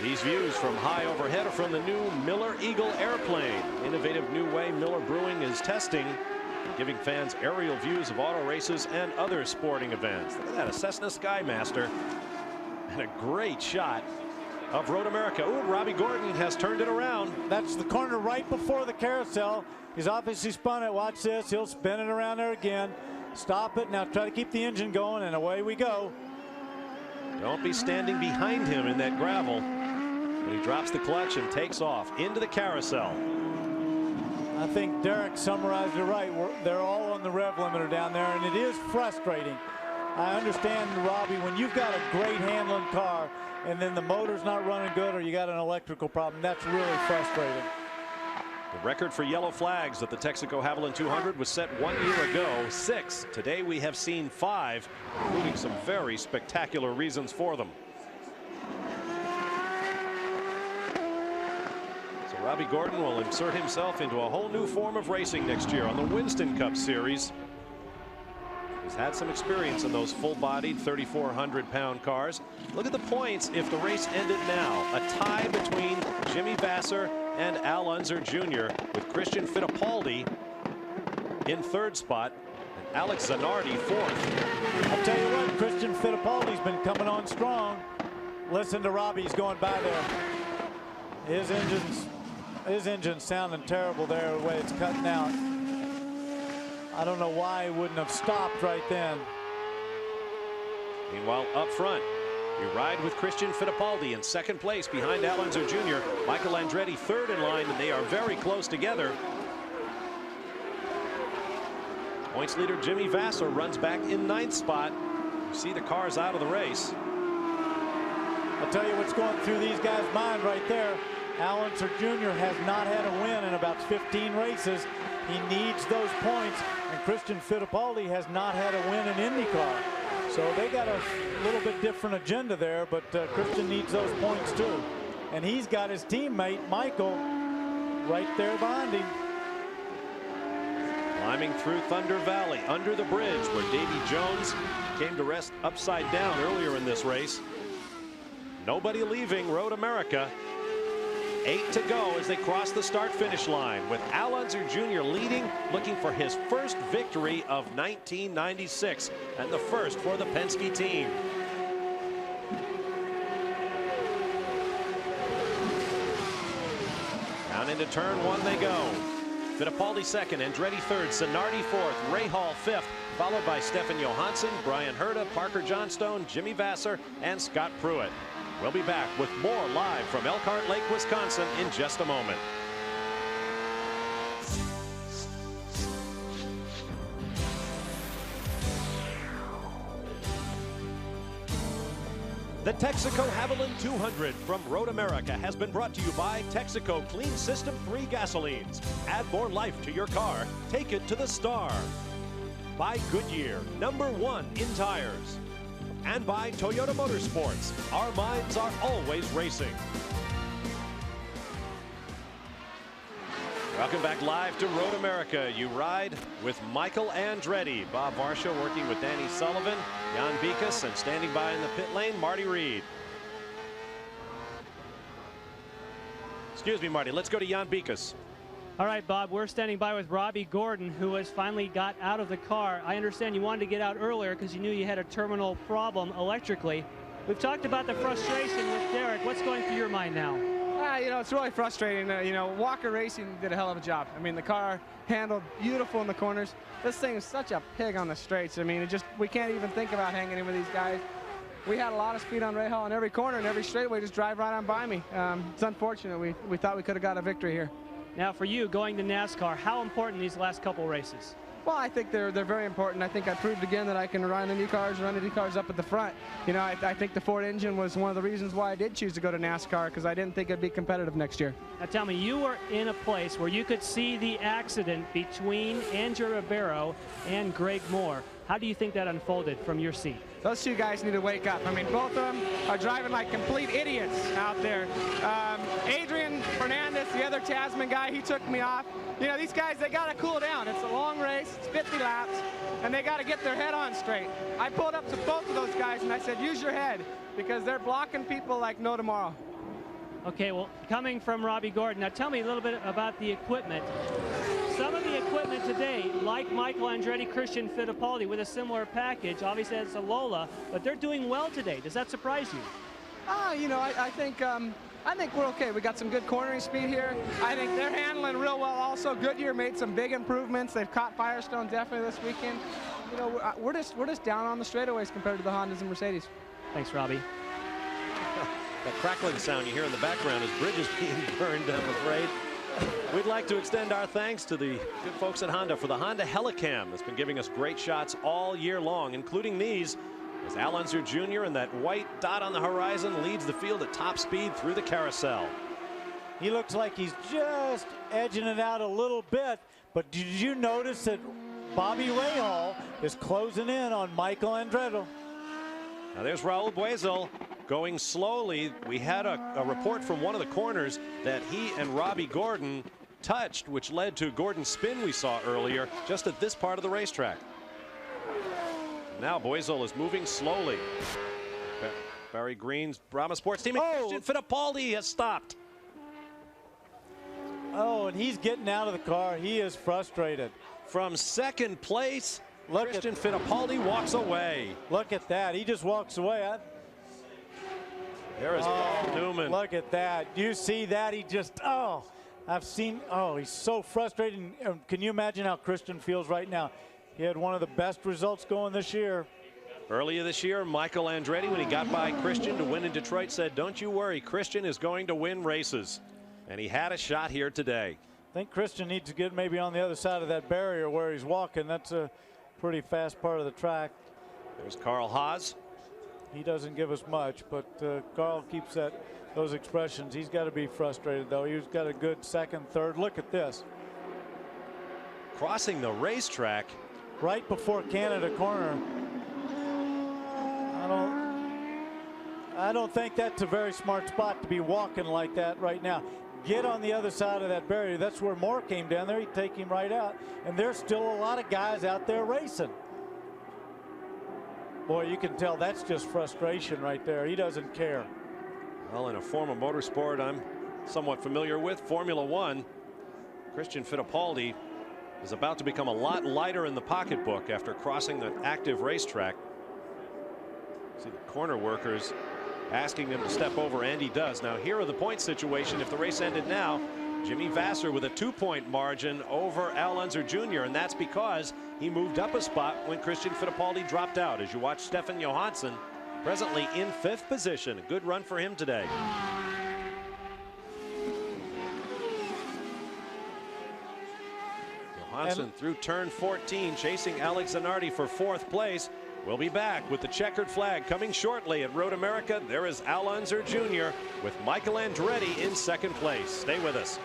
These views from high overhead are from the new Miller Eagle airplane. Innovative new way Miller Brewing is testing, giving fans aerial views of auto races and other sporting events. Look at that, a Cessna Skymaster. And a great shot of Road America. Ooh, Robbie Gordon has turned it around. That's the corner right before the carousel. He's obviously spun it. Watch this. He'll spin it around there again. Stop it. Now try to keep the engine going, and away we go. Don't be standing behind him in that gravel. But he drops the clutch and takes off into the carousel. I think Derek summarized it right. They're all on the rev limiter down there, and it is frustrating. I understand, Robbie, when you've got a great handling car and then the motor's not running good or you got an electrical problem, that's really frustrating. The record for yellow flags at the Texaco Havoline 200 was set 1 year ago, 6. Today we have seen 5, including some very spectacular reasons for them. So Robbie Gordon will insert himself into a whole new form of racing next year on the Winston Cup Series. He's had some experience in those full-bodied 3,400-pound cars. Look at the points if the race ended now. A tie between Jimmy Vasser and Al Unser Jr. with Christian Fittipaldi in 3rd spot and Alex Zanardi 4th. I'll tell you what, Christian Fittipaldi's been coming on strong. Listen to Robbie, he's going by there. His engine's sounding terrible there the way it's cutting out. I don't know why he wouldn't have stopped right then. Meanwhile, up front, you ride with Christian Fittipaldi in 2nd place behind Al Unser Jr. Michael Andretti 3rd in line, and they are very close together. Points leader Jimmy Vasser runs back in 9th spot. You see the cars out of the race. I'll tell you what's going through these guys' mind right there. Al Unser Jr. has not had a win in about 15 races. He needs those points, and Christian Fittipaldi has not had a win in IndyCar. So they got a little bit different agenda there, but Christian needs those points too. And he's got his teammate, Michael, right there behind him. Climbing through Thunder Valley, under the bridge where Davy Jones came to rest upside down earlier in this race. Nobody leaving Road America. 8 to go as they cross the start-finish line with Al Unser Jr. leading, looking for his first victory of 1996 and the first for the Penske team. Down into turn 1 they go. Fittipaldi 2nd, Andretti 3rd, Zanardi 4th, Ray Hall 5th, followed by Stefan Johansson, Brian Herta, Parker Johnstone, Jimmy Vasser, and Scott Pruitt. We'll be back with more live from Elkhart Lake, Wisconsin in just a moment. The Texaco Havoline 200 from Road America has been brought to you by Texaco Clean System 3 gasolines. Add more life to your car. Take it to the star. By Goodyear, #1 in tires. And by Toyota Motorsports. Our minds are always racing. Welcome back live to Road America. You ride with Michael Andretti. Bob Varsha working with Danny Sullivan, Jan Bikas, and standing by in the pit lane, Marty Reed. Excuse me, Marty. Let's go to Jan Bikas. All right, Bob, we're standing by with Robbie Gordon, who has finally got out of the car. I understand you wanted to get out earlier because you knew you had a terminal problem electrically. We've talked about the frustration with Derek. What's going through your mind now? You know, it's really frustrating. Walker Racing did a hell of a job. I mean, the car handled beautiful in the corners. This thing is such a pig on the straights. I mean, we can't even think about hanging in with these guys. We had a lot of speed on Ray Hall in every corner and every straightaway, just drive right on by me. It's unfortunate. We thought we could have got a victory here. Now for you, going to NASCAR, how important these last couple races? Well, I think they're very important. I think I proved again that I can run the new cars, run the new cars up at the front. You know, I think the Ford engine was one of the reasons why I did choose to go to NASCAR, because I didn't think it'd be competitive next year. Now tell me, you were in a place where you could see the accident between Andrew Ribeiro and Greg Moore. How do you think that unfolded from your seat? Those two guys need to wake up. I mean, both of them are driving like complete idiots out there. Adrian Fernandez, the other Tasman guy, he took me off. You know, these guys, they got to cool down. It's a long race, it's 50 laps, and they got to get their head on straight. I pulled up to both of those guys and I said, use your head, because they're blocking people like no tomorrow. Okay, well, coming from Robbie Gordon, now tell me a little bit about the equipment. Some of the equipment today, like Michael Andretti, Christian Fittipaldi with a similar package, obviously it's a Lola, but they're doing well today. Does that surprise you? You know, I think we're okay. We got some good cornering speed here. I think they're handling real well also. Goodyear made some big improvements. They've caught Firestone definitely this weekend. You know, we're just down on the straightaways compared to the Hondas and Mercedes. Thanks, Robbie. That crackling sound you hear in the background is bridges being burned, I'm afraid. We'd like to extend our thanks to the good folks at Honda for the Honda Helicam that's been giving us great shots all year long, including these, as Al Unser Jr. and that white dot on the horizon leads the field at top speed through the carousel. He looks like he's just edging it out a little bit, but did you notice that Bobby Rahal is closing in on Michael Andretti? Now there's Raul Buezel going slowly. We had a report from one of the corners that he and Robbie Gordon touched, which led to Gordon's spin we saw earlier just at this part of the racetrack. Now Buezel is moving slowly. Barry Green's Brahma Sports team. Christian Fittipaldi has stopped. Oh, and he's getting out of the car. He is frustrated. From second place, Christian Fittipaldi walks away. Look at that. He just walks away. There is Paul Newman. Look at that. You see that? He just, he's so frustrated. Can you imagine how Christian feels right now? He had one of the best results going this year. Earlier this year, Michael Andretti, when he got by Christian to win in Detroit, said, don't you worry, Christian is going to win races. And he had a shot here today. I think Christian needs to get maybe on the other side of that barrier where he's walking. That's a pretty fast part of the track. There's Carl Haas. He doesn't give us much, but Carl keeps those expressions. He's got to be frustrated, though. He's got a good second, third. Look at this. Crossing the racetrack. Right before Canada corner. I don't think that's a very smart spot to be walking like that right now. Get on the other side of that barrier. That's where Moore came down there. He'd take him right out. And there's still a lot of guys out there racing. Boy, you can tell that's just frustration right there. He doesn't care. Well, in a form of motorsport I'm somewhat familiar with, Formula One, Christian Fittipaldi is about to become a lot lighter in the pocketbook after crossing an active racetrack. See the corner workers asking him to step over, and he does. Now here are the point situation if the race ended now. Jimmy Vasser with a 2-point margin over Al Unser Jr., and that's because he moved up a spot when Christian Fittipaldi dropped out. As you watch Stefan Johansson presently in 5th position. A good run for him today. Johansson through turn 14 chasing Alex Zanardi for 4th place. We'll be back with the checkered flag coming shortly at Road America. There is Al Unser Jr. with Michael Andretti in 2nd place. Stay with us.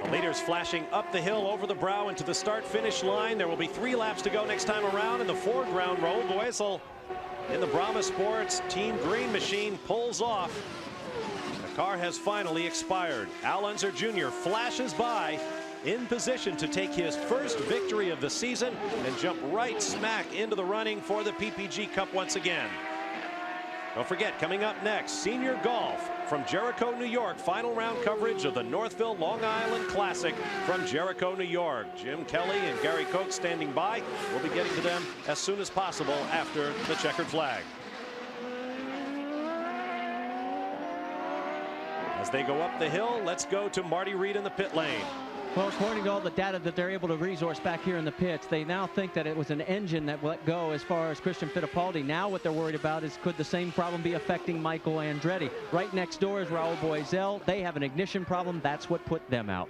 The leaders flashing up the hill over the brow into the start-finish line. There will be 3 laps to go next time around in the foreground. Raul Buezel in the Brahma Sports Team Green machine pulls off. The car has finally expired. Al Unser Jr. flashes by in position to take his first victory of the season and jump right smack into the running for the PPG Cup once again. Don't forget, coming up next, Senior Golf from Jericho, New York. Final round coverage of the Northville Long Island Classic from Jericho, New York. Jim Kelly and Gary Koch standing by. We'll be getting to them as soon as possible after the checkered flag. As they go up the hill, let's go to Marty Reed in the pit lane. Well, according to all the data that they're able to resource back here in the pits, they now think that it was an engine that let go as far as Christian Fittipaldi. Now what they're worried about is could the same problem be affecting Michael Andretti. Right next door is Raul Buezel. They have an ignition problem. That's what put them out.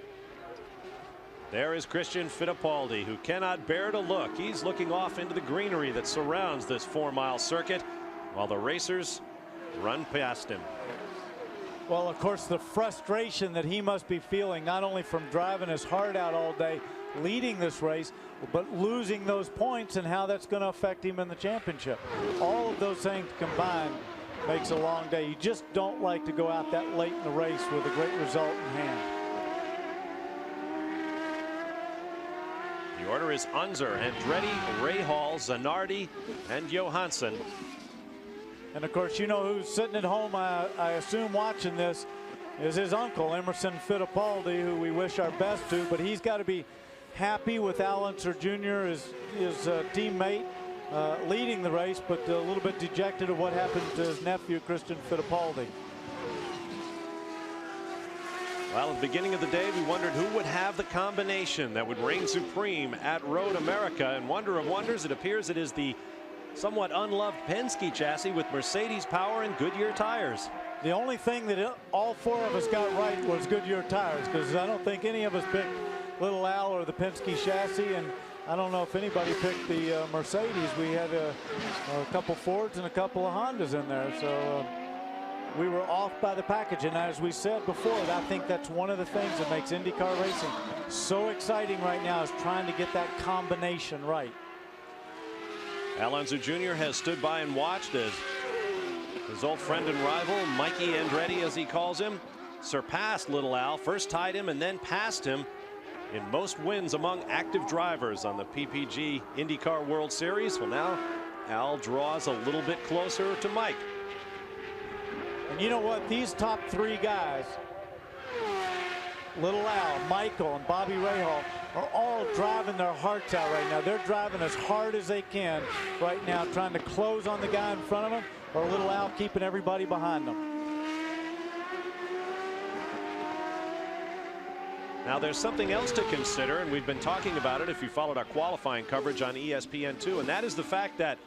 There is Christian Fittipaldi, who cannot bear to look. He's looking off into the greenery that surrounds this 4-mile circuit while the racers run past him. Well, of course, the frustration that he must be feeling, not only from driving his heart out all day, leading this race, but losing those points and how that's going to affect him in the championship. All of those things combined makes a long day. You just don't like to go out that late in the race with a great result in hand. The order is Unser, Andretti, Rahal, Zanardi, and Johansson. And of course, you know who's sitting at home, I assume, watching this, is his uncle, Emerson Fittipaldi, who we wish our best to, but he's got to be happy with Al Unser Jr., his teammate, leading the race, but a little bit dejected of what happened to his nephew, Christian Fittipaldi. Well, at the beginning of the day, we wondered who would have the combination that would reign supreme at Road America. And wonder of wonders, it appears it is the somewhat unloved Penske chassis with Mercedes power and Goodyear tires. The only thing that all four of us got right was Goodyear tires, because I don't think any of us picked Little Al or the Penske chassis, and I don't know if anybody picked the Mercedes. We had a couple Fords and a couple of Hondas in there, so we were off by the package. And as we said before, I think that's one of the things that makes IndyCar racing so exciting right now, is trying to get that combination right. Al Unser Jr. has stood by and watched as his old friend and rival, Mikey Andretti, as he calls him, surpassed Little Al, first tied him and then passed him in most wins among active drivers on the PPG IndyCar World Series. Well, now Al draws a little bit closer to Mike. And you know what? These top three guys, Little Al, Michael, and Bobby Rahal, are all driving their hearts out right now. They're driving as hard as they can right now, trying to close on the guy in front of them, or Little Al keeping everybody behind them. Now there's something else to consider, and we've been talking about it if you followed our qualifying coverage on ESPN2, and that is the fact that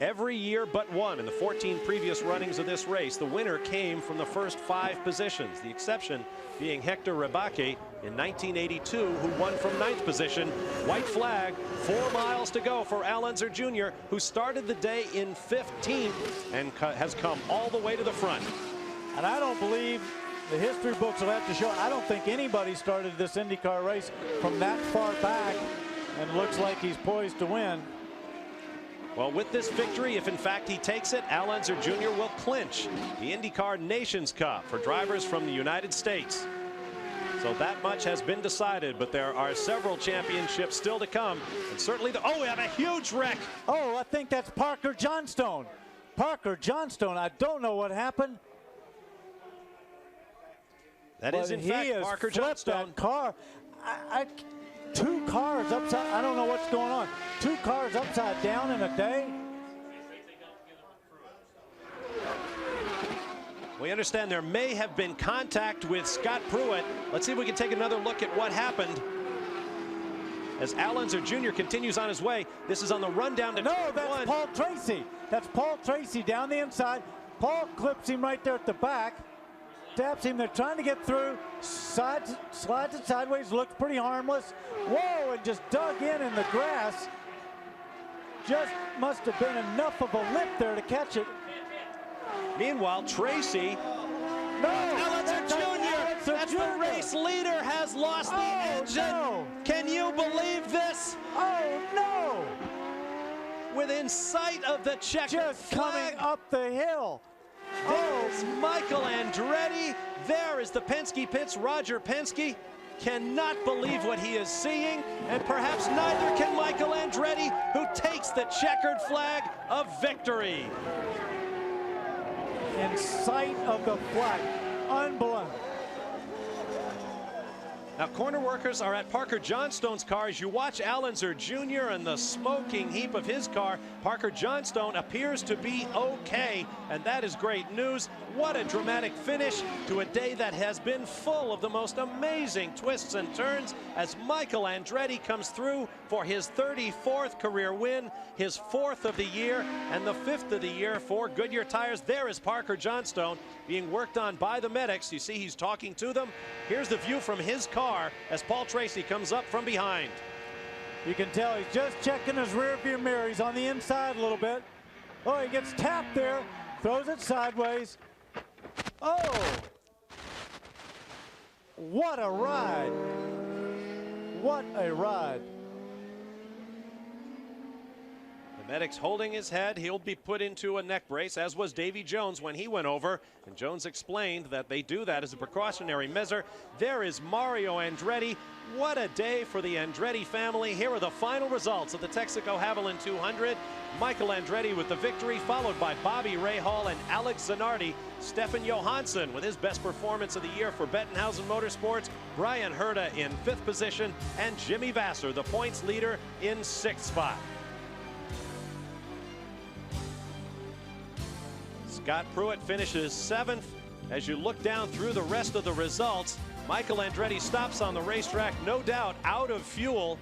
every year but one in the 14 previous runnings of this race, the winner came from the first 5 positions. The exception being Hector Rebacki in 1982, who won from 9th position. White flag, 4 miles to go for Al Unser Jr., who started the day in 15th and has come all the way to the front. And I don't believe, the history books will have to show, I don't think anybody started this IndyCar race from that far back, and it looks like he's poised to win. Well, with this victory, if in fact he takes it, Al Unser Jr. will clinch the IndyCar Nations Cup for drivers from the United States. So that much has been decided, but there are several championships still to come. And certainly oh, we have a huge wreck. Oh, I think that's Parker Johnstone. Parker Johnstone, I don't know what happened. That is in fact Parker Johnstone. That car. 2 cars upside, I don't know what's going on. 2 cars upside down in a day. We understand there may have been contact with Scott Pruitt. Let's see if we can take another look at what happened as Al Unser Jr. continues on his way. This is on the rundown to No, that's Paul Tracy. That's Paul Tracy down the inside. Paul clips him right there at the back. Taps him. They're trying to get through. Slides it sideways. Looks pretty harmless. Whoa, and just dug in the grass. Just must have been enough of a lip there to catch it. Meanwhile, Tracy. No, Al Unser Jr. That's the race leader, has lost the engine. No. Can you believe this? Oh, no. Within sight of the checkered Just flag. coming up the hill. There's Michael Andretti. There is the Penske pits. Roger Penske cannot believe what he is seeing, and perhaps neither can Michael Andretti, who takes the checkered flag of victory. In sight of the flag. Unbelievable. Now, corner workers are at Parker Johnstone's car. As you watch Al Unser Jr. and the smoking heap of his car, Parker Johnstone appears to be okay, and that is great news. What a dramatic finish to a day that has been full of the most amazing twists and turns as Michael Andretti comes through for his 34th career win, his 4th of the year, and the 5th of the year for Goodyear tires. There is Parker Johnstone being worked on by the medics. You see he's talking to them. Here's the view from his car as Paul Tracy comes up from behind. You can tell he's just checking his rear view mirror. He's on the inside a little bit. Oh, he gets tapped there, throws it sideways. Oh, what a ride. What a ride. The medic's holding his head. He'll be put into a neck brace, as was Davy Jones when he went over. And Jones explained that they do that as a precautionary measure. There is Mario Andretti. What a day for the Andretti family. Here are the final results of the Texaco Haviland 200. Michael Andretti with the victory, followed by Bobby Rahal and Alex Zanardi. Stefan Johansson with his best performance of the year for Bettenhausen Motorsports. Brian Herta in 5th position, and Jimmy Vasser, the points leader, in 6th spot. Scott Pruitt finishes 7th. As you look down through the rest of the results, Michael Andretti stops on the racetrack, no doubt out of fuel.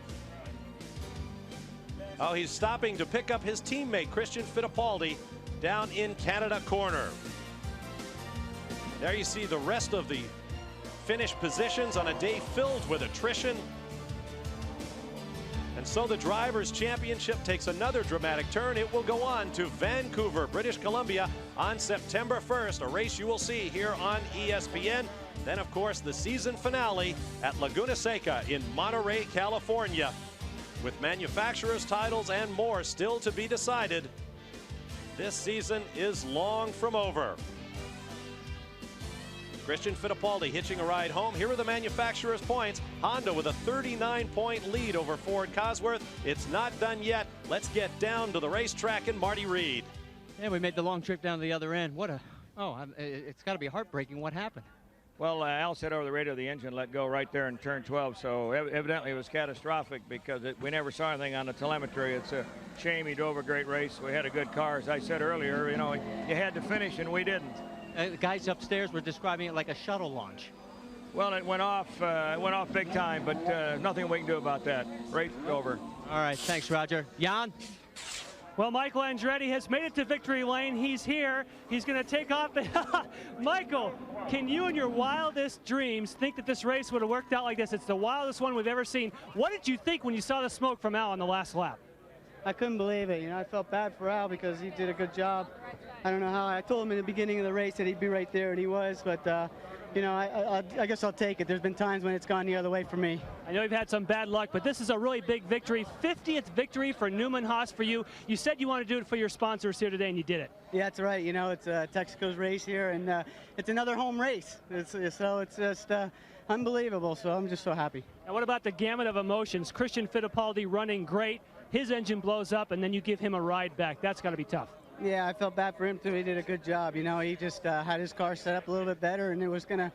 Oh, he's stopping to pick up his teammate, Christian Fittipaldi, down in Canada Corner. There you see the rest of the finish positions on a day filled with attrition. And so the Drivers' Championship takes another dramatic turn. It will go on to Vancouver, British Columbia on September 1st, a race you will see here on ESPN. Then, of course, the season finale at Laguna Seca in Monterey, California. With manufacturers' titles and more still to be decided, this season is long from over. Christian Fittipaldi hitching a ride home. Here are the manufacturers' points. Honda with a 39-point lead over Ford Cosworth. It's not done yet. Let's get down to the racetrack and Marty Reed. Yeah, we made the long trip down to the other end. It's got to be heartbreaking. What happened? Well, Al said over the radio the engine let go right there in turn 12, so evidently it was catastrophic because we never saw anything on the telemetry. It's a shame. He drove a great race. We had a good car. As I said earlier, you know, you had to finish and we didn't. The guys upstairs were describing it like a shuttle launch. Well, it went off big time, but nothing we can do about that. Race over. All right, thanks, Roger. Jan? Well, Michael Andretti has made it to victory lane. He's here. He's going to take off. Michael, can you in your wildest dreams think that this race would have worked out like this? It's the wildest one we've ever seen. What did you think when you saw the smoke from Al on the last lap? I couldn't believe it. You know, I felt bad for Al because he did a good job. I don't know how. I told him in the beginning of the race that he'd be right there, and he was. But, you know, I guess I'll take it. There's been times when it's gone the other way for me. I know you've had some bad luck, but this is a really big victory. 50th victory for Newman Haas for you. You said you wanted to do it for your sponsors here today, and you did it. Yeah, that's right. You know, it's Texaco's race here, and it's another home race. So it's just unbelievable. So I'm just so happy. Now, what about the gamut of emotions? Christian Fittipaldi running great. His engine blows up, and then you give him a ride back. That's got to be tough. Yeah, I felt bad for him, too. He did a good job. You know, he just had his car set up a little bit better, and it was going to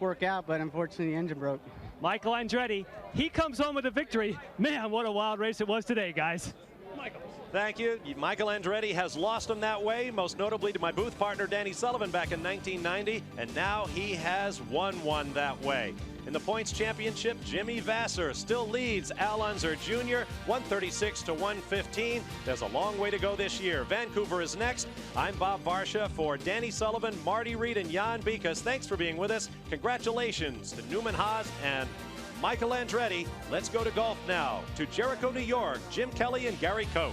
work out, but unfortunately the engine broke. Michael Andretti, he comes home with a victory. Man, what a wild race it was today, guys. Michael. Thank you. Michael Andretti has lost him that way, most notably to my booth partner Danny Sullivan back in 1990, and now he has won one that way. In the points championship, Jimmy Vasser still leads Al Unser Jr. 136 to 115. There's a long way to go this year. Vancouver is next. I'm Bob Varsha for Danny Sullivan, Marty Reed, and Jan Bikas. Thanks for being with us. Congratulations to Newman Haas and Michael Andretti. Let's go to golf now to Jericho, New York. Jim Kelly and Gary Koch.